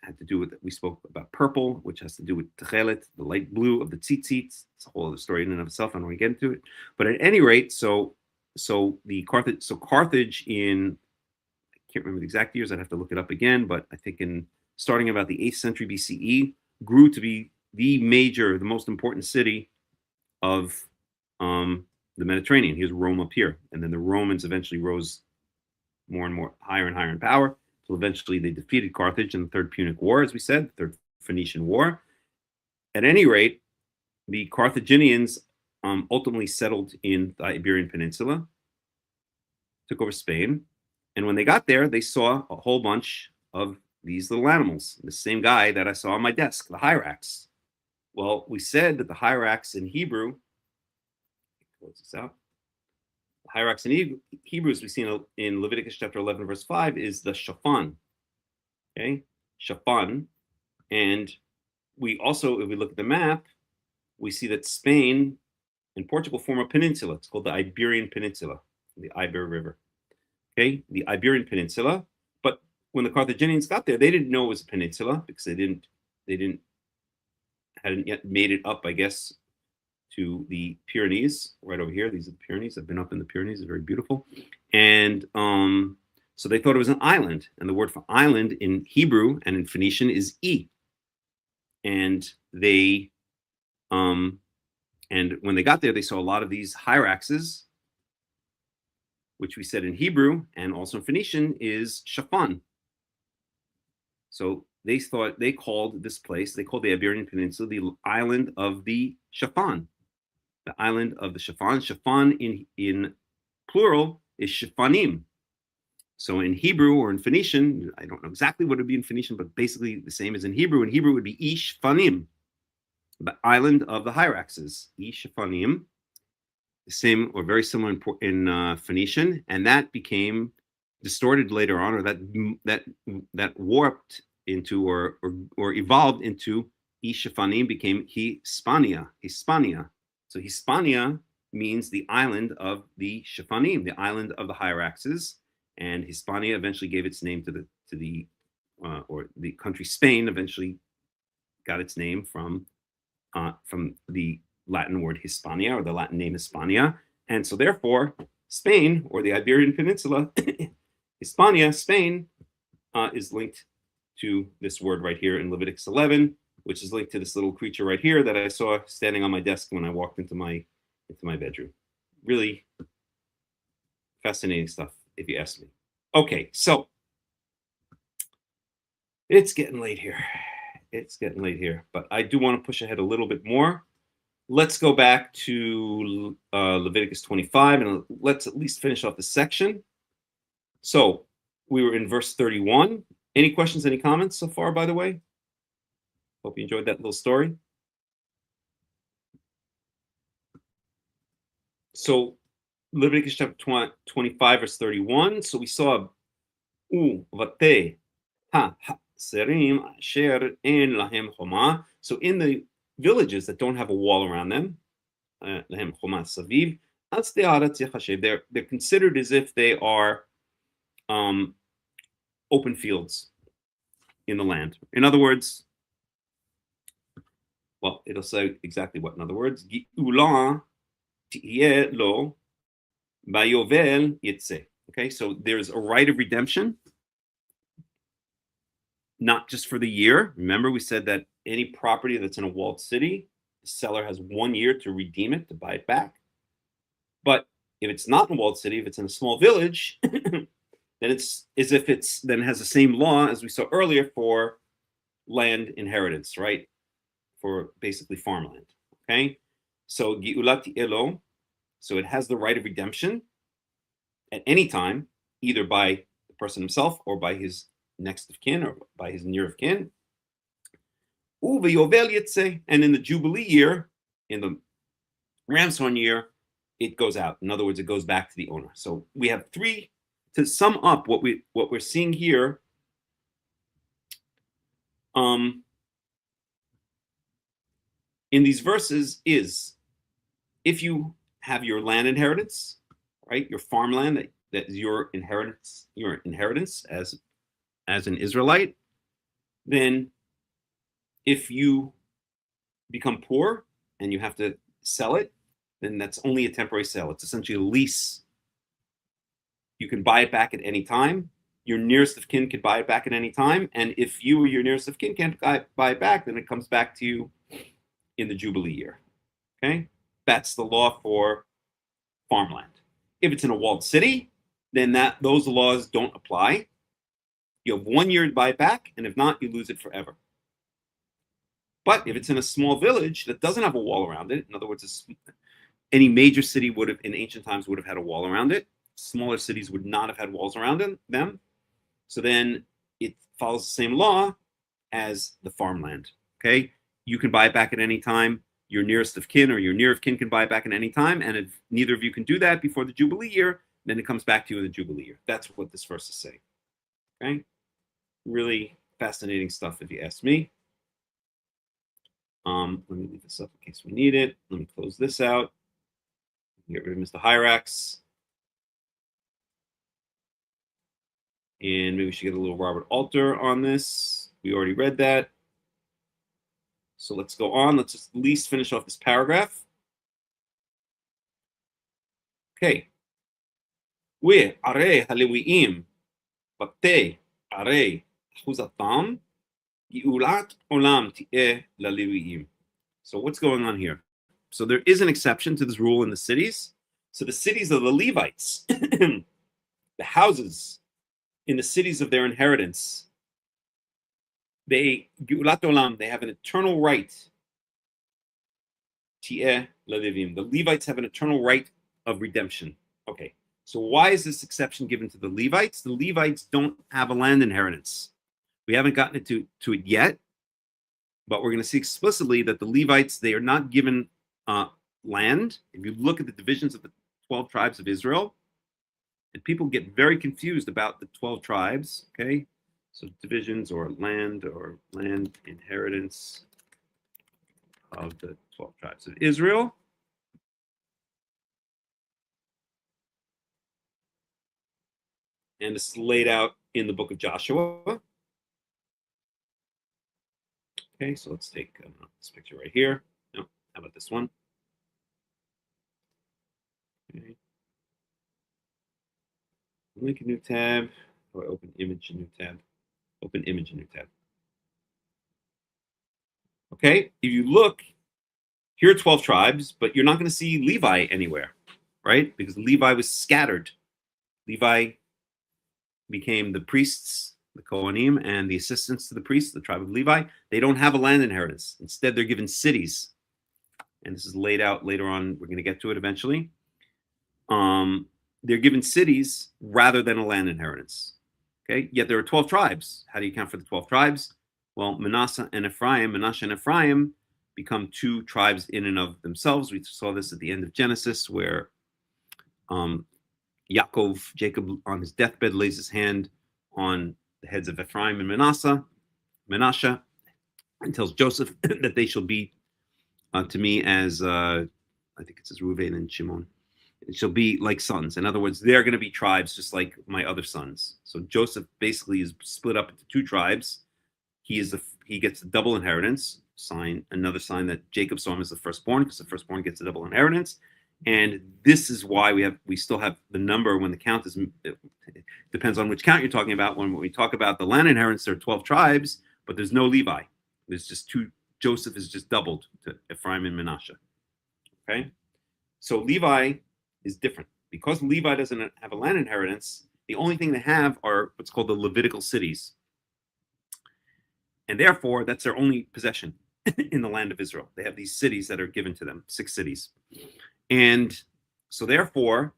Speaker 1: had to do with, we spoke about purple, which has to do with Techelet, the light blue of the tzitzits. It's a whole other story in and of itself. I don't want to get into it. But at any rate, so Carthage in, I can't remember the exact years, I'd have to look it up again, but I think starting about the 8th century BCE, grew to be the most important city of the Mediterranean. Here's Rome up here. And then the Romans eventually rose more and more, higher and higher in power. So eventually they defeated Carthage in the Third Punic War, as we said, the Third Phoenician War. At any rate, the Carthaginians ultimately settled in the Iberian Peninsula, took over Spain. And when they got there, they saw a whole bunch of these little animals. The same guy that I saw on my desk, the hyrax. Well, we said that the hyrax in Hebrew, close this out. The hyrax in Hebrew, as we see in Leviticus chapter 11, verse 5, is the shafan. Okay, shafan. And we also, if we look at the map, we see that Spain and Portugal form a peninsula. It's called the Iberian Peninsula, the Iber River. Okay, the Iberian Peninsula. But when the Carthaginians got there, they didn't know it was a peninsula because hadn't yet made it up, I guess, to the Pyrenees, right over here. These are the Pyrenees. I've been up in the Pyrenees. They're very beautiful. And so they thought it was an island. And the word for island in Hebrew and in Phoenician is E. And they, and when they got there, they saw a lot of these hyraxes, which we said in Hebrew and also in Phoenician is shafan. So they called this place, they called the Iberian Peninsula the island of the shafan. The island of the shafan. Shafan in plural is shafanim. So in Hebrew or in Phoenician, I don't know exactly what it would be in Phoenician, but basically the same as in Hebrew. In Hebrew, it would be Ishfanim, the island of the hyraxes. Ishfanim, the same or very similar in Phoenician, and that became distorted later on, or that warped into or evolved into Ishfanim, became Hispania. So Hispania means the island of the Shafanim, the island of the hyraxes. And Hispania eventually gave its name to the country Spain. Eventually got its name from the Latin word Hispania, or the Latin name Hispania. And so therefore, Spain, or the Iberian Peninsula, Hispania, Spain, is linked to this word right here in Leviticus 11, which is linked to this little creature right here that I saw standing on my desk when I walked into my bedroom. Really fascinating stuff, if you ask me. Okay, so it's getting late here. But I do want to push ahead a little bit more. Let's go back to Leviticus 25, and let's at least finish off the section. So we were in verse 31. Any questions, any comments so far, by the way? Hope you enjoyed that little story. So Leviticus chapter 25, verse 31. So we saw vate ha serim asher en lahem choma. So in the villages that don't have a wall around them, lahem choma saviv, they're considered as if they are open fields in the land. In other words, well, it'll say exactly what. In other words, Gi'ula ti'yeh lo bayovel yitzeh. Okay, so there's a right of redemption, not just for the year. Remember, we said that any property that's in a walled city, the seller has 1 year to redeem it, to buy it back. But if it's not in a walled city, if it's in a small village, then it's as if then has the same law as we saw earlier for land inheritance, right? For basically farmland. Okay, so Gi'ulat Elo, so it has the right of redemption at any time, either by the person himself or by his next of kin or by his near of kin. And in the Jubilee year, in the ram's horn year, it goes out. In other words, it goes back to the owner. So we have three. To sum up what we're seeing here, in these verses is, if you have your land inheritance, right, your farmland that is your inheritance as an Israelite, then if you become poor and you have to sell it, then that's only a temporary sale. It's essentially a lease. You can buy it back at any time. Your nearest of kin can buy it back at any time. And if you or your nearest of kin can't buy it back, then it comes back to you in the Jubilee year. Okay? That's the law for farmland. If it's in a walled city, then those laws don't apply. You have 1 year to buy it back, and if not, you lose it forever. But if it's in a small village that doesn't have a wall around it, in other words, any major city would have, in ancient times, would have had a wall around it. Smaller cities would not have had walls around them. So then it follows the same law as the farmland. Okay, you can buy it back at any time. Your nearest of kin or your near of kin can buy it back at any time. And if neither of you can do that before the Jubilee year, then it comes back to you in the Jubilee year. That's what this verse is saying. Okay, really fascinating stuff if you ask me. Let me leave this up in case we need it. Let me close this out. Get rid of Mr. Hyrax. And maybe we should get a little Robert Alter on this. We already read that. So let's go on. Let's just at least finish off this paragraph. Okay. We are halewiim, bate are chuzatam, giulat olam ti'eh lalewiim. So what's going on here? So there is an exception to this rule in the cities. So the cities of the Levites, the houses in the cities of their inheritance, they have an eternal right. Ti'eh lalevim. The Levites have an eternal right of redemption. Okay, so why is this exception given to the Levites? The Levites don't have a land inheritance. We haven't gotten to it yet, but we're going to see explicitly that the Levites, they are not given land. If you look at the divisions of the 12 tribes of Israel, and people get very confused about the 12 tribes, okay? So divisions or land inheritance of the 12 tribes of Israel. And this is laid out in the book of Joshua. Okay, so let's take this picture right here. No, how about this one? Okay. Link a new tab. Or open image, a new tab. Open image, a new tab. Okay, if you look, here are 12 tribes, but you're not going to see Levi anywhere, right? Because Levi was scattered. Levi became the priests, the Kohanim, and the assistants to the priests, the tribe of Levi. They don't have a land inheritance. Instead, they're given cities. And this is laid out later on. We're going to get to it eventually. They're given cities rather than a land inheritance. Okay, yet there are 12 tribes. How do you count for the 12 tribes? Well, Manasseh and Ephraim become two tribes in and of themselves. We saw this at the end of Genesis, where Jacob, on his deathbed, lays his hand on the heads of Ephraim and Manasseh, and tells Joseph that they shall be to me as, I think it says Reuven and Shimon. It shall be like sons. In other words, they're going to be tribes just like my other sons. So Joseph basically is split up into two tribes. He gets a double inheritance sign, another sign that Jacob saw him as the firstborn, because the firstborn gets a double inheritance. And this is why we still have the number when the count is, it depends on which count you're talking about. When we talk about the land inheritance, there are 12 tribes, but there's no Levi. There's just two. Joseph is just doubled to Ephraim and Manasseh. Okay, so Levi is different. Because Levi doesn't have a land inheritance, the only thing they have are what's called the Levitical cities. And therefore, that's their only possession in the land of Israel. They have these cities that are given to them, 6 cities. And so therefore,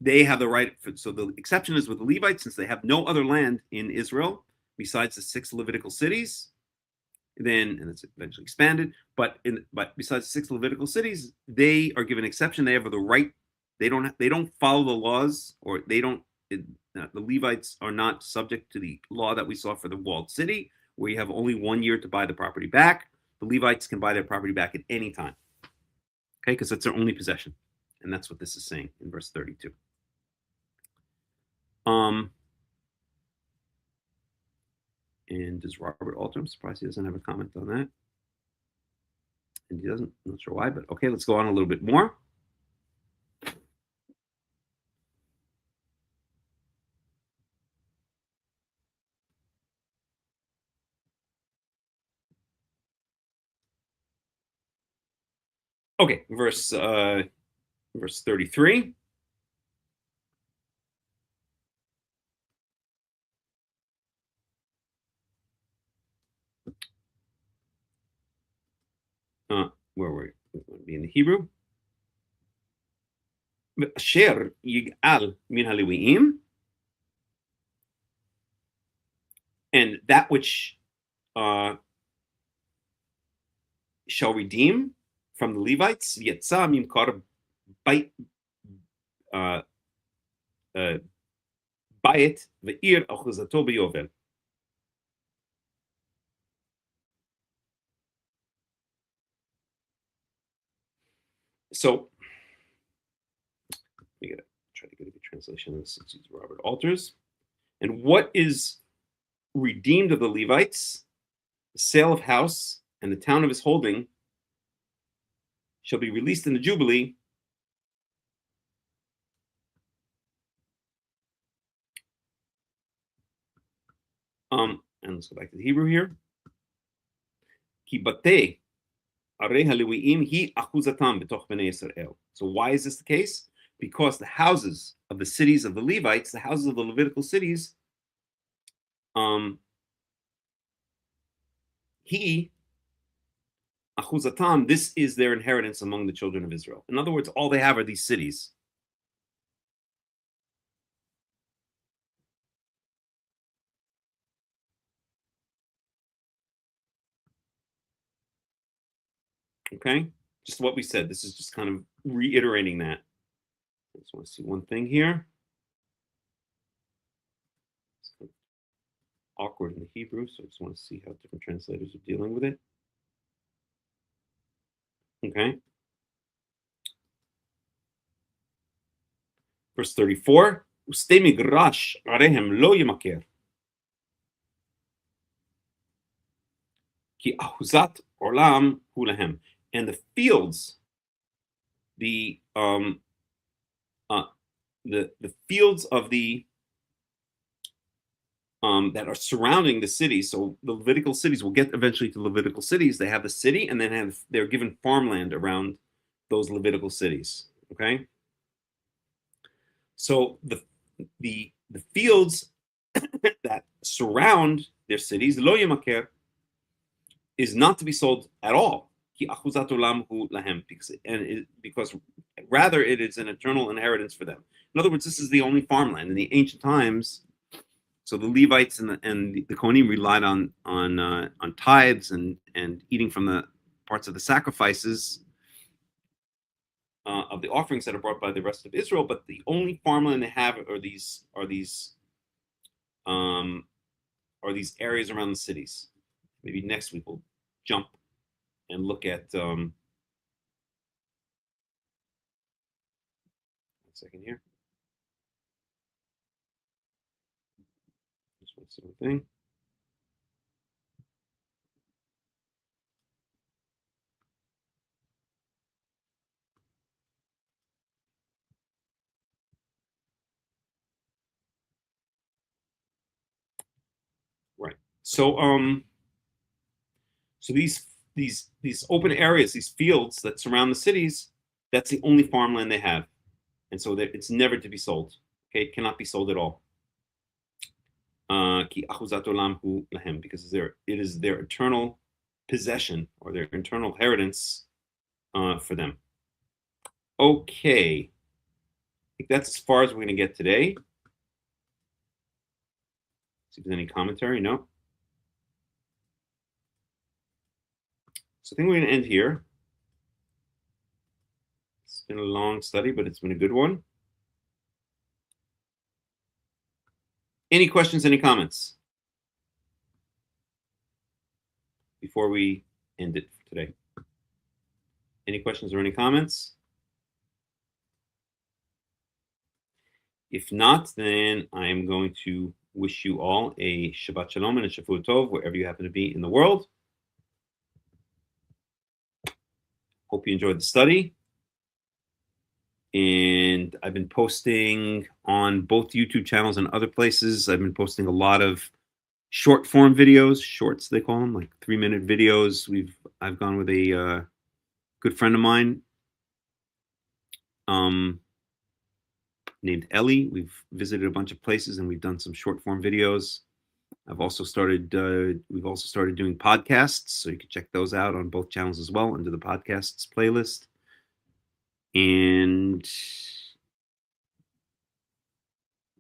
Speaker 1: they have the right. So the exception is with the Levites, since they have no other land in Israel besides the 6 Levitical cities, then, and it's eventually expanded. But besides 6 Levitical cities, they are given exception. They have the right. They don't follow the laws, or they don't. The Levites are not subject to the law that we saw for the walled city, where you have only 1 year to buy the property back. The Levites can buy their property back at any time. Okay, because that's their only possession, and that's what this is saying in verse 32. And does Robert alter? I'm surprised he doesn't have a comment on that. And he doesn't. I'm not sure why, but okay, let's go on a little bit more. Okay, verse 33. Where were we? Want to be in the Hebrew. Asher yig'al min haleviim, and that which shall redeem from the Levites, yetza mimkar bayit ve'ir achuzato beyovel. So we gotta try to get a good translation of this since Robert alters. And what is redeemed of the Levites, the sale of house and the town of his holding shall be released in the Jubilee. And let's go back to the Hebrew here. Ki batei arei haleviim hi achuzatam betoch bnei Yisrael. So why is this the case? Because the houses of the cities of the Levites, the houses of the Levitical cities, achuzatam, this is their inheritance among the children of Israel. In other words, all they have are these cities. Okay, just what we said. This is just kind of reiterating that. I just want to see one thing here. It's kind of awkward in the Hebrew, so I just want to see how different translators are dealing with it. Okay. Verse 34. Uste migrash arehem lo yemaker. Ki ahuzat olam hu lahem. And the fields, the fields of the that are surrounding the city. So the Levitical cities will get eventually to Levitical cities. They have the city, and then they're given farmland around those Levitical cities. Okay. So the fields that surround their cities, lo yemaker, is not to be sold at all. Because rather it is an eternal inheritance for them. In other words, this is the only farmland in the ancient times. So the Levites and the Kohanim relied on tithes and eating from the parts of the sacrifices of the offerings that are brought by the rest of Israel. But the only farmland they have are these areas around the cities. Maybe next week we'll jump and look at one second here. Just one simple thing. Right. So these open areas, these fields that surround the cities, that's the only farmland they have, and so that it's never to be sold. Okay, it cannot be sold at all. Because it is their eternal possession or their eternal inheritance for them. Okay, I think that's as far as we're going to get today. See if there's any commentary. No. So I think we're going to end here. It's been a long study, but it's been a good one. Any questions, any comments before we end it for today? Any questions or any comments? If not, then I am going to wish you all a Shabbat Shalom and a Shavua Tov wherever you happen to be in the world. Hope you enjoyed the study. And I've been posting on both YouTube channels and other places. I've been posting a lot of short form videos, shorts they call them, like 3-minute videos. I've gone with a good friend of mine named Ellie. We've visited a bunch of places and we've done some short form videos. We've also started doing podcasts, so you can check those out on both channels as well under the podcasts playlist. And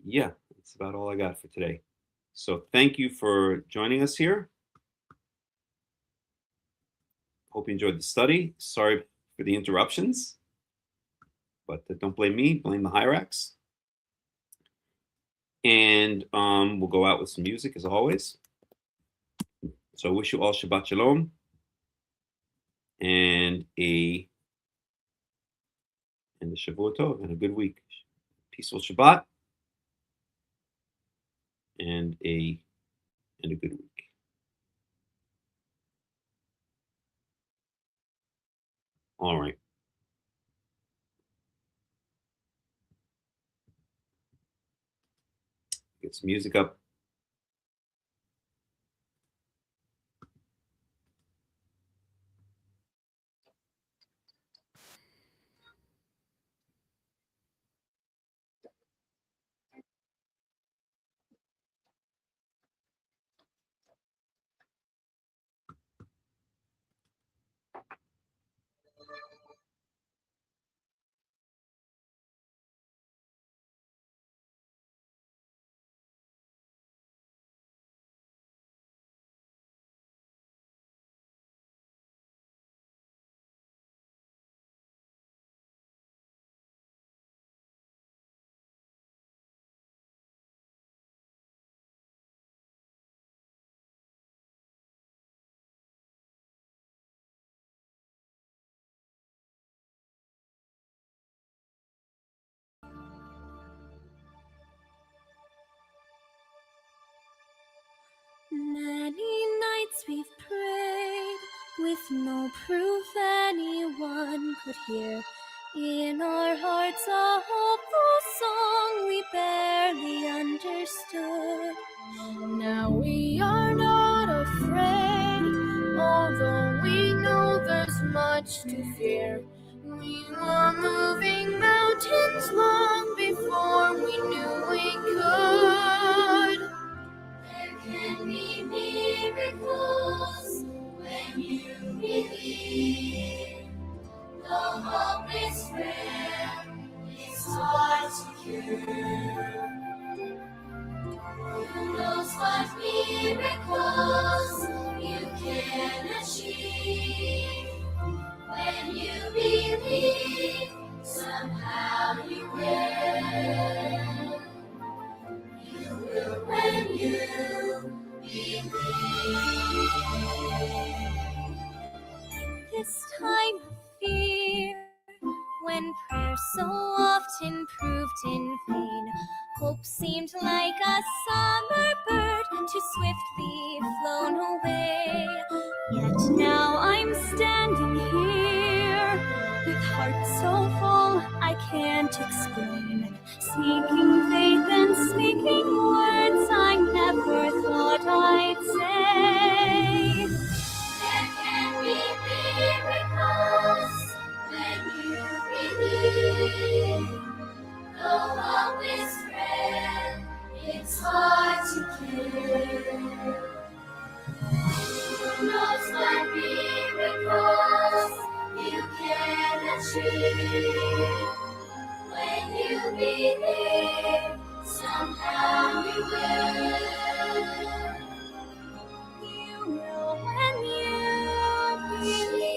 Speaker 1: yeah, that's about all I got for today. So thank you for joining us here. Hope you enjoyed the study. Sorry for the interruptions, but don't blame me, blame the Hyrax. And we'll go out with some music as always. So I wish you all Shabbat Shalom and a Shavua Tov and a good week. Peaceful Shabbat and a good week. All right. Get some music up.
Speaker 2: Many nights we've prayed with no proof anyone could hear. In our hearts a hopeful song we barely understood. Now we are not afraid, although we know there's much to fear. We were moving mountains long before we knew we could. There can be miracles when you believe. The hope is rare, it's hard to cure. Who knows what miracles you can achieve? When you believe, somehow you will. You will when you believe. This time of fear, when prayer so often proved in vain, hope seemed like a summer bird too swiftly flown away. Yet now I'm standing here with heart so full I can't explain, seeking faith and speaking words I never thought I'd say. There can be miracles when you believe. Though hope is rare, it's hard to cure. Who knows what miracles you can achieve? When you believe, somehow you will. You will when you believe.